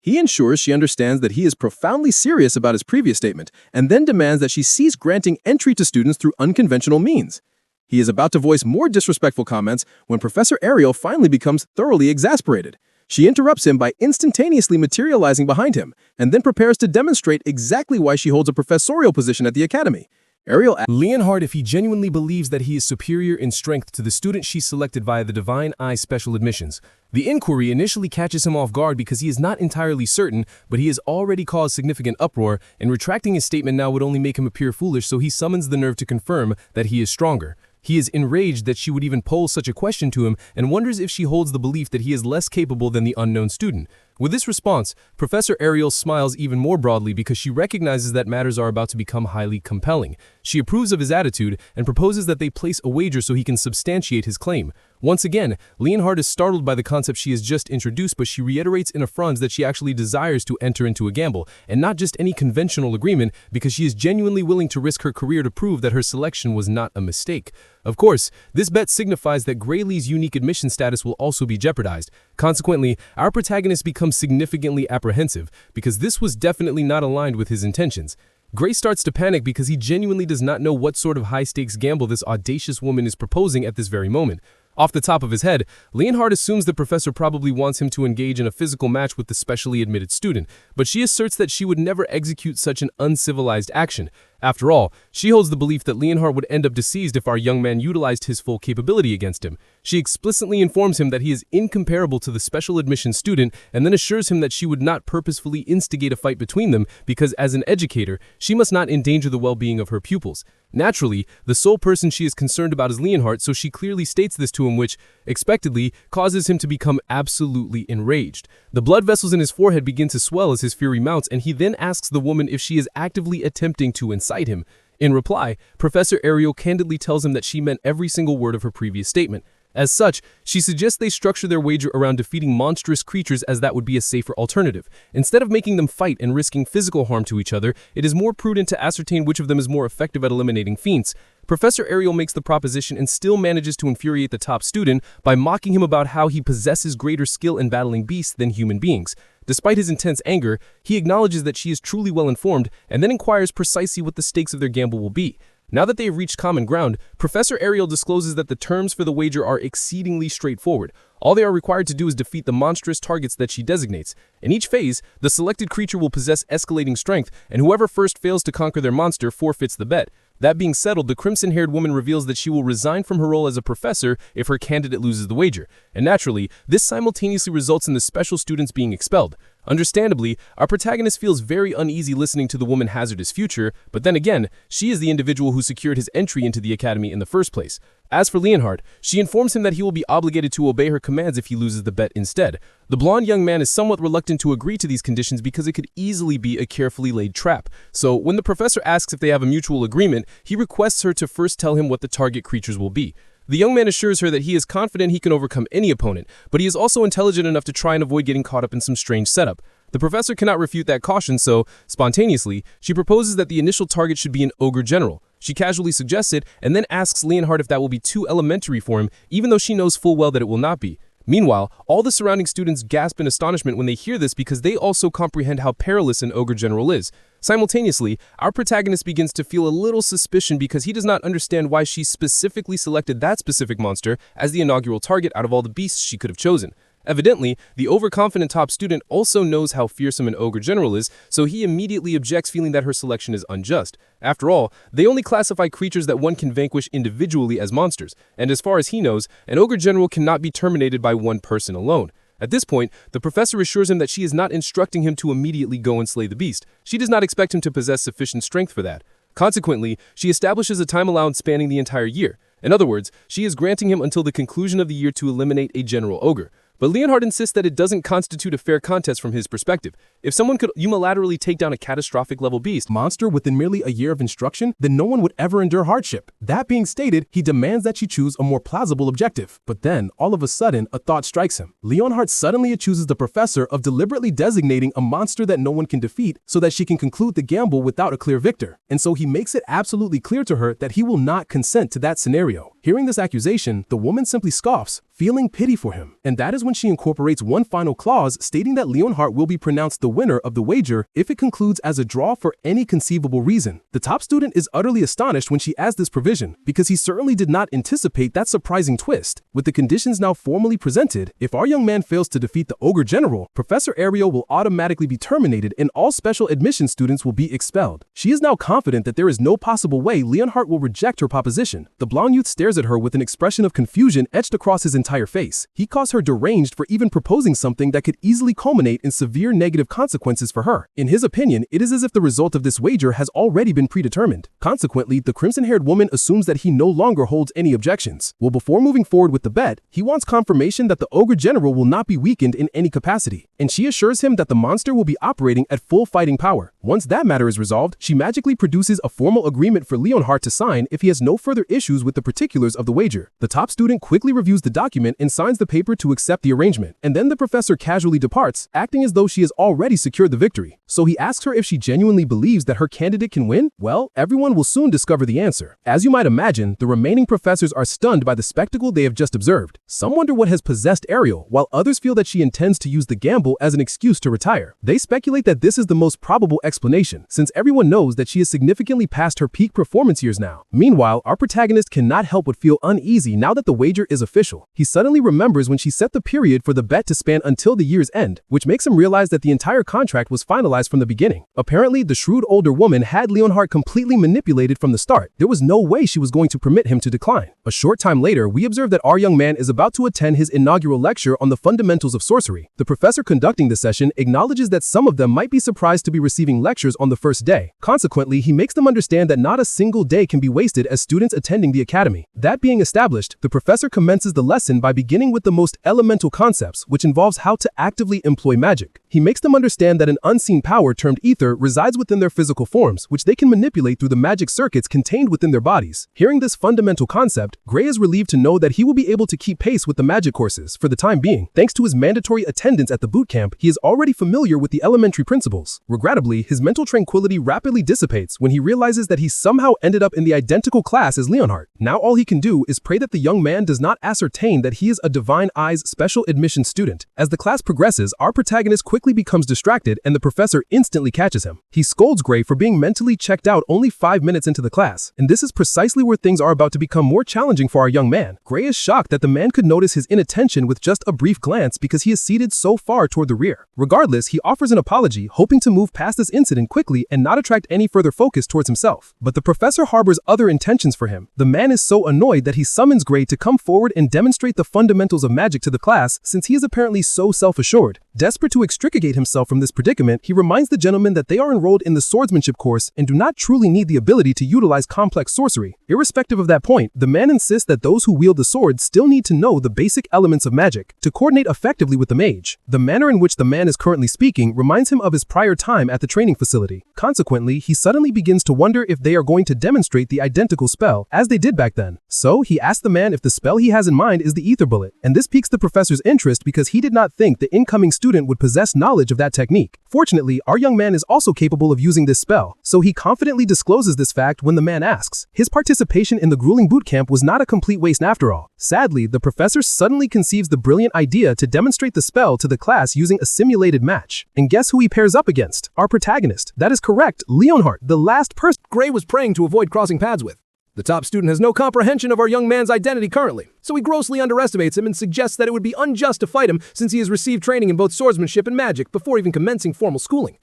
He ensures she understands that he is profoundly serious about his previous statement, and then demands that she cease granting entry to students through unconventional means. He is about to voice more disrespectful comments when Professor Ariel finally becomes thoroughly exasperated. She interrupts him by instantaneously materializing behind him, and then prepares to demonstrate exactly why she holds a professorial position at the academy. Ariel asks Leonhardt if he genuinely believes that he is superior in strength to the student she selected via the Divine Eye special admissions. The inquiry initially catches him off guard because he is not entirely certain, but he has already caused significant uproar, and retracting his statement now would only make him appear foolish, so he summons the nerve to confirm that he is stronger. He is enraged that she would even pose such a question to him and wonders if she holds the belief that he is less capable than the unknown student. With this response, Professor Ariel smiles even more broadly because she recognizes that matters are about to become highly compelling. She approves of his attitude and proposes that they place a wager so he can substantiate his claim. Once again, Leonhardt is startled by the concept she has just introduced, but she reiterates in a franze that she actually desires to enter into a gamble, and not just any conventional agreement, because she is genuinely willing to risk her career to prove that her selection was not a mistake. Of course, this bet signifies that Graylee's unique admission status will also be jeopardized. Consequently, our protagonist becomes significantly apprehensive, because this was definitely not aligned with his intentions. Gray starts to panic because he genuinely does not know what sort of high-stakes gamble this audacious woman is proposing at this very moment. Off the top of his head, Leonhardt assumes the professor probably wants him to engage in a physical match with the specially admitted student, but she asserts that she would never execute such an uncivilized action. After all, she holds the belief that Leonhardt would end up deceased if our young man utilized his full capability against him. She explicitly informs him that he is incomparable to the special admission student, and then assures him that she would not purposefully instigate a fight between them because, as an educator, she must not endanger the well-being of her pupils. Naturally, the sole person she is concerned about is Leonhardt, so she clearly states this to him, which, expectedly, causes him to become absolutely enraged. The blood vessels in his forehead begin to swell as his fury mounts, and he then asks the woman if she is actively attempting to incite him. In reply, Professor Ariel candidly tells him that she meant every single word of her previous statement. As such, she suggests they structure their wager around defeating monstrous creatures, as that would be a safer alternative. Instead of making them fight and risking physical harm to each other, it is more prudent to ascertain which of them is more effective at eliminating fiends. Professor Ariel makes the proposition and still manages to infuriate the top student by mocking him about how he possesses greater skill in battling beasts than human beings. Despite his intense anger, he acknowledges that she is truly well informed and then inquires precisely what the stakes of their gamble will be. Now that they have reached common ground, Professor Ariel discloses that the terms for the wager are exceedingly straightforward. All they are required to do is defeat the monstrous targets that she designates. In each phase, the selected creature will possess escalating strength, and whoever first fails to conquer their monster forfeits the bet. That being settled, the crimson-haired woman reveals that she will resign from her role as a professor if her candidate loses the wager. And naturally, this simultaneously results in the special students being expelled. Understandably, our protagonist feels very uneasy listening to the woman hazard his future, but then again, she is the individual who secured his entry into the academy in the first place. As for Leonhardt, she informs him that he will be obligated to obey her commands if he loses the bet instead. The blonde young man is somewhat reluctant to agree to these conditions because it could easily be a carefully laid trap. So, when the professor asks if they have a mutual agreement, he requests her to first tell him what the target creatures will be. The young man assures her that he is confident he can overcome any opponent, but he is also intelligent enough to try and avoid getting caught up in some strange setup. The professor cannot refute that caution, so, spontaneously, she proposes that the initial target should be an ogre general. She casually suggests it, and then asks Leonhardt if that will be too elementary for him, even though she knows full well that it will not be. Meanwhile, all the surrounding students gasp in astonishment when they hear this because they also comprehend how perilous an ogre general is. Simultaneously, our protagonist begins to feel a little suspicion because he does not understand why she specifically selected that specific monster as the inaugural target out of all the beasts she could have chosen. Evidently, the overconfident top student also knows how fearsome an ogre general is, so he immediately objects, feeling that her selection is unjust. After all, they only classify creatures that one can vanquish individually as monsters, and as far as he knows, an ogre general cannot be terminated by one person alone. At this point, the professor assures him that she is not instructing him to immediately go and slay the beast. She does not expect him to possess sufficient strength for that. Consequently, she establishes a time allowance spanning the entire year. In other words, she is granting him until the conclusion of the year to eliminate a general ogre. But Leonhardt insists that it doesn't constitute a fair contest from his perspective. If someone could unilaterally take down a catastrophic level beast monster within merely a year of instruction, then no one would ever endure hardship. That being stated, he demands that she choose a more plausible objective. But then, all of a sudden, a thought strikes him. Leonhardt suddenly accuses the professor of deliberately designating a monster that no one can defeat so that she can conclude the gamble without a clear victor. And so he makes it absolutely clear to her that he will not consent to that scenario. Hearing this accusation, the woman simply scoffs, feeling pity for him. And that is when she incorporates one final clause stating that Leonhardt will be pronounced the winner of the wager if it concludes as a draw for any conceivable reason. The top student is utterly astonished when she adds this provision, because he certainly did not anticipate that surprising twist. With the conditions now formally presented, if our young man fails to defeat the Ogre General, Professor Ariel will automatically be terminated and all special admission students will be expelled. She is now confident that there is no possible way Leonhardt will reject her proposition. The blonde youth stares at her with an expression of confusion etched across his entire face. He calls her deranged for even proposing something that could easily culminate in severe negative consequences for her. In his opinion, it is as if the result of this wager has already been predetermined. Consequently, the crimson-haired woman assumes that he no longer holds any objections. Well, before moving forward with the bet, he wants confirmation that the Ogre General will not be weakened in any capacity, and she assures him that the monster will be operating at full fighting power. Once that matter is resolved, she magically produces a formal agreement for Leonhardt to sign if he has no further issues with the particulars of the wager. The top student quickly reviews the document and signs the paper to accept the arrangement, and then the professor casually departs, acting as though she has already secured the victory. So he asks her if she genuinely believes that her candidate can win? Well, everyone will soon discover the answer. As you might imagine, the remaining professors are stunned by the spectacle they have just observed. Some wonder what has possessed Ariel, while others feel that she intends to use the gamble as an excuse to retire. They speculate that this is the most probable explanation, since everyone knows that she is significantly past her peak performance years now. Meanwhile, our protagonist cannot help but feel uneasy now that the wager is official. He suddenly remembers when she set the period for the bet to span until the year's end, which makes him realize that the entire contract was finalized from the beginning. Apparently, the shrewd older woman had Leonhardt completely manipulated from the start. There was no way she was going to permit him to decline. A short time later, we observe that our young man is about to attend his inaugural lecture on the fundamentals of sorcery. The professor conducting the session acknowledges that some of them might be surprised to be receiving lectures on the first day. Consequently, he makes them understand that not a single day can be wasted as students attending the academy. That being established, the professor commences the lesson by beginning with the most elemental concepts, which involves how to actively employ magic. He makes them understand that an unseen power termed ether resides within their physical forms, which they can manipulate through the magic circuits contained within their bodies. Hearing this fundamental concept, Gray is relieved to know that he will be able to keep pace with the magic courses for the time being. Thanks to his mandatory attendance at the boot camp, he is already familiar with the elementary principles. Regrettably, his mental tranquility rapidly dissipates when he realizes that he somehow ended up in the identical class as Leonhardt. Now all he can do is pray that the young man does not ascertain that he is a Divine Eyes special admission student. As the class progresses, our protagonist quickly becomes distracted and the professor instantly catches him. He scolds Gray for being mentally checked out only 5 minutes into the class, and this is precisely where things are about to become more challenging for our young man. Gray is shocked that the man could notice his inattention with just a brief glance because he is seated so far toward the rear. Regardless, he offers an apology, hoping to move past this incident quickly and not attract any further focus towards himself. But the professor harbors other intentions for him. The man is so annoyed that he summons Gray to come forward and demonstrate the fundamentals of magic to the class, since he is apparently so self-assured. Desperate to extricate himself from this predicament, he reminds the gentleman that they are enrolled in the swordsmanship course and do not truly need the ability to utilize complex sorcery. Irrespective of that point, the man insists that those who wield the sword still need to know the basic elements of magic to coordinate effectively with the mage. The manner in which the man is currently speaking reminds him of his prior time at the training facility. Consequently, he suddenly begins to wonder if they are going to demonstrate the identical spell as they did back then. So he asks the man if the spell he has in mind is the ether bullet, and this piques the professor's interest because he did not think the incoming student would possess knowledge of that technique. Fortunately, our young man is also capable of using this spell, so he confidently discloses this fact when the man asks. His participation in the grueling boot camp was not a complete waste after all. Sadly, the professor suddenly conceives the brilliant idea to demonstrate the spell to the class using a simulated match. And guess who he pairs up against? Our protagonist. That is correct, Leonhardt, the last person Gray was praying to avoid crossing paths with. The top student has no comprehension of our young man's identity currently, so he grossly underestimates him and suggests that it would be unjust to fight him since he has received training in both swordsmanship and magic before even commencing formal schooling.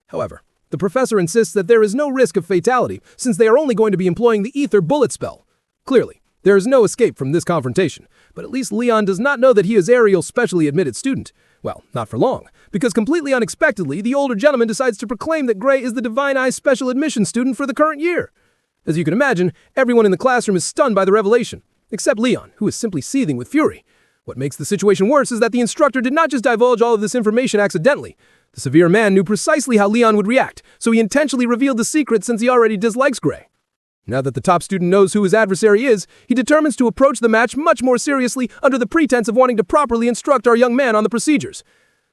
However, the professor insists that there is no risk of fatality since they are only going to be employing the ether bullet spell. Clearly, there is no escape from this confrontation, but at least Leon does not know that he is Ariel's specially admitted student. Well, not for long, because completely unexpectedly, the older gentleman decides to proclaim that Gray is the Divine Eyes special admission student for the current year. As you can imagine, everyone in the classroom is stunned by the revelation. except Leon, who is simply seething with fury. What makes the situation worse is that the instructor did not just divulge all of this information accidentally. The severe man knew precisely how Leon would react, so he intentionally revealed the secret since he already dislikes Gray. Now that the top student knows who his adversary is, he determines to approach the match much more seriously under the pretense of wanting to properly instruct our young man on the procedures.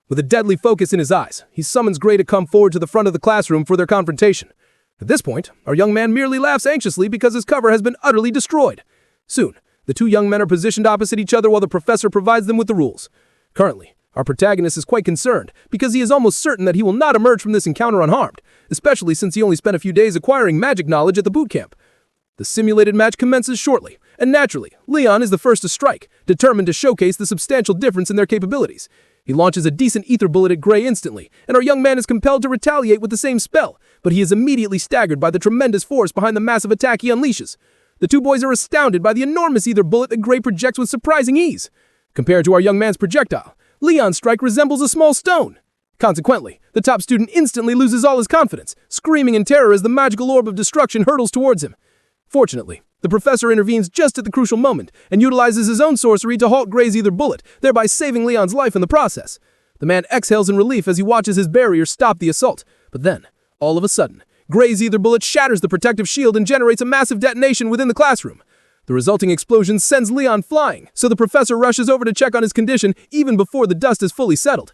With a deadly focus in his eyes, he summons Gray to come forward to the front of the classroom for their confrontation. At this point, our young man merely laughs anxiously because his cover has been utterly destroyed. Soon, the two young men are positioned opposite each other while the professor provides them with the rules. Currently, our protagonist is quite concerned because he is almost certain that he will not emerge from this encounter unharmed, especially since he only spent a few days acquiring magic knowledge at the boot camp. The simulated match commences shortly, and naturally, Leon is the first to strike, determined to showcase the substantial difference in their capabilities. He launches a decent ether bullet at Gray instantly, and our young man is compelled to retaliate with the same spell, but he is immediately staggered by the tremendous force behind the massive attack he unleashes. The two boys are astounded by the enormous ether bullet that Gray projects with surprising ease. Compared to our young man's projectile, Leon's strike resembles a small stone. Consequently, the top student instantly loses all his confidence, screaming in terror as the magical orb of destruction hurtles towards him. Fortunately, the professor intervenes just at the crucial moment and utilizes his own sorcery to halt Gray's ether bullet, thereby saving Leon's life in the process. The man exhales in relief as he watches his barrier stop the assault, but then, all of a sudden, Gray's ether bullet shatters the protective shield and generates a massive detonation within the classroom. The resulting explosion sends Leon flying, so the professor rushes over to check on his condition even before the dust is fully settled.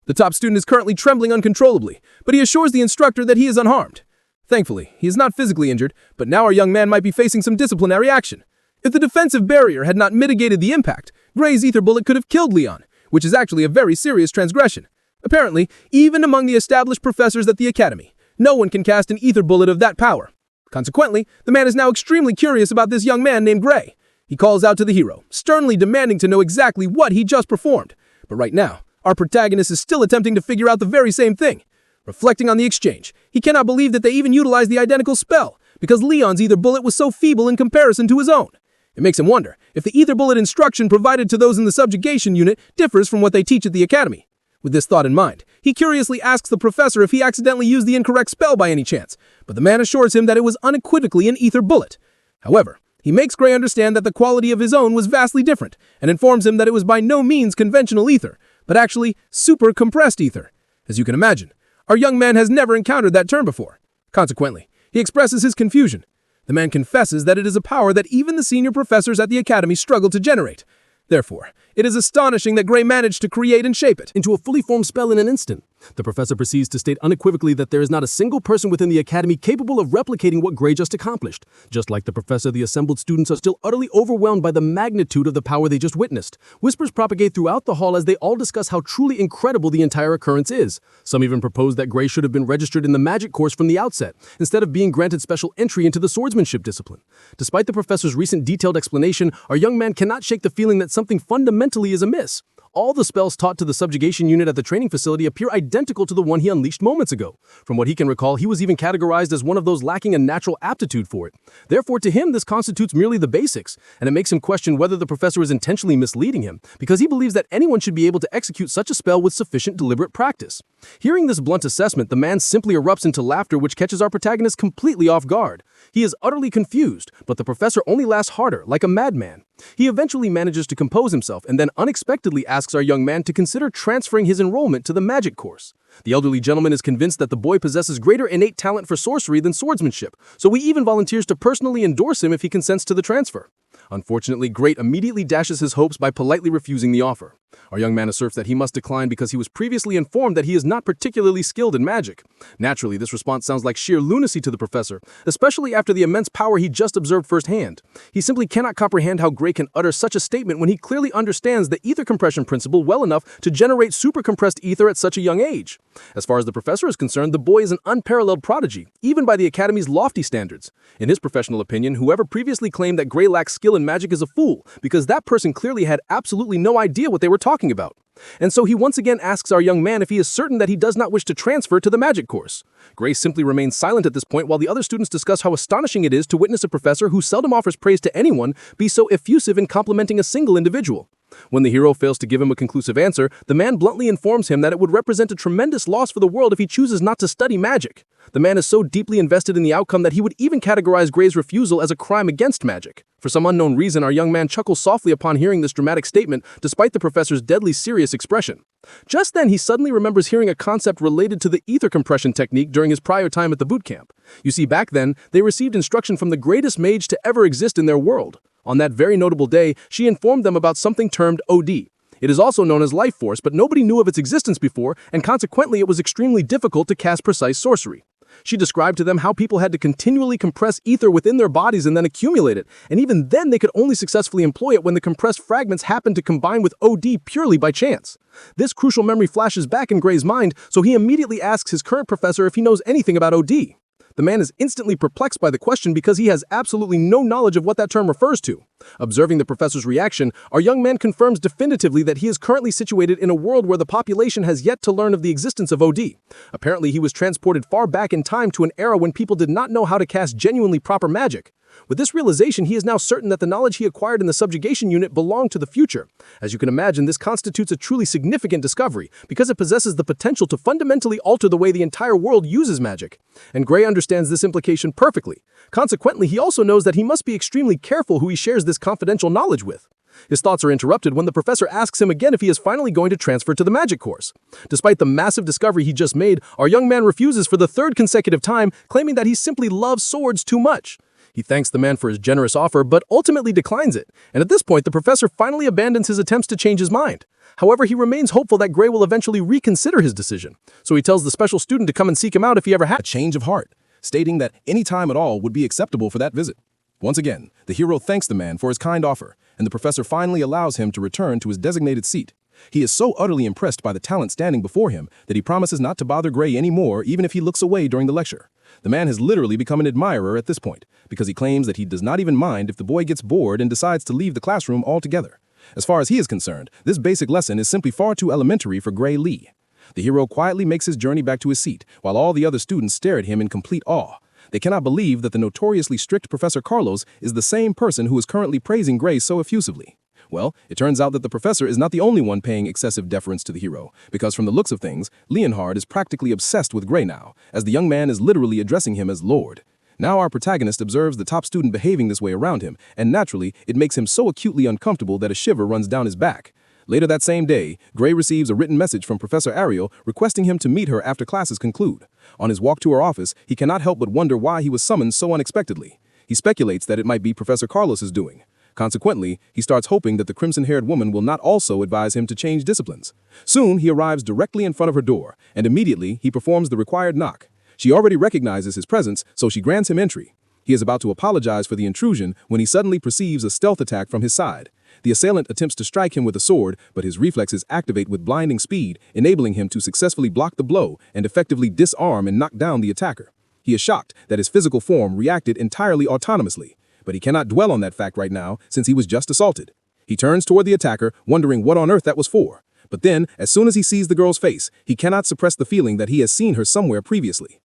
The top student is currently trembling uncontrollably, but he assures the instructor that he is unharmed. Thankfully, he is not physically injured, but now our young man might be facing some disciplinary action. If the defensive barrier had not mitigated the impact, Gray's ether bullet could have killed Leon, which is actually a very serious transgression. Apparently, even among the established professors at the academy, no one can cast an ether bullet of that power. Consequently, the man is now extremely curious about this young man named Gray. He calls out to the hero, sternly demanding to know exactly what he just performed. But right now, our protagonist is still attempting to figure out the very same thing. Reflecting on the exchange, he cannot believe that they even utilized the identical spell, because Leon's ether bullet was so feeble in comparison to his own. It makes him wonder if the ether bullet instruction provided to those in the subjugation unit differs from what they teach at the academy. With this thought in mind, he curiously asks the professor if he accidentally used the incorrect spell by any chance, but the man assures him that it was unequivocally an ether bullet. However, he makes Gray understand that the quality of his own was vastly different, and informs him that it was by no means conventional ether, but actually super compressed ether. As you can imagine, our young man has never encountered that term before. Consequently, he expresses his confusion. The man confesses that it is a power that even the senior professors at the academy struggle to generate. Therefore, it is astonishing that Gray managed to create and shape it into a fully formed spell in an instant. The professor proceeds to state unequivocally that there is not a single person within the academy capable of replicating what Gray just accomplished. Just like the professor, the assembled students are still utterly overwhelmed by the magnitude of the power they just witnessed. Whispers propagate throughout the hall as they all discuss how truly incredible the entire occurrence is. Some even propose that Gray should have been registered in the magic course from the outset, instead of being granted special entry into the swordsmanship discipline. Despite the professor's recent detailed explanation, our young man cannot shake the feeling that something fundamentally is amiss. All the spells taught to the subjugation unit at the training facility appear identical to the one he unleashed moments ago. From what he can recall, he was even categorized as one of those lacking a natural aptitude for it. Therefore, to him, this constitutes merely the basics, and it makes him question whether the professor is intentionally misleading him, because he believes that anyone should be able to execute such a spell with sufficient deliberate practice. Hearing this blunt assessment, the man simply erupts into laughter, which catches our protagonist completely off guard. He is utterly confused, but the professor only laughs harder, like a madman. He eventually manages to compose himself and then unexpectedly asks our young man to consider transferring his enrollment to the magic course. The elderly gentleman is convinced that the boy possesses greater innate talent for sorcery than swordsmanship, so he even volunteers to personally endorse him if he consents to the transfer. Unfortunately, Gray immediately dashes his hopes by politely refusing the offer. Our young man asserts that he must decline because he was previously informed that he is not particularly skilled in magic. Naturally, this response sounds like sheer lunacy to the professor, especially after the immense power he just observed firsthand. He simply cannot comprehend how Gray can utter such a statement when he clearly understands the ether compression principle well enough to generate super-compressed ether at such a young age. As far as the professor is concerned, the boy is an unparalleled prodigy, even by the Academy's lofty standards. In his professional opinion, whoever previously claimed that Gray lacks skill in magic is a fool, because that person clearly had absolutely no idea what they were talking about. And so he once again asks our young man if he is certain that he does not wish to transfer to the magic course. Gray simply remains silent at this point while the other students discuss how astonishing it is to witness a professor who seldom offers praise to anyone be so effusive in complimenting a single individual. When the hero fails to give him a conclusive answer, the man bluntly informs him that it would represent a tremendous loss for the world if he chooses not to study magic. The man is so deeply invested in the outcome that he would even categorize Gray's refusal as a crime against magic. For some unknown reason, our young man chuckles softly upon hearing this dramatic statement, despite the professor's deadly serious expression. Just then, he suddenly remembers hearing a concept related to the ether compression technique during his prior time at the boot camp. You see, back then, they received instruction from the greatest mage to ever exist in their world. On that very notable day, she informed them about something termed OD. It is also known as life force, but nobody knew of its existence before, and consequently it was extremely difficult to cast precise sorcery. She described to them how people had to continually compress ether within their bodies and then accumulate it, and even then they could only successfully employ it when the compressed fragments happened to combine with OD purely by chance. This crucial memory flashes back in Gray's mind, so he immediately asks his current professor if he knows anything about OD. The man is instantly perplexed by the question because he has absolutely no knowledge of what that term refers to. Observing the professor's reaction, our young man confirms definitively that he is currently situated in a world where the population has yet to learn of the existence of OD. Apparently, he was transported far back in time to an era when people did not know how to cast genuinely proper magic. With this realization, he is now certain that the knowledge he acquired in the subjugation unit belonged to the future. As you can imagine, this constitutes a truly significant discovery, because it possesses the potential to fundamentally alter the way the entire world uses magic. And Gray understands this implication perfectly. Consequently, he also knows that he must be extremely careful who he shares this confidential knowledge with. His thoughts are interrupted when the professor asks him again if he is finally going to transfer to the magic course. Despite the massive discovery he just made, our young man refuses for the third consecutive time, claiming that he simply loves swords too much. He thanks the man for his generous offer, but ultimately declines it, and at this point the professor finally abandons his attempts to change his mind. However, he remains hopeful that Gray will eventually reconsider his decision, so he tells the special student to come and seek him out if he ever had a change of heart, stating that any time at all would be acceptable for that visit. Once again, the hero thanks the man for his kind offer, and the professor finally allows him to return to his designated seat. He is so utterly impressed by the talent standing before him that he promises not to bother Gray anymore even if he looks away during the lecture. The man has literally become an admirer at this point, because he claims that he does not even mind if the boy gets bored and decides to leave the classroom altogether. As far as he is concerned, this basic lesson is simply far too elementary for Gray Lee. The hero quietly makes his journey back to his seat, while all the other students stare at him in complete awe. They cannot believe that the notoriously strict Professor Carlos is the same person who is currently praising Gray so effusively. Well, it turns out that the professor is not the only one paying excessive deference to the hero, because from the looks of things, Leonhard is practically obsessed with Gray now, as the young man is literally addressing him as Lord. Now our protagonist observes the top student behaving this way around him, and naturally, it makes him so acutely uncomfortable that a shiver runs down his back. Later that same day, Gray receives a written message from Professor Ariel requesting him to meet her after classes conclude. On his walk to her office, he cannot help but wonder why he was summoned so unexpectedly. He speculates that it might be Professor Carlos's doing. Consequently, he starts hoping that the crimson-haired woman will not also advise him to change disciplines. Soon, he arrives directly in front of her door, and immediately he performs the required knock. She already recognizes his presence, so she grants him entry. He is about to apologize for the intrusion when he suddenly perceives a stealth attack from his side. The assailant attempts to strike him with a sword, but his reflexes activate with blinding speed, enabling him to successfully block the blow and effectively disarm and knock down the attacker. He is shocked that his physical form reacted entirely autonomously, but he cannot dwell on that fact right now since he was just assaulted. He turns toward the attacker, wondering what on earth that was for. But then, as soon as he sees the girl's face, he cannot suppress the feeling that he has seen her somewhere previously.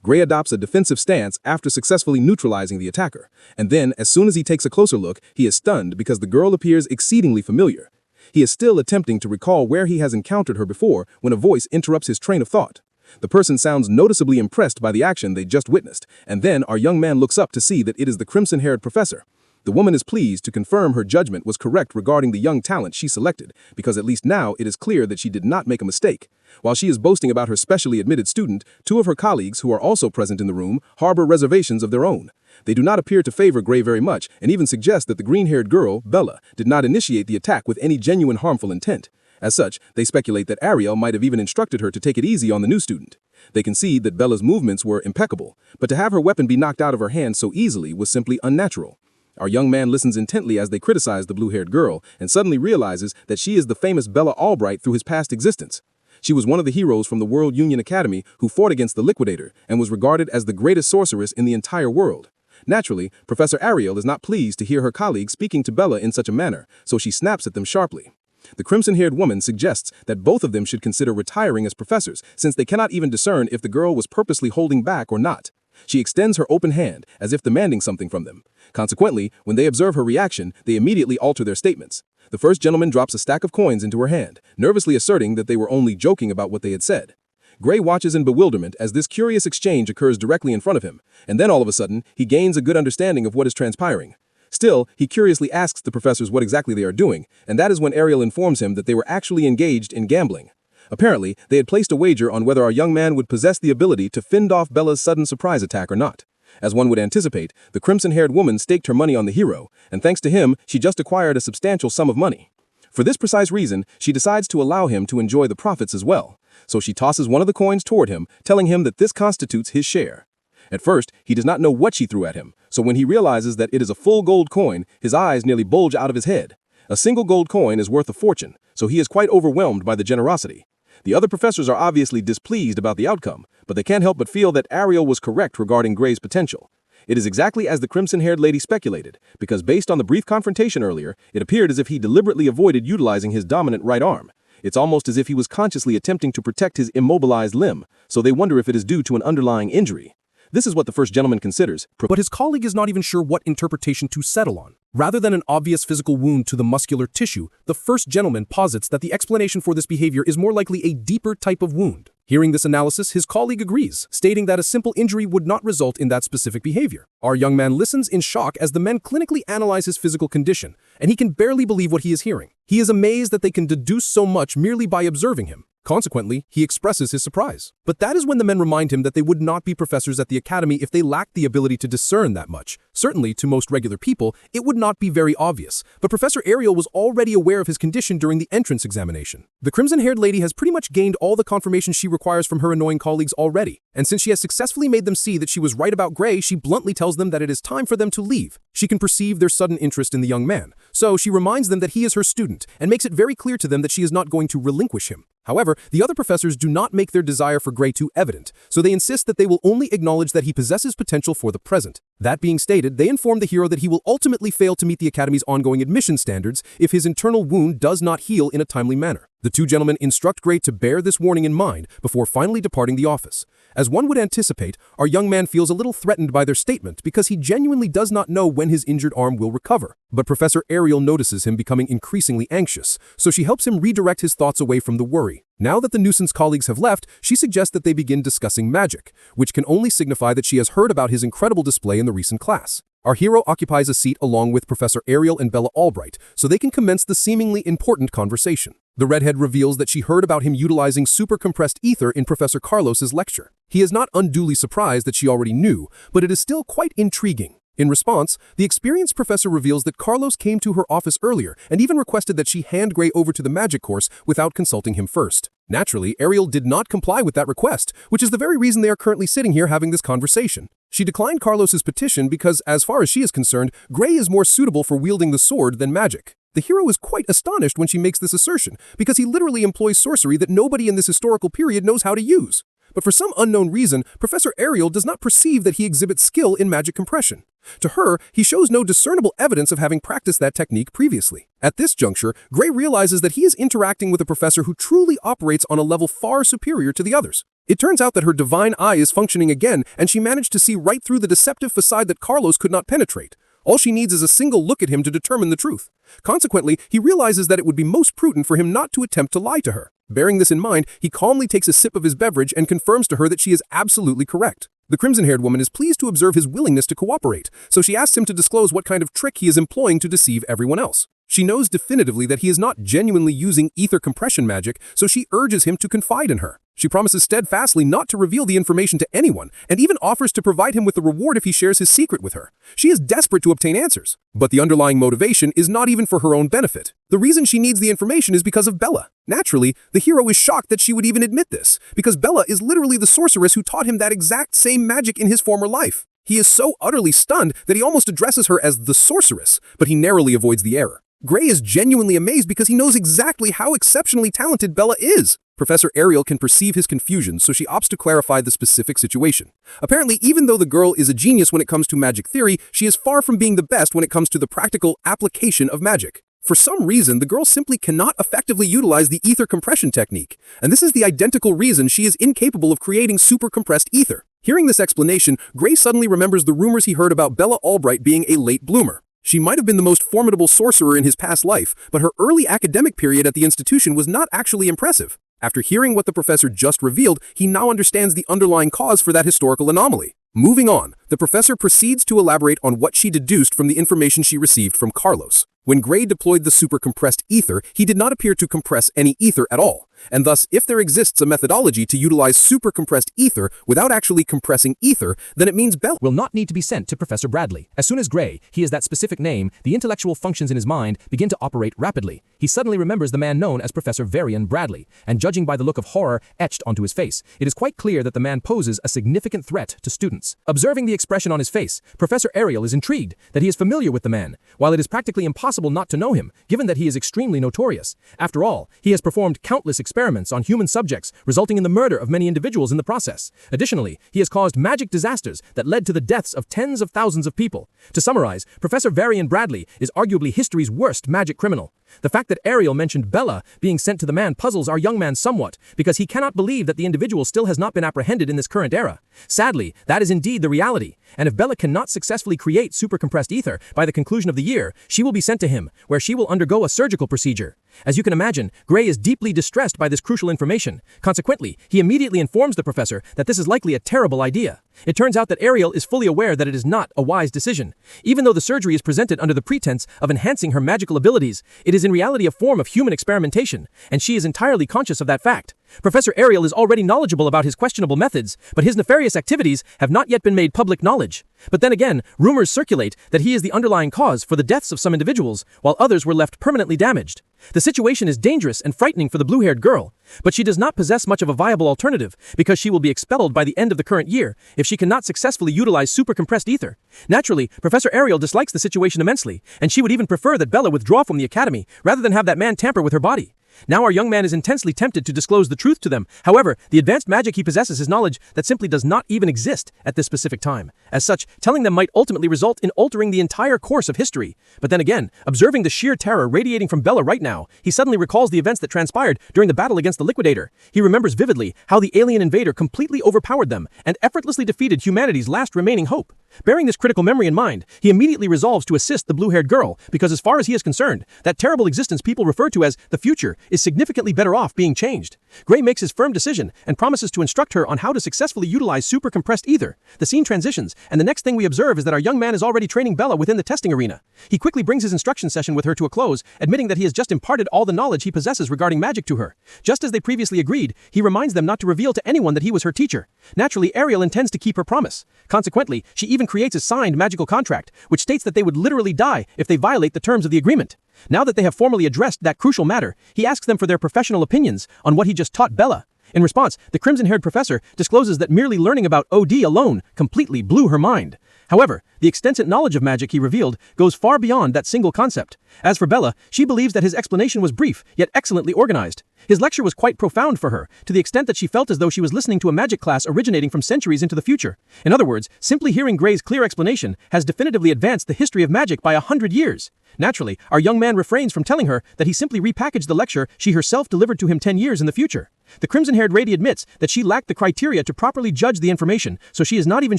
Gray adopts a defensive stance after successfully neutralizing the attacker, and then, as soon as he takes a closer look, he is stunned because the girl appears exceedingly familiar. He is still attempting to recall where he has encountered her before when a voice interrupts his train of thought. The person sounds noticeably impressed by the action they just witnessed, and then our young man looks up to see that it is the crimson-haired professor. The woman is pleased to confirm her judgment was correct regarding the young talent she selected, because at least now it is clear that she did not make a mistake. While she is boasting about her specially admitted student, two of her colleagues who are also present in the room harbor reservations of their own. They do not appear to favor Gray very much, and even suggest that the green-haired girl, Bella, did not initiate the attack with any genuine harmful intent. As such, they speculate that Ariel might have even instructed her to take it easy on the new student. They concede that Bella's movements were impeccable, but to have her weapon be knocked out of her hand so easily was simply unnatural. Our young man listens intently as they criticize the blue-haired girl and suddenly realizes that she is the famous Bella Albright through his past existence. She was one of the heroes from the World Union Academy who fought against the Liquidator and was regarded as the greatest sorceress in the entire world. Naturally, Professor Ariel is not pleased to hear her colleague speaking to Bella in such a manner, so she snaps at them sharply. The crimson-haired woman suggests that both of them should consider retiring as professors, since they cannot even discern if the girl was purposely holding back or not. She extends her open hand, as if demanding something from them. Consequently, when they observe her reaction, they immediately alter their statements. The first gentleman drops a stack of coins into her hand, nervously asserting that they were only joking about what they had said. Gray watches in bewilderment as this curious exchange occurs directly in front of him, and then all of a sudden, he gains a good understanding of what is transpiring. Still, he curiously asks the professors what exactly they are doing, and that is when Ariel informs him that they were actually engaged in gambling. Apparently, they had placed a wager on whether our young man would possess the ability to fend off Bella's sudden surprise attack or not. As one would anticipate, the crimson-haired woman staked her money on the hero, and thanks to him, she just acquired a substantial sum of money. For this precise reason, she decides to allow him to enjoy the profits as well. So she tosses one of the coins toward him, telling him that this constitutes his share. At first, he does not know what she threw at him, so when he realizes that it is a full gold coin, his eyes nearly bulge out of his head. A single gold coin is worth a fortune, so he is quite overwhelmed by the generosity. The other professors are obviously displeased about the outcome, but they can't help but feel that Ariel was correct regarding Gray's potential. It is exactly as the crimson-haired lady speculated, because based on the brief confrontation earlier, it appeared as if he deliberately avoided utilizing his dominant right arm. It's almost as if he was consciously attempting to protect his immobilized limb, so they wonder if it is due to an underlying injury. This is what the first gentleman considers. But his colleague is not even sure what interpretation to settle on. Rather than an obvious physical wound to the muscular tissue, the first gentleman posits that the explanation for this behavior is more likely a deeper type of wound. Hearing this analysis, his colleague agrees, stating that a simple injury would not result in that specific behavior. Our young man listens in shock as the men clinically analyze his physical condition, and he can barely believe what he is hearing. He is amazed that they can deduce so much merely by observing him. Consequently, he expresses his surprise. But that is when the men remind him that they would not be professors at the academy if they lacked the ability to discern that much. Certainly, to most regular people, it would not be very obvious, but Professor Ariel was already aware of his condition during the entrance examination. The crimson-haired lady has pretty much gained all the confirmation she requires from her annoying colleagues already, and since she has successfully made them see that she was right about Gray, she bluntly tells them that it is time for them to leave. She can perceive their sudden interest in the young man, so she reminds them that he is her student and makes it very clear to them that she is not going to relinquish him. However, the other professors do not make their desire for Gray too evident, so they insist that they will only acknowledge that he possesses potential for the present. That being stated, they inform the hero that he will ultimately fail to meet the Academy's ongoing admission standards if his internal wound does not heal in a timely manner. The two gentlemen instruct Gray to bear this warning in mind before finally departing the office. As one would anticipate, our young man feels a little threatened by their statement because he genuinely does not know when his injured arm will recover. But Professor Ariel notices him becoming increasingly anxious, so she helps him redirect his thoughts away from the worry. Now that the nuisance colleagues have left, she suggests that they begin discussing magic, which can only signify that she has heard about his incredible display in the recent class. Our hero occupies a seat along with Professor Ariel and Bella Albright, so they can commence the seemingly important conversation. The redhead reveals that she heard about him utilizing super-compressed ether in Professor Carlos's lecture. He is not unduly surprised that she already knew, but it is still quite intriguing. In response, the experienced professor reveals that Carlos came to her office earlier and even requested that she hand Gray over to the magic course without consulting him first. Naturally, Ariel did not comply with that request, which is the very reason they are currently sitting here having this conversation. She declined Carlos's petition because, as far as she is concerned, Gray is more suitable for wielding the sword than magic. The hero is quite astonished when she makes this assertion, because he literally employs sorcery that nobody in this historical period knows how to use. But for some unknown reason, Professor Ariel does not perceive that he exhibits skill in magic compression. To her, he shows no discernible evidence of having practiced that technique previously. At this juncture, Gray realizes that he is interacting with a professor who truly operates on a level far superior to the others. It turns out that her divine eye is functioning again, and she managed to see right through the deceptive facade that Carlos could not penetrate. All she needs is a single look at him to determine the truth. Consequently, he realizes that it would be most prudent for him not to attempt to lie to her. Bearing this in mind, he calmly takes a sip of his beverage and confirms to her that she is absolutely correct. The crimson-haired woman is pleased to observe his willingness to cooperate, so she asks him to disclose what kind of trick he is employing to deceive everyone else. She knows definitively that he is not genuinely using ether compression magic, so she urges him to confide in her. She promises steadfastly not to reveal the information to anyone, and even offers to provide him with a reward if he shares his secret with her. She is desperate to obtain answers, but the underlying motivation is not even for her own benefit. The reason she needs the information is because of Bella. Naturally, the hero is shocked that she would even admit this, because Bella is literally the sorceress who taught him that exact same magic in his former life. He is so utterly stunned that he almost addresses her as the sorceress, but he narrowly avoids the error. Gray is genuinely amazed because he knows exactly how exceptionally talented Bella is. Professor Ariel can perceive his confusion, so she opts to clarify the specific situation. Apparently, even though the girl is a genius when it comes to magic theory, she is far from being the best when it comes to the practical application of magic. For some reason, the girl simply cannot effectively utilize the ether compression technique, and this is the identical reason she is incapable of creating super compressed ether. Hearing this explanation, Gray suddenly remembers the rumors he heard about Bella Albright being a late bloomer. She might have been the most formidable sorcerer in his past life, but her early academic period at the institution was not actually impressive. After hearing what the professor just revealed, he now understands the underlying cause for that historical anomaly. Moving on, the professor proceeds to elaborate on what she deduced from the information she received from Carlos. When Gray deployed the super-compressed ether, he did not appear to compress any ether at all. And thus, if there exists a methodology to utilize super-compressed ether without actually compressing ether, then it means Bella will not need to be sent to Professor Bradley. As soon as Gray hears that specific name, the intellectual functions in his mind begin to operate rapidly. He suddenly remembers the man known as Professor Varian Bradley, and judging by the look of horror etched onto his face, it is quite clear that the man poses a significant threat to students. Observing the expression on his face, Professor Ariel is intrigued that he is familiar with the man, while it is practically impossible not to know him, given that he is extremely notorious. After all, he has performed countless experiments on human subjects, resulting in the murder of many individuals in the process. Additionally, he has caused magic disasters that led to the deaths of tens of thousands of people. To summarize, Professor Varian Bradley is arguably history's worst magic criminal. The fact that Ariel mentioned Bella being sent to the man puzzles our young man somewhat, because he cannot believe that the individual still has not been apprehended in this current era. Sadly, that is indeed the reality, and if Bella cannot successfully create super-compressed ether by the conclusion of the year, she will be sent to him, where she will undergo a surgical procedure. As you can imagine, Gray is deeply distressed by this crucial information. Consequently, he immediately informs the professor that this is likely a terrible idea. It turns out that Ariel is fully aware that it is not a wise decision. Even though the surgery is presented under the pretense of enhancing her magical abilities, it is in reality a form of human experimentation, and she is entirely conscious of that fact. Professor Ariel is already knowledgeable about his questionable methods, but his nefarious activities have not yet been made public knowledge. But then again, rumors circulate that he is the underlying cause for the deaths of some individuals, while others were left permanently damaged. The situation is dangerous and frightening for the blue-haired girl, but she does not possess much of a viable alternative because she will be expelled by the end of the current year if she cannot successfully utilize super-compressed ether. Naturally, Professor Ariel dislikes the situation immensely, and she would even prefer that Bella withdraw from the academy rather than have that man tamper with her body. Now our young man is intensely tempted to disclose the truth to them. However, the advanced magic he possesses is knowledge that simply does not even exist at this specific time. As such, telling them might ultimately result in altering the entire course of history. But then again, observing the sheer terror radiating from Bella right now, he suddenly recalls the events that transpired during the battle against the Liquidator. He remembers vividly how the alien invader completely overpowered them and effortlessly defeated humanity's last remaining hope. Bearing this critical memory in mind, he immediately resolves to assist the blue-haired girl because as far as he is concerned, that terrible existence people refer to as the future is significantly better off being changed. Gray makes his firm decision and promises to instruct her on how to successfully utilize super-compressed ether. The scene transitions, and the next thing we observe is that our young man is already training Bella within the testing arena. He quickly brings his instruction session with her to a close, admitting that he has just imparted all the knowledge he possesses regarding magic to her. Just as they previously agreed, he reminds them not to reveal to anyone that he was her teacher. Naturally, Ariel intends to keep her promise. Consequently, she even creates a signed magical contract, which states that they would literally die if they violate the terms of the agreement. Now that they have formally addressed that crucial matter, he asks them for their professional opinions on what he just taught Bella. In response, the crimson-haired professor discloses that merely learning about OD alone completely blew her mind. However, the extensive knowledge of magic he revealed goes far beyond that single concept. As for Bella, she believes that his explanation was brief, yet excellently organized. His lecture was quite profound for her, to the extent that she felt as though she was listening to a magic class originating from centuries into the future. In other words, simply hearing Gray's clear explanation has definitively advanced the history of magic by 100 years. Naturally, our young man refrains from telling her that he simply repackaged the lecture she herself delivered to him 10 years in the future. The crimson-haired lady admits that she lacked the criteria to properly judge the information, so she is not even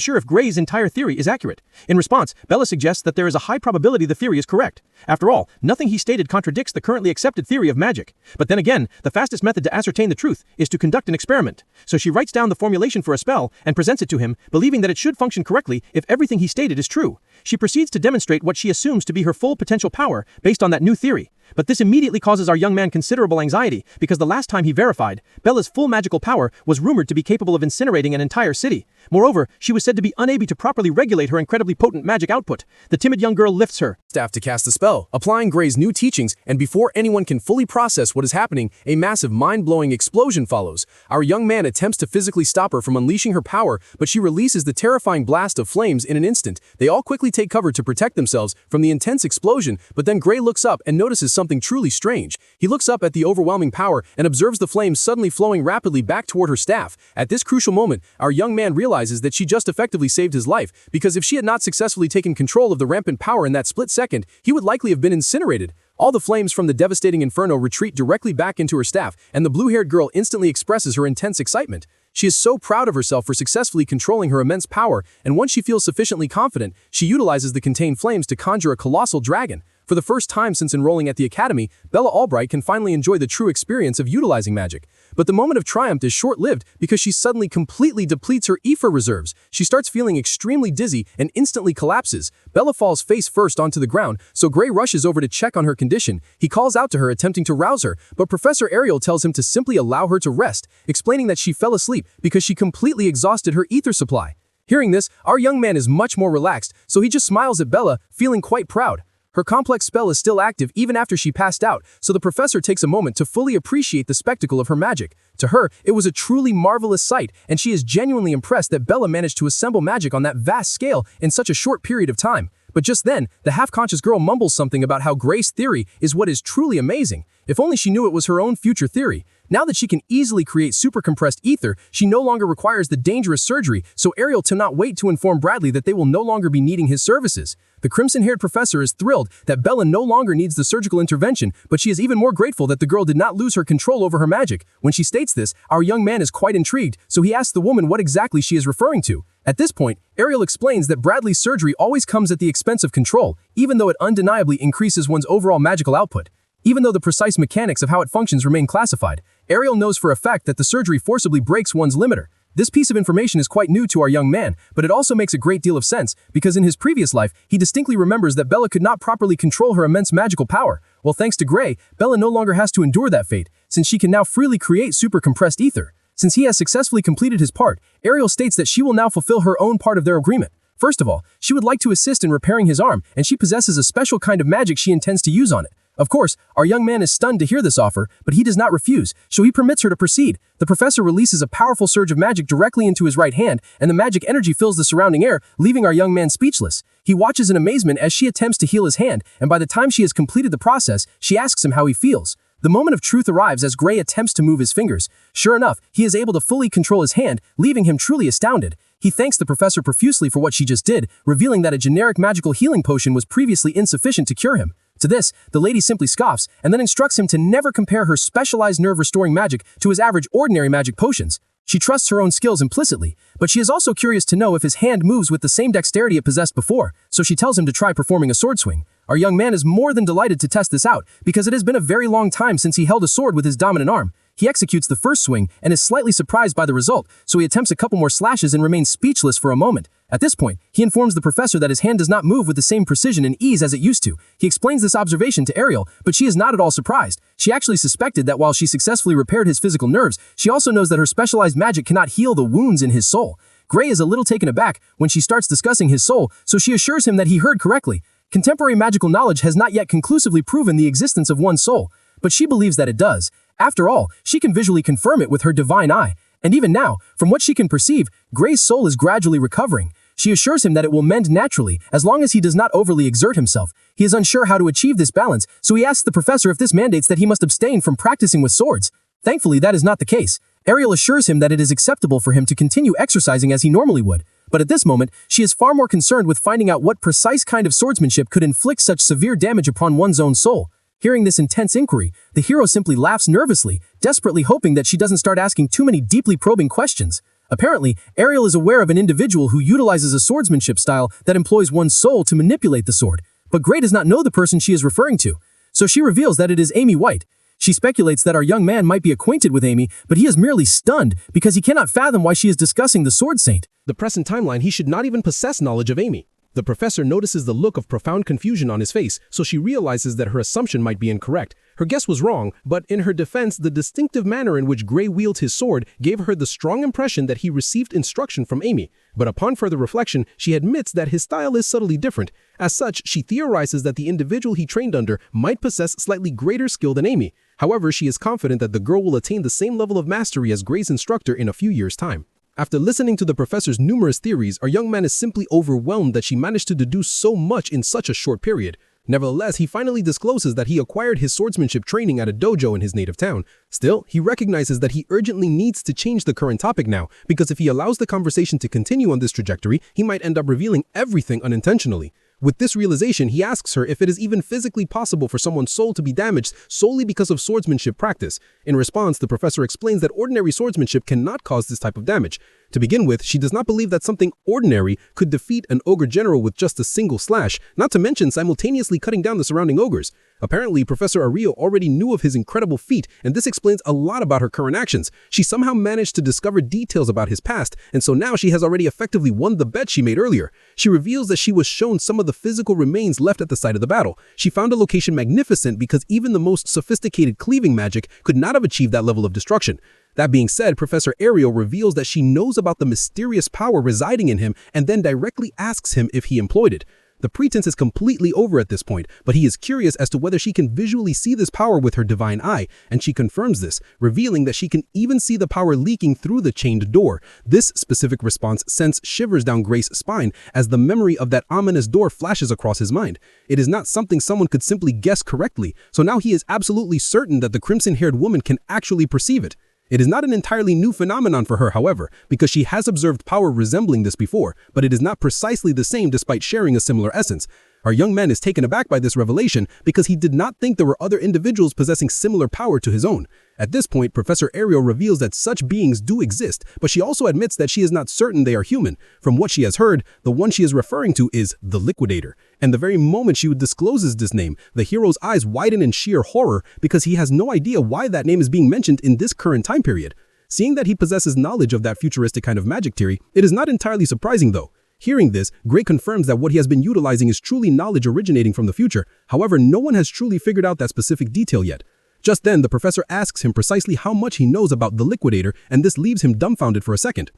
sure if Gray's entire theory is accurate. In response, Bella suggests that there is a high probability the theory is correct. After all, nothing he stated contradicts the currently accepted theory of magic. But then again, the fastest method to ascertain the truth is to conduct an experiment. So she writes down the formulation for a spell and presents it to him, believing that it should function correctly if everything he stated is true. She proceeds to demonstrate what she assumes to be her full potential power based on that new theory. But this immediately causes our young man considerable anxiety because the last time he verified, Bella's full magical power was rumored to be capable of incinerating an entire city. Moreover, she was said to be unable to properly regulate her incredibly potent magic output. The timid young girl lifts her staff to cast the spell, applying Gray's new teachings, and before anyone can fully process what is happening, a massive mind-blowing explosion follows. Our young man attempts to physically stop her from unleashing her power, but she releases the terrifying blast of flames in an instant. They all quickly take cover to protect themselves from the intense explosion, but then Gray looks up and notices something truly strange. He looks up at the overwhelming power and observes the flames suddenly flowing rapidly back toward her staff. At this crucial moment, our young man realizes that she just effectively saved his life, because if she had not successfully taken control of the rampant power in that split second, he would likely have been incinerated. All the flames from the devastating inferno retreat directly back into her staff, and the blue-haired girl instantly expresses her intense excitement. She is so proud of herself for successfully controlling her immense power, and once she feels sufficiently confident, she utilizes the contained flames to conjure a colossal dragon. For the first time since enrolling at the academy, Bella Albright can finally enjoy the true experience of utilizing magic. But the moment of triumph is short-lived because she suddenly completely depletes her ether reserves. She starts feeling extremely dizzy and instantly collapses. Bella falls face first onto the ground, so Gray rushes over to check on her condition. He calls out to her, attempting to rouse her, but Professor Ariel tells him to simply allow her to rest, explaining that she fell asleep because she completely exhausted her ether supply. Hearing this, our young man is much more relaxed, so he just smiles at Bella, feeling quite proud. Her complex spell is still active even after she passed out, so the professor takes a moment to fully appreciate the spectacle of her magic. To her, it was a truly marvelous sight, and she is genuinely impressed that Bella managed to assemble magic on that vast scale in such a short period of time. But just then, the half-conscious girl mumbles something about how Gray's theory is what is truly amazing. If only she knew it was her own future theory. Now that she can easily create super-compressed ether, she no longer requires the dangerous surgery, so Ariel cannot wait to inform Bradley that they will no longer be needing his services. The crimson-haired professor is thrilled that Bella no longer needs the surgical intervention, but she is even more grateful that the girl did not lose her control over her magic. When she states this, our young man is quite intrigued, so he asks the woman what exactly she is referring to. At this point, Ariel explains that Bradley's surgery always comes at the expense of control, even though it undeniably increases one's overall magical output. Even though the precise mechanics of how it functions remain classified, Ariel knows for a fact that the surgery forcibly breaks one's limiter. This piece of information is quite new to our young man, but it also makes a great deal of sense, because in his previous life, he distinctly remembers that Bella could not properly control her immense magical power. Well, thanks to Gray, Bella no longer has to endure that fate, since she can now freely create super-compressed ether. Since he has successfully completed his part, Ariel states that she will now fulfill her own part of their agreement. First of all, she would like to assist in repairing his arm, and she possesses a special kind of magic she intends to use on it. Of course, our young man is stunned to hear this offer, but he does not refuse, so he permits her to proceed. The professor releases a powerful surge of magic directly into his right hand, and the magic energy fills the surrounding air, leaving our young man speechless. He watches in amazement as she attempts to heal his hand, and by the time she has completed the process, she asks him how he feels. The moment of truth arrives as Gray attempts to move his fingers. Sure enough, he is able to fully control his hand, leaving him truly astounded. He thanks the professor profusely for what she just did, revealing that a generic magical healing potion was previously insufficient to cure him. To this, the lady simply scoffs and then instructs him to never compare her specialized nerve-restoring magic to his average ordinary magic potions. She trusts her own skills implicitly, but she is also curious to know if his hand moves with the same dexterity it possessed before, so she tells him to try performing a sword swing. Our young man is more than delighted to test this out, because it has been a very long time since he held a sword with his dominant arm. He executes the first swing and is slightly surprised by the result, so he attempts a couple more slashes and remains speechless for a moment. At this point, he informs the professor that his hand does not move with the same precision and ease as it used to. He explains this observation to Ariel, but she is not at all surprised. She actually suspected that while she successfully repaired his physical nerves, she also knows that her specialized magic cannot heal the wounds in his soul. Gray is a little taken aback when she starts discussing his soul, so she assures him that he heard correctly. Contemporary magical knowledge has not yet conclusively proven the existence of one's soul, but she believes that it does. After all, she can visually confirm it with her divine eye. And even now, from what she can perceive, Gray's soul is gradually recovering. She assures him that it will mend naturally, as long as he does not overly exert himself. He is unsure how to achieve this balance, so he asks the professor if this mandates that he must abstain from practicing with swords. Thankfully, that is not the case. Ariel assures him that it is acceptable for him to continue exercising as he normally would. But at this moment, she is far more concerned with finding out what precise kind of swordsmanship could inflict such severe damage upon one's own soul. Hearing this intense inquiry, the hero simply laughs nervously, desperately hoping that she doesn't start asking too many deeply probing questions. Apparently, Ariel is aware of an individual who utilizes a swordsmanship style that employs one's soul to manipulate the sword, but Gray does not know the person she is referring to, so she reveals that it is Amy White. She speculates that our young man might be acquainted with Amy, but he is merely stunned because he cannot fathom why she is discussing the Sword Saint. The present timeline, he should not even possess knowledge of Amy. The professor notices the look of profound confusion on his face, so she realizes that her assumption might be incorrect. Her guess was wrong, but in her defense, the distinctive manner in which Gray wields his sword gave her the strong impression that he received instruction from Amy. But upon further reflection, she admits that his style is subtly different. As such, she theorizes that the individual he trained under might possess slightly greater skill than Amy. However, she is confident that the girl will attain the same level of mastery as Gray's instructor in a few years' time. After listening to the professor's numerous theories, our young man is simply overwhelmed that she managed to deduce so much in such a short period. Nevertheless, he finally discloses that he acquired his swordsmanship training at a dojo in his native town. Still, he recognizes that he urgently needs to change the current topic now, because if he allows the conversation to continue on this trajectory, he might end up revealing everything unintentionally. With this realization, he asks her if it is even physically possible for someone's soul to be damaged solely because of swordsmanship practice. In response, the professor explains that ordinary swordsmanship cannot cause this type of damage. To begin with, she does not believe that something ordinary could defeat an ogre general with just a single slash, not to mention simultaneously cutting down the surrounding ogres. Apparently, Professor Ario already knew of his incredible feat, and this explains a lot about her current actions. She somehow managed to discover details about his past, and so now she has already effectively won the bet she made earlier. She reveals that she was shown some of the physical remains left at the site of the battle. She found a location magnificent because even the most sophisticated cleaving magic could not have achieved that level of destruction. That being said, Professor Ariel reveals that she knows about the mysterious power residing in him and then directly asks him if he employed it. The pretense is completely over at this point, but he is curious as to whether she can visually see this power with her divine eye, and she confirms this, revealing that she can even see the power leaking through the chained door. This specific response sends shivers down Grace's spine as the memory of that ominous door flashes across his mind. It is not something someone could simply guess correctly, so now he is absolutely certain that the crimson-haired woman can actually perceive it. It is not an entirely new phenomenon for her, however, because she has observed power resembling this before, but it is not precisely the same despite sharing a similar essence. Our young man is taken aback by this revelation because he did not think there were other individuals possessing similar power to his own. At this point, Professor Ariel reveals that such beings do exist, but she also admits that she is not certain they are human. From what she has heard, the one she is referring to is the Liquidator. And the very moment she discloses this name, the hero's eyes widen in sheer horror because he has no idea why that name is being mentioned in this current time period. Seeing that he possesses knowledge of that futuristic kind of magic theory, it is not entirely surprising though. Hearing this, Gray confirms that what he has been utilizing is truly knowledge originating from the future. However, no one has truly figured out that specific detail yet. Just then, the professor asks him precisely how much he knows about the Liquidator, and this leaves him dumbfounded for a second.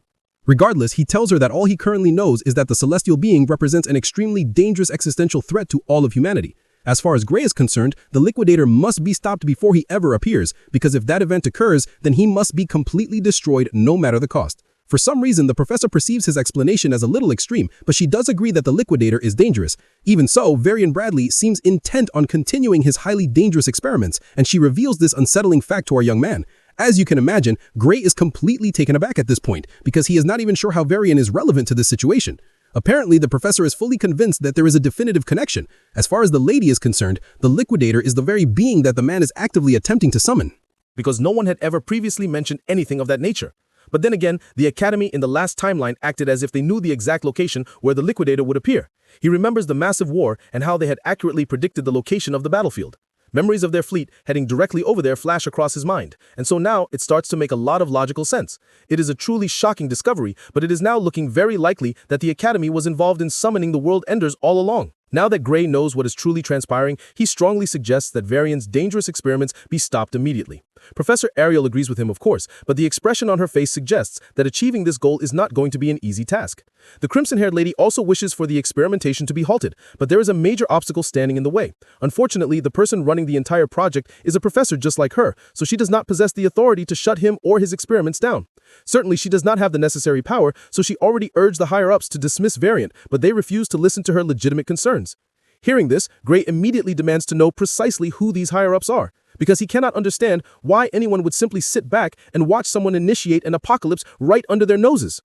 Regardless, he tells her that all he currently knows is that the celestial being represents an extremely dangerous existential threat to all of humanity. As far as Gray is concerned, the Liquidator must be stopped before he ever appears, because if that event occurs, then he must be completely destroyed no matter the cost. For some reason, the professor perceives his explanation as a little extreme, but she does agree that the Liquidator is dangerous. Even so, Varian Bradley seems intent on continuing his highly dangerous experiments, and she reveals this unsettling fact to our young man. As you can imagine, Gray is completely taken aback at this point, because he is not even sure how Varian is relevant to this situation. Apparently, the professor is fully convinced that there is a definitive connection. As far as the lady is concerned, the Liquidator is the very being that the man is actively attempting to summon. Because no one had ever previously mentioned anything of that nature. But then again, the Academy in the last timeline acted as if they knew the exact location where the Liquidator would appear. He remembers the massive war and how they had accurately predicted the location of the battlefield. Memories of their fleet heading directly over there flash across his mind, and so now it starts to make a lot of logical sense. It is a truly shocking discovery, but it is now looking very likely that the Academy was involved in summoning the World Enders all along. Now that Gray knows what is truly transpiring, he strongly suggests that Varian's dangerous experiments be stopped immediately. Professor Ariel agrees with him, of course, but the expression on her face suggests that achieving this goal is not going to be an easy task. The crimson-haired lady also wishes for the experimentation to be halted, but there is a major obstacle standing in the way. Unfortunately, the person running the entire project is a professor just like her, so she does not possess the authority to shut him or his experiments down. Certainly, she does not have the necessary power, so she already urged the higher-ups to dismiss Varian, but they refuse to listen to her legitimate concerns. Hearing this, Gray immediately demands to know precisely who these higher-ups are, because he cannot understand why anyone would simply sit back and watch someone initiate an apocalypse right under their noses.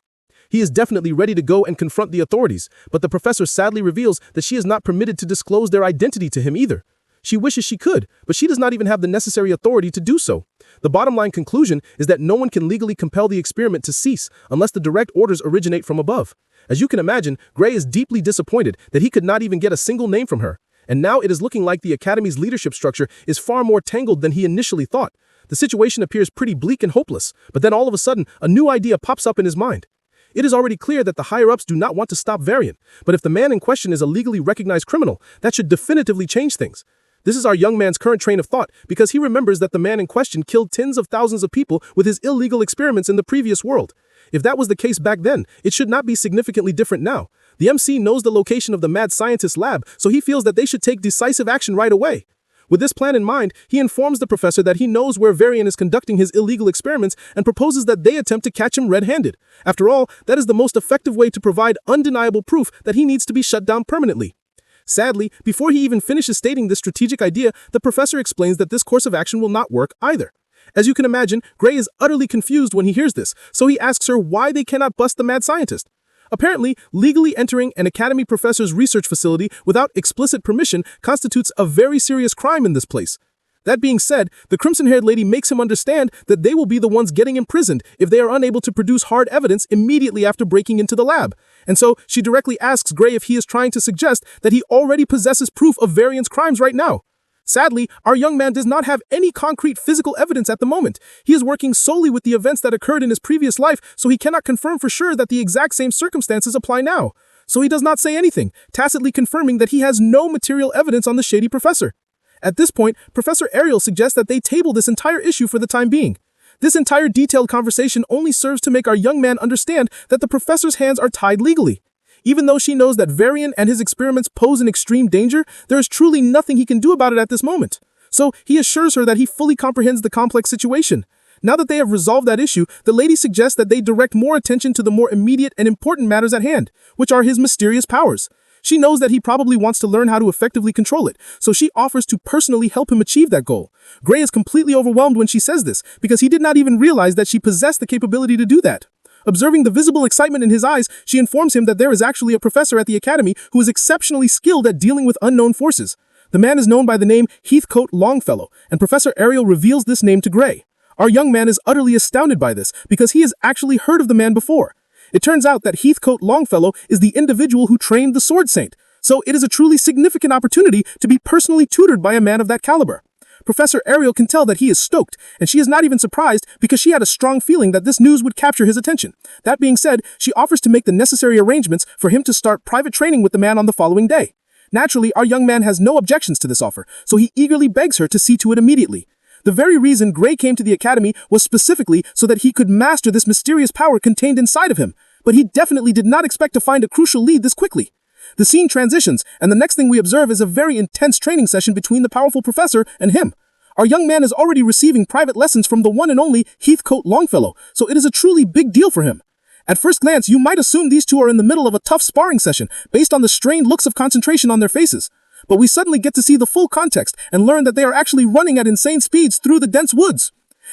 He is definitely ready to go and confront the authorities, but the professor sadly reveals that she is not permitted to disclose their identity to him either. She wishes she could, but she does not even have the necessary authority to do so. The bottom line conclusion is that no one can legally compel the experiment to cease unless the direct orders originate from above. As you can imagine, Gray is deeply disappointed that he could not even get a single name from her. And now it is looking like the Academy's leadership structure is far more tangled than he initially thought. The situation appears pretty bleak and hopeless, but then all of a sudden, a new idea pops up in his mind. It is already clear that the higher-ups do not want to stop Varian, but if the man in question is a legally recognized criminal, that should definitively change things. This is our young man's current train of thought because he remembers that the man in question killed tens of thousands of people with his illegal experiments in the previous world. If that was the case back then, it should not be significantly different now. The MC knows the location of the mad scientist's lab, so he feels that they should take decisive action right away. With this plan in mind, he informs the professor that he knows where Varian is conducting his illegal experiments and proposes that they attempt to catch him red-handed. After all, that is the most effective way to provide undeniable proof that he needs to be shut down permanently. Sadly, before he even finishes stating this strategic idea, the professor explains that this course of action will not work either. As you can imagine, Gray is utterly confused when he hears this, so he asks her why they cannot bust the mad scientist. Apparently, legally entering an academy professor's research facility without explicit permission constitutes a very serious crime in this place. That being said, the crimson-haired lady makes him understand that they will be the ones getting imprisoned if they are unable to produce hard evidence immediately after breaking into the lab. And so, she directly asks Gray if he is trying to suggest that he already possesses proof of Varian's crimes right now. Sadly, our young man does not have any concrete physical evidence at the moment. He is working solely with the events that occurred in his previous life, so he cannot confirm for sure that the exact same circumstances apply now. So he does not say anything, tacitly confirming that he has no material evidence on the shady professor. At this point, Professor Ariel suggests that they table this entire issue for the time being. This entire detailed conversation only serves to make our young man understand that the professor's hands are tied legally. Even though she knows that Varian and his experiments pose an extreme danger, there is truly nothing he can do about it at this moment. So he assures her that he fully comprehends the complex situation. Now that they have resolved that issue, the lady suggests that they direct more attention to the more immediate and important matters at hand, which are his mysterious powers. She knows that he probably wants to learn how to effectively control it, so she offers to personally help him achieve that goal. Gray is completely overwhelmed when she says this, because he did not even realize that she possessed the capability to do that. Observing the visible excitement in his eyes, she informs him that there is actually a professor at the academy who is exceptionally skilled at dealing with unknown forces. The man is known by the name Heathcote Longfellow, and Professor Ariel reveals this name to Gray. Our young man is utterly astounded by this, because he has actually heard of the man before. It turns out that Heathcote Longfellow is the individual who trained the Sword Saint, so it is a truly significant opportunity to be personally tutored by a man of that caliber. Professor Ariel can tell that he is stoked, and she is not even surprised because she had a strong feeling that this news would capture his attention. That being said, she offers to make the necessary arrangements for him to start private training with the man on the following day. Naturally, our young man has no objections to this offer, so he eagerly begs her to see to it immediately. The very reason Gray came to the academy was specifically so that he could master this mysterious power contained inside of him, but he definitely did not expect to find a crucial lead this quickly. The scene transitions, and the next thing we observe is a very intense training session between the powerful professor and him. Our young man is already receiving private lessons from the one and only Heathcote Longfellow, so it is a truly big deal for him. At first glance, you might assume these two are in the middle of a tough sparring session based on the strained looks of concentration on their faces. But we suddenly get to see the full context and learn that they are actually running at insane speeds through the dense woods.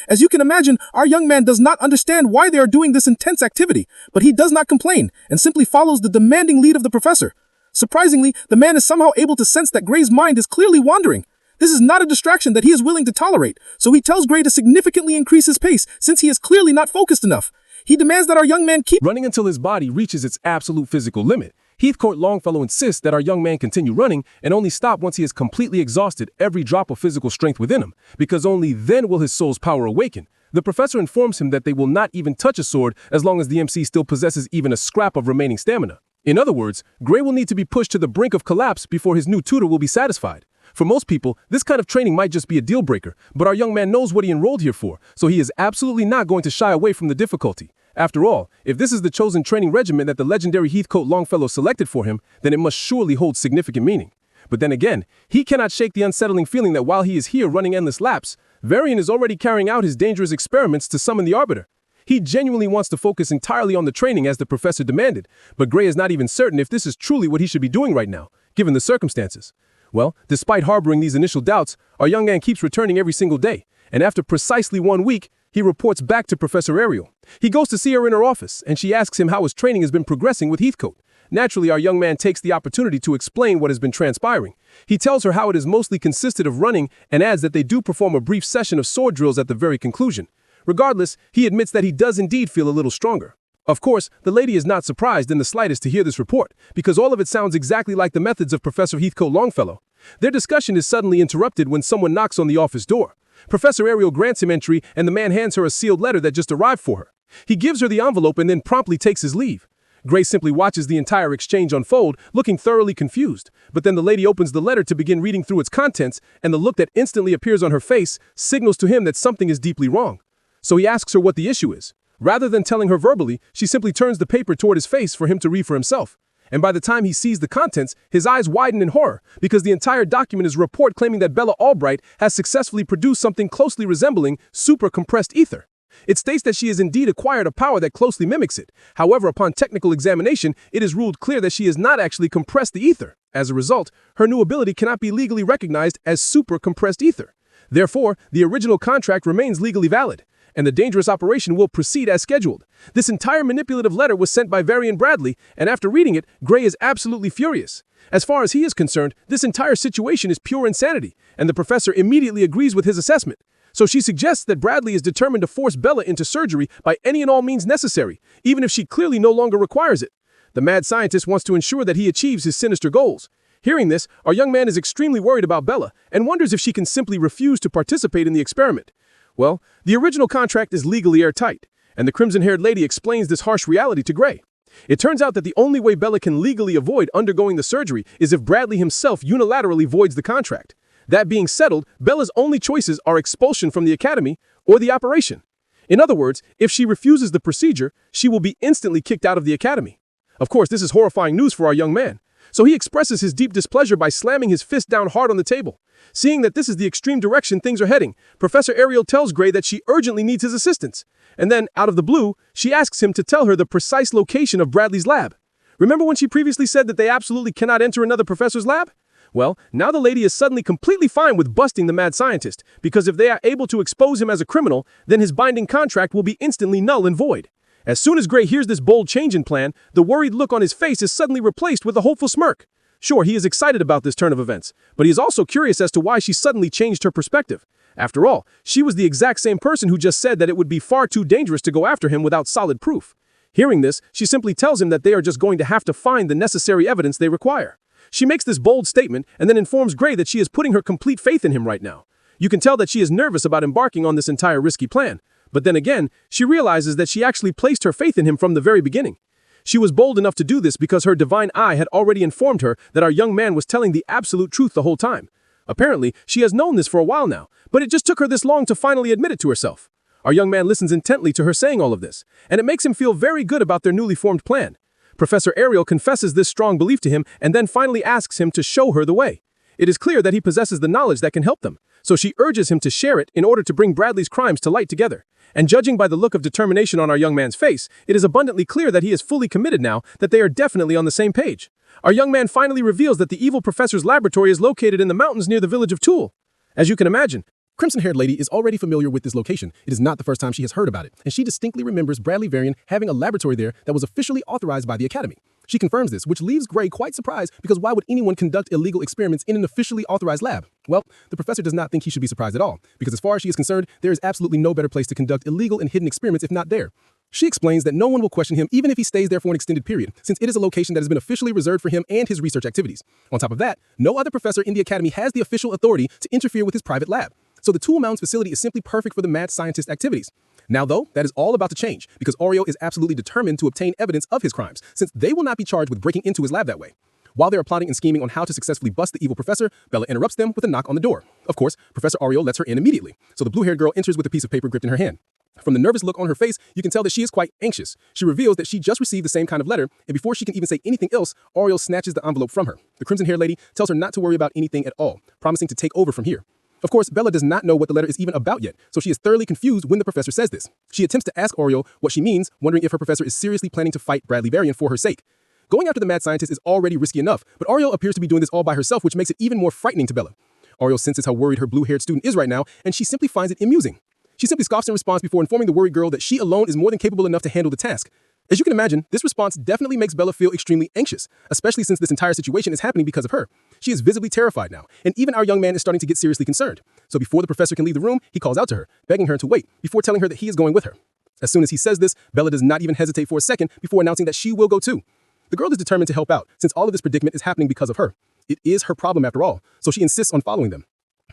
As you can imagine, our young man does not understand why they are doing this intense activity, but he does not complain and simply follows the demanding lead of the professor. Surprisingly, the man is somehow able to sense that Gray's mind is clearly wandering. This is not a distraction that he is willing to tolerate, so he tells Gray to significantly increase his pace since he is clearly not focused enough. He demands that our young man keep running until his body reaches its absolute physical limit. Heathcote Longfellow insists that our young man continue running and only stop once he has completely exhausted every drop of physical strength within him, because only then will his soul's power awaken. The professor informs him that they will not even touch a sword as long as the MC still possesses even a scrap of remaining stamina. In other words, Gray will need to be pushed to the brink of collapse before his new tutor will be satisfied. For most people, this kind of training might just be a deal breaker, but our young man knows what he enrolled here for, so he is absolutely not going to shy away from the difficulty. After all, if this is the chosen training regimen that the legendary Heathcote Longfellow selected for him, then it must surely hold significant meaning. But then again, he cannot shake the unsettling feeling that while he is here running endless laps, Varian is already carrying out his dangerous experiments to summon the Arbiter. He genuinely wants to focus entirely on the training as the professor demanded, but Gray is not even certain if this is truly what he should be doing right now, given the circumstances. Well, despite harboring these initial doubts, our young man keeps returning every single day, and after precisely 1 week, he reports back to Professor Ariel. He goes to see her in her office, and she asks him how his training has been progressing with Heathcote. Naturally, our young man takes the opportunity to explain what has been transpiring. He tells her how it has mostly consisted of running and adds that they do perform a brief session of sword drills at the very conclusion. Regardless, he admits that he does indeed feel a little stronger. Of course, the lady is not surprised in the slightest to hear this report, because all of it sounds exactly like the methods of Professor Heathcote Longfellow. Their discussion is suddenly interrupted when someone knocks on the office door. Professor Ariel grants him entry, and the man hands her a sealed letter that just arrived for her. He gives her the envelope and then promptly takes his leave. Gray simply watches the entire exchange unfold, looking thoroughly confused. But then the lady opens the letter to begin reading through its contents, and the look that instantly appears on her face signals to him that something is deeply wrong. So he asks her what the issue is. Rather than telling her verbally, she simply turns the paper toward his face for him to read for himself. And by the time he sees the contents, his eyes widen in horror, because the entire document is a report claiming that Bella Albright has successfully produced something closely resembling super-compressed ether. It states that she has indeed acquired a power that closely mimics it. However, upon technical examination, it is ruled clear that she has not actually compressed the ether. As a result, her new ability cannot be legally recognized as super-compressed ether. Therefore, the original contract remains legally valid. and the dangerous operation will proceed as scheduled. This entire manipulative letter was sent by Varian Bradley, and after reading it, Gray is absolutely furious. As far as he is concerned, this entire situation is pure insanity, and the professor immediately agrees with his assessment. So she suggests that Bradley is determined to force Bella into surgery by any and all means necessary, even if she clearly no longer requires it. The mad scientist wants to ensure that he achieves his sinister goals. Hearing this, our young man is extremely worried about Bella and wonders if she can simply refuse to participate in the experiment. Well, the original contract is legally airtight, and the crimson-haired lady explains this harsh reality to Gray. It turns out that the only way Bella can legally avoid undergoing the surgery is if Bradley himself unilaterally voids the contract. That being settled, Bella's only choices are expulsion from the academy or the operation. In other words, if she refuses the procedure, she will be instantly kicked out of the academy. Of course, this is horrifying news for our young man. So he expresses his deep displeasure by slamming his fist down hard on the table. Seeing that this is the extreme direction things are heading, Professor Ariel tells Gray that she urgently needs his assistance. And then, out of the blue, she asks him to tell her the precise location of Bradley's lab. Remember when she previously said that they absolutely cannot enter another professor's lab? Well, now the lady is suddenly completely fine with busting the mad scientist, because if they are able to expose him as a criminal, then his binding contract will be instantly null and void. As soon as Gray hears this bold change in plan, the worried look on his face is suddenly replaced with a hopeful smirk. Sure, he is excited about this turn of events, but he is also curious as to why she suddenly changed her perspective. After all, she was the exact same person who just said that it would be far too dangerous to go after him without solid proof. Hearing this, she simply tells him that they are just going to have to find the necessary evidence they require. She makes this bold statement and then informs Gray that she is putting her complete faith in him right now. You can tell that she is nervous about embarking on this entire risky plan. But then again, she realizes that she actually placed her faith in him from the very beginning. She was bold enough to do this because her divine eye had already informed her that our young man was telling the absolute truth the whole time. Apparently, she has known this for a while now, but it just took her this long to finally admit it to herself. Our young man listens intently to her saying all of this, and it makes him feel very good about their newly formed plan. Professor Ariel confesses this strong belief to him and then finally asks him to show her the way. It is clear that he possesses the knowledge that can help them, so she urges him to share it in order to bring Bradley's crimes to light together. And judging by the look of determination on our young man's face, it is abundantly clear that he is fully committed now, that they are definitely on the same page. Our young man finally reveals that the evil professor's laboratory is located in the mountains near the village of Toul. As you can imagine, Crimson-haired lady is already familiar with this location. It is not the first time she has heard about it, and she distinctly remembers Bradley Varian having a laboratory there that was officially authorized by the Academy. She confirms this, which leaves Gray quite surprised because why would anyone conduct illegal experiments in an officially authorized lab? Well, the professor does not think he should be surprised at all, because as far as she is concerned, there is absolutely no better place to conduct illegal and hidden experiments if not there. She explains that no one will question him even if he stays there for an extended period, since it is a location that has been officially reserved for him and his research activities. On top of that, no other professor in the Academy has the official authority to interfere with his private lab. So the Tool Mountains facility is simply perfect for the mad scientist activities. Now though, that is all about to change, because Oreo is absolutely determined to obtain evidence of his crimes, since they will not be charged with breaking into his lab that way. While they are plotting and scheming on how to successfully bust the evil professor, Bella interrupts them with a knock on the door. Of course, Professor Oreo lets her in immediately, so the blue-haired girl enters with a piece of paper gripped in her hand. From the nervous look on her face, you can tell that she is quite anxious. She reveals that she just received the same kind of letter, and before she can even say anything else, Oreo snatches the envelope from her. The crimson-haired lady tells her not to worry about anything at all, promising to take over from here. Of course, Bella does not know what the letter is even about yet, so she is thoroughly confused when the professor says this. She attempts to ask Oreo what she means, wondering if her professor is seriously planning to fight Bradley Varian for her sake. Going after the mad scientist is already risky enough, but Oreo appears to be doing this all by herself, which makes it even more frightening to Bella. Oreo senses how worried her blue-haired student is right now, and she simply finds it amusing. She simply scoffs in response before informing the worried girl that she alone is more than capable enough to handle the task. As you can imagine, this response definitely makes Bella feel extremely anxious, especially since this entire situation is happening because of her. She is visibly terrified now, and even our young man is starting to get seriously concerned. So before the professor can leave the room, he calls out to her, begging her to wait, before telling her that he is going with her. As soon as he says this, Bella does not even hesitate for a second before announcing that she will go too. The girl is determined to help out, since all of this predicament is happening because of her. It is her problem after all, so she insists on following them.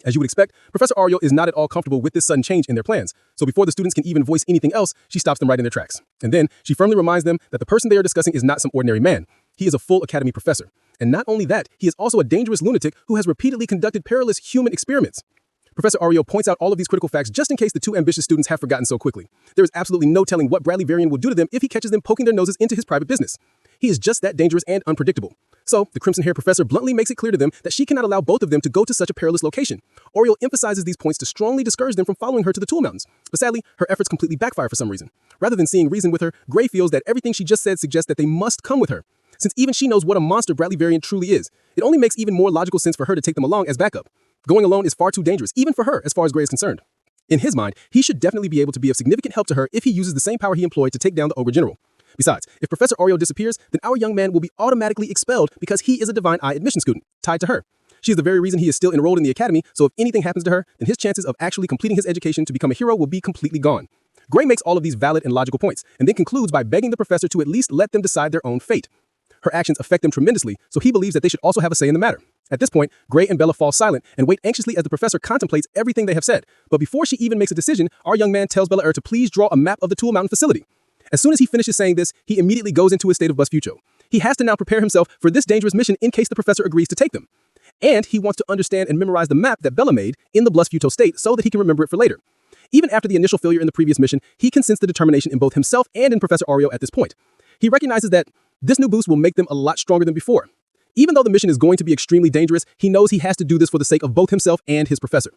As you would expect, Professor Oreo is not at all comfortable with this sudden change in their plans, so before the students can even voice anything else, she stops them right in their tracks. And then, she firmly reminds them that the person they are discussing is not some ordinary man. He is a full Academy professor. And not only that, he is also a dangerous lunatic who has repeatedly conducted perilous human experiments. Professor Oreo points out all of these critical facts just in case the two ambitious students have forgotten so quickly. There is absolutely no telling what Bradley Varian will do to them if he catches them poking their noses into his private business. He is just that dangerous and unpredictable. So, the crimson-haired professor bluntly makes it clear to them that she cannot allow both of them to go to such a perilous location. Oreo emphasizes these points to strongly discourage them from following her to the Tool Mountains. But sadly, her efforts completely backfire for some reason. Rather than seeing reason with her, Gray feels that everything she just said suggests that they must come with her. Since even she knows what a monster Bradley Varian truly is, it only makes even more logical sense for her to take them along as backup. Going alone is far too dangerous, even for her, as far as Gray is concerned. In his mind, he should definitely be able to be of significant help to her if he uses the same power he employed to take down the Ogre General. Besides, if Professor Oreo disappears, then our young man will be automatically expelled because he is a Divine Eye admission student, tied to her. She is the very reason he is still enrolled in the academy, so if anything happens to her, then his chances of actually completing his education to become a hero will be completely gone. Gray makes all of these valid and logical points, and then concludes by begging the professor to at least let them decide their own fate. Her actions affect them tremendously, so he believes that they should also have a say in the matter. At this point, Gray and Bella fall silent and wait anxiously as the professor contemplates everything they have said. But before she even makes a decision, our young man tells Bella to please draw a map of the Tool Mountain facility. As soon as he finishes saying this, he immediately goes into a state of busfucho. He has to now prepare himself for this dangerous mission in case the professor agrees to take them. And he wants to understand and memorize the map that Bella made in the busfuto state so that he can remember it for later. Even after the initial failure in the previous mission, he can sense the determination in both himself and in Professor Oreo at this point. He recognizes that this new boost will make them a lot stronger than before. Even though the mission is going to be extremely dangerous, he knows he has to do this for the sake of both himself and his professor.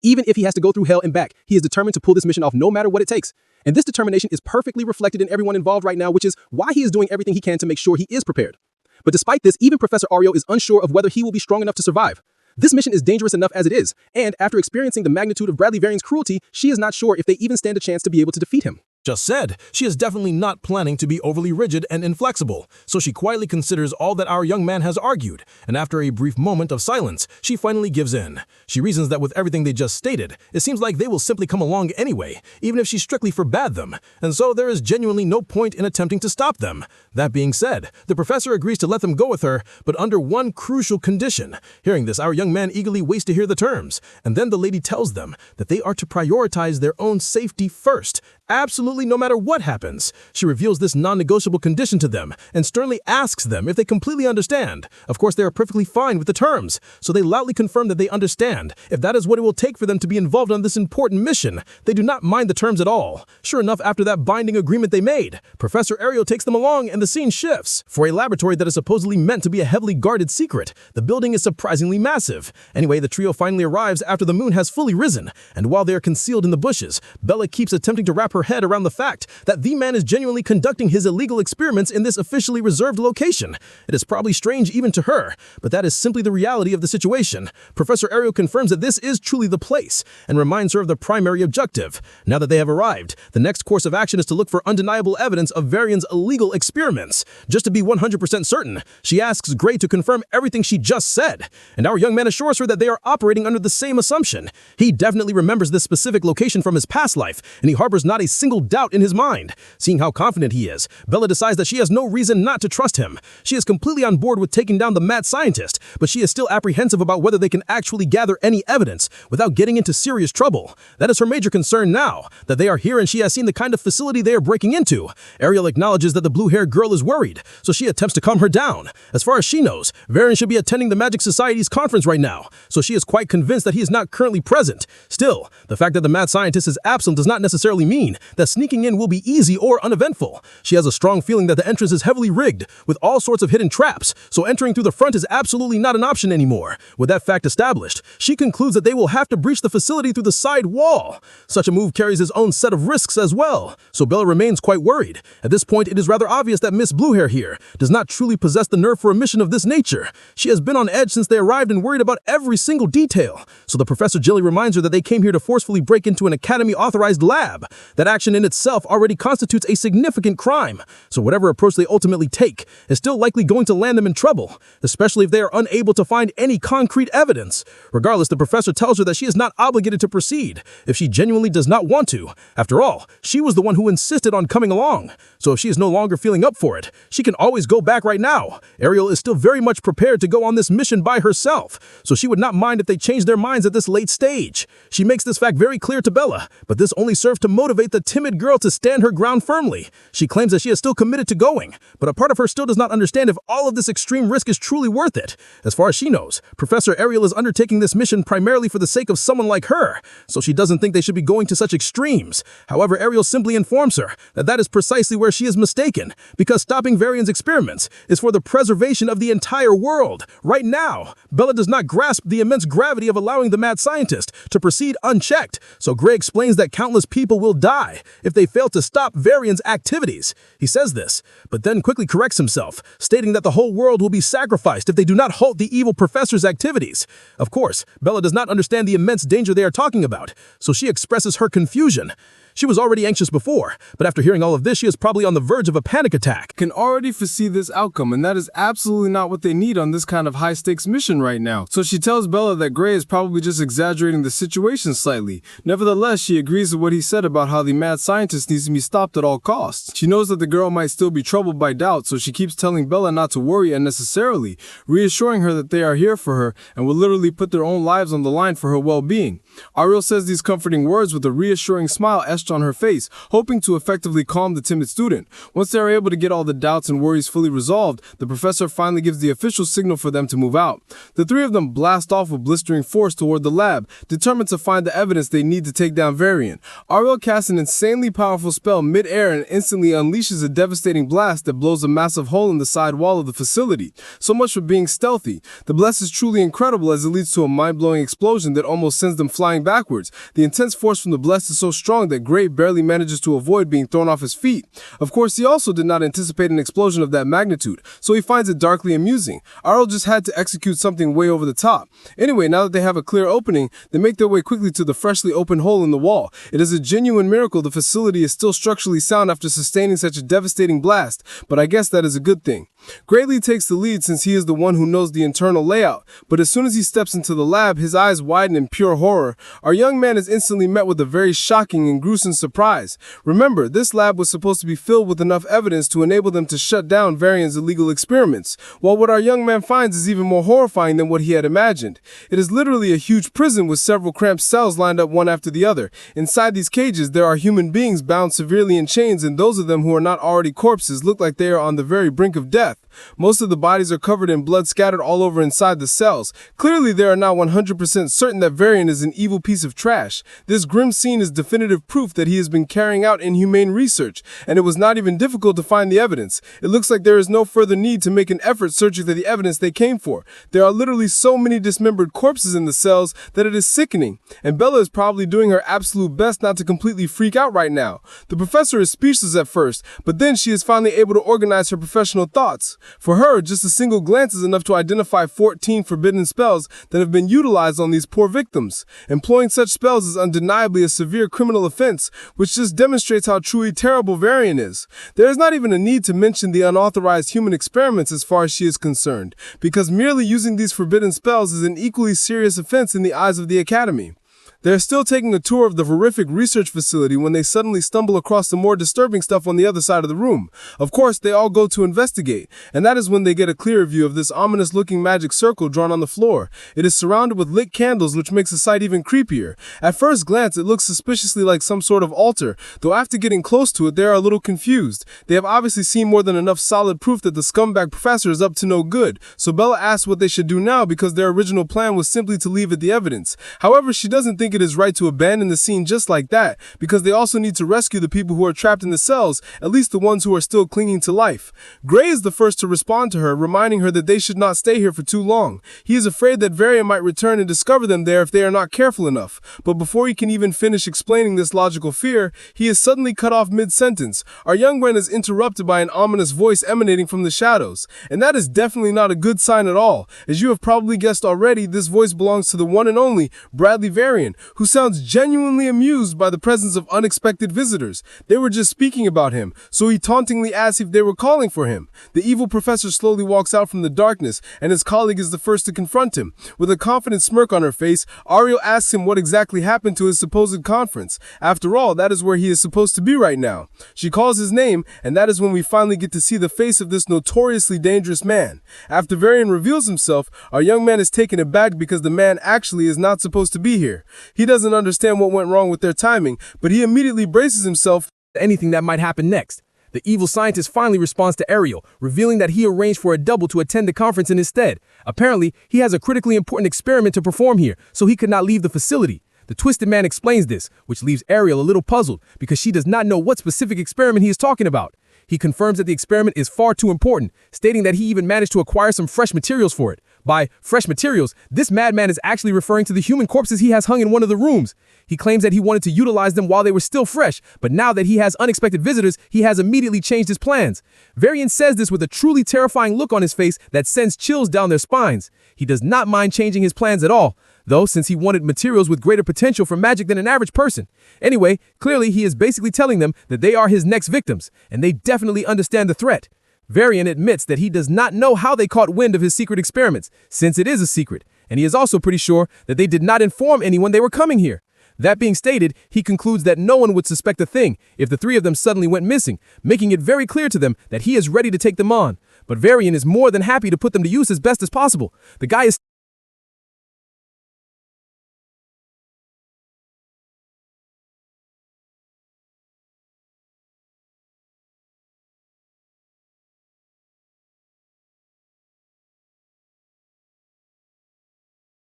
Even if he has to go through hell and back, he is determined to pull this mission off no matter what it takes. And this determination is perfectly reflected in everyone involved right now, which is why he is doing everything he can to make sure he is prepared. But despite this, even Professor Oreo is unsure of whether he will be strong enough to survive. This mission is dangerous enough as it is, and after experiencing the magnitude of Bradley Varian's cruelty, she is not sure if they even stand a chance to be able to defeat him. Just said, she is definitely not planning to be overly rigid and inflexible, so she quietly considers all that our young man has argued, and after a brief moment of silence, she finally gives in. She reasons that with everything they just stated, it seems like they will simply come along anyway, even if she strictly forbade them, and so there is genuinely no point in attempting to stop them. That being said, the professor agrees to let them go with her, but under one crucial condition. Hearing this, our young man eagerly waits to hear the terms, and then the lady tells them that they are to prioritize their own safety first, absolutely no matter what happens. She reveals this non-negotiable condition to them and sternly asks them if they completely understand. Of course, they are perfectly fine with the terms, so they loudly confirm that they understand. If that is what it will take for them to be involved on this important mission, they do not mind the terms at all. Sure enough, after that binding agreement they made, Professor Ariel takes them along and the scene shifts. For a laboratory that is supposedly meant to be a heavily guarded secret, the building is surprisingly massive. Anyway, the trio finally arrives after the moon has fully risen, and while they are concealed in the bushes, Bella keeps attempting to wrap her head around the fact that the man is genuinely conducting his illegal experiments in this officially reserved location. It is probably strange even to her, but that is simply the reality of the situation. Professor Ariel confirms that this is truly the place and reminds her of the primary objective. Now that they have arrived, the next course of action is to look for undeniable evidence of Varian's illegal experiments. Just to be 100% certain, she asks Gray to confirm everything she just said, and our young man assures her that they are operating under the same assumption. He definitely remembers this specific location from his past life, and he harbors not a single doubt in his mind. Seeing how confident he is, Bella decides that she has no reason not to trust him. She is completely on board with taking down the mad scientist, but she is still apprehensive about whether they can actually gather any evidence without getting into serious trouble. That is her major concern now, that they are here and she has seen the kind of facility they are breaking into. Ariel acknowledges that the blue-haired girl is worried, so she attempts to calm her down. As far as she knows, Varian should be attending the Magic Society's conference right now, so she is quite convinced that he is not currently present. Still, the fact that the mad scientist is absent does not necessarily mean that sneaking in will be easy or uneventful. She has a strong feeling that the entrance is heavily rigged, with all sorts of hidden traps, so entering through the front is absolutely not an option anymore. With that fact established, she concludes that they will have to breach the facility through the side wall. Such a move carries its own set of risks as well, so Bella remains quite worried. At this point, it is rather obvious that Miss Bluehair here does not truly possess the nerve for a mission of this nature. She has been on edge since they arrived and worried about every single detail, so the Professor Jilly reminds her that they came here to forcefully break into an Academy-authorized lab. That action in itself already constitutes a significant crime, so whatever approach they ultimately take is still likely going to land them in trouble, especially if they are unable to find any concrete evidence. Regardless, the professor tells her that she is not obligated to proceed if she genuinely does not want to. After all, she was the one who insisted on coming along, so if she is no longer feeling up for it, she can always go back right now. Ariel is still very much prepared to go on this mission by herself, so she would not mind if they changed their minds at this late stage. She makes this fact very clear to Bella, but this only serves to motivate the timid girl to stand her ground firmly. She claims that she is still committed to going, but a part of her still does not understand if all of this extreme risk is truly worth it. As far as she knows, Professor Ariel is undertaking this mission primarily for the sake of someone like her, so she doesn't think they should be going to such extremes. However, Ariel simply informs her that that is precisely where she is mistaken, because stopping Varian's experiments is for the preservation of the entire world. Right now, Bella does not grasp the immense gravity of allowing the mad scientist to proceed unchecked, so Gray explains that countless people will die die if they fail to stop Varian's activities. He says this, but then quickly corrects himself, stating that the whole world will be sacrificed if they do not halt the evil professor's activities. Of course, Bella does not understand the immense danger they are talking about, so she expresses her confusion. She was already anxious before, but after hearing all of this, she is probably on the verge of a panic attack. Can already foresee this outcome, and that is absolutely not what they need on this kind of high-stakes mission right now. So she tells Bella that Gray is probably just exaggerating the situation slightly. Nevertheless, she agrees with what he said about how the mad scientist needs to be stopped at all costs. She knows that the girl might still be troubled by doubt, so she keeps telling Bella not to worry unnecessarily, reassuring her that they are here for her and will literally put their own lives on the line for her well-being. Ariel says these comforting words with a reassuring smile etched on her face, hoping to effectively calm the timid student. Once they are able to get all the doubts and worries fully resolved, the professor finally gives the official signal for them to move out. The three of them blast off with blistering force toward the lab, determined to find the evidence they need to take down Varian. Ariel casts an insanely powerful spell mid-air and instantly unleashes a devastating blast that blows a massive hole in the side wall of the facility. So much for being stealthy. The blast is truly incredible as it leads to a mind-blowing explosion that almost sends them flying backwards. The intense force from the blast is so strong that Gray barely manages to avoid being thrown off his feet. Of course, he also did not anticipate an explosion of that magnitude, so he finds it darkly amusing. Ariel just had to execute something way over the top. Anyway, now that they have a clear opening, they make their way quickly to the freshly opened hole in the wall. It is a genuine miracle the facility is still structurally sound after sustaining such a devastating blast, but I guess that is a good thing. Greatly takes the lead since he is the one who knows the internal layout, but as soon as he steps into the lab, his eyes widen in pure horror. Our young man is instantly met with a very shocking and gruesome surprise. Remember, this lab was supposed to be filled with enough evidence to enable them to shut down Varian's illegal experiments, while what our young man finds is even more horrifying than what he had imagined. It is literally a huge prison with several cramped cells lined up one after the other. Inside these cages, there are human beings bound severely in chains, and those of them who are not already corpses look like they are on the very brink of death. Most of the bodies are covered in blood scattered all over inside the cells. Clearly, they are now 100% certain that Varian is an evil piece of trash. This grim scene is definitive proof that he has been carrying out inhumane research, and it was not even difficult to find the evidence. It looks like there is no further need to make an effort searching for the evidence they came for. There are literally so many dismembered corpses in the cells that it is sickening, and Bella is probably doing her absolute best not to completely freak out right now. The professor is speechless at first, but then she is finally able to organize her professional thoughts. For her, just a single glance is enough to identify 14 forbidden spells that have been utilized on these poor victims. Employing such spells is undeniably a severe criminal offense, which just demonstrates how truly terrible Varian is. There is not even a need to mention the unauthorized human experiments as far as she is concerned, because merely using these forbidden spells is an equally serious offense in the eyes of the Academy. They are still taking a tour of the horrific research facility when they suddenly stumble across the more disturbing stuff on the other side of the room. Of course, they all go to investigate, and that is when they get a clearer view of this ominous-looking magic circle drawn on the floor. It is surrounded with lit candles, which makes the sight even creepier. At first glance, it looks suspiciously like some sort of altar, though after getting close to it, they are a little confused. They have obviously seen more than enough solid proof that the scumbag professor is up to no good, so Bella asks what they should do now because their original plan was simply to leave at the evidence. However, she doesn't think it is right to abandon the scene just like that, because they also need to rescue the people who are trapped in the cells, at least the ones who are still clinging to life. Gray is the first to respond to her, reminding her that they should not stay here for too long. He is afraid that Varian might return and discover them there if they are not careful enough, but before he can even finish explaining this logical fear, he is suddenly cut off mid-sentence. Our young man is interrupted by an ominous voice emanating from the shadows, and that is definitely not a good sign at all. As you have probably guessed already, this voice belongs to the one and only Bradley Varian, who sounds genuinely amused by the presence of unexpected visitors. They were just speaking about him, so he tauntingly asks if they were calling for him. The evil professor slowly walks out from the darkness, and his colleague is the first to confront him. With a confident smirk on her face, Ariel asks him what exactly happened to his supposed conference. After all, that is where he is supposed to be right now. She calls his name, and that is when we finally get to see the face of this notoriously dangerous man. After Varian reveals himself, our young man is taken aback because the man actually is not supposed to be here. He doesn't understand what went wrong with their timing, but he immediately braces himself to anything that might happen next. The evil scientist finally responds to Ariel, revealing that he arranged for a double to attend the conference in his stead. Apparently, he has a critically important experiment to perform here, so he could not leave the facility. The Twisted Man explains this, which leaves Ariel a little puzzled because she does not know what specific experiment he is talking about. He confirms that the experiment is far too important, stating that he even managed to acquire some fresh materials for it. By fresh materials, this madman is actually referring to the human corpses he has hung in one of the rooms. He claims that he wanted to utilize them while they were still fresh, but now that he has unexpected visitors, he has immediately changed his plans. Varian says this with a truly terrifying look on his face that sends chills down their spines. He does not mind changing his plans at all, though, since he wanted materials with greater potential for magic than an average person. Anyway, clearly he is basically telling them that they are his next victims, and they definitely understand the threat. Varian admits that he does not know how they caught wind of his secret experiments, since it is a secret, and he is also pretty sure that they did not inform anyone they were coming here. That being stated, he concludes that no one would suspect a thing if the three of them suddenly went missing, making it very clear to them that he is ready to take them on. But Varian is more than happy to put them to use as best as possible. The guy is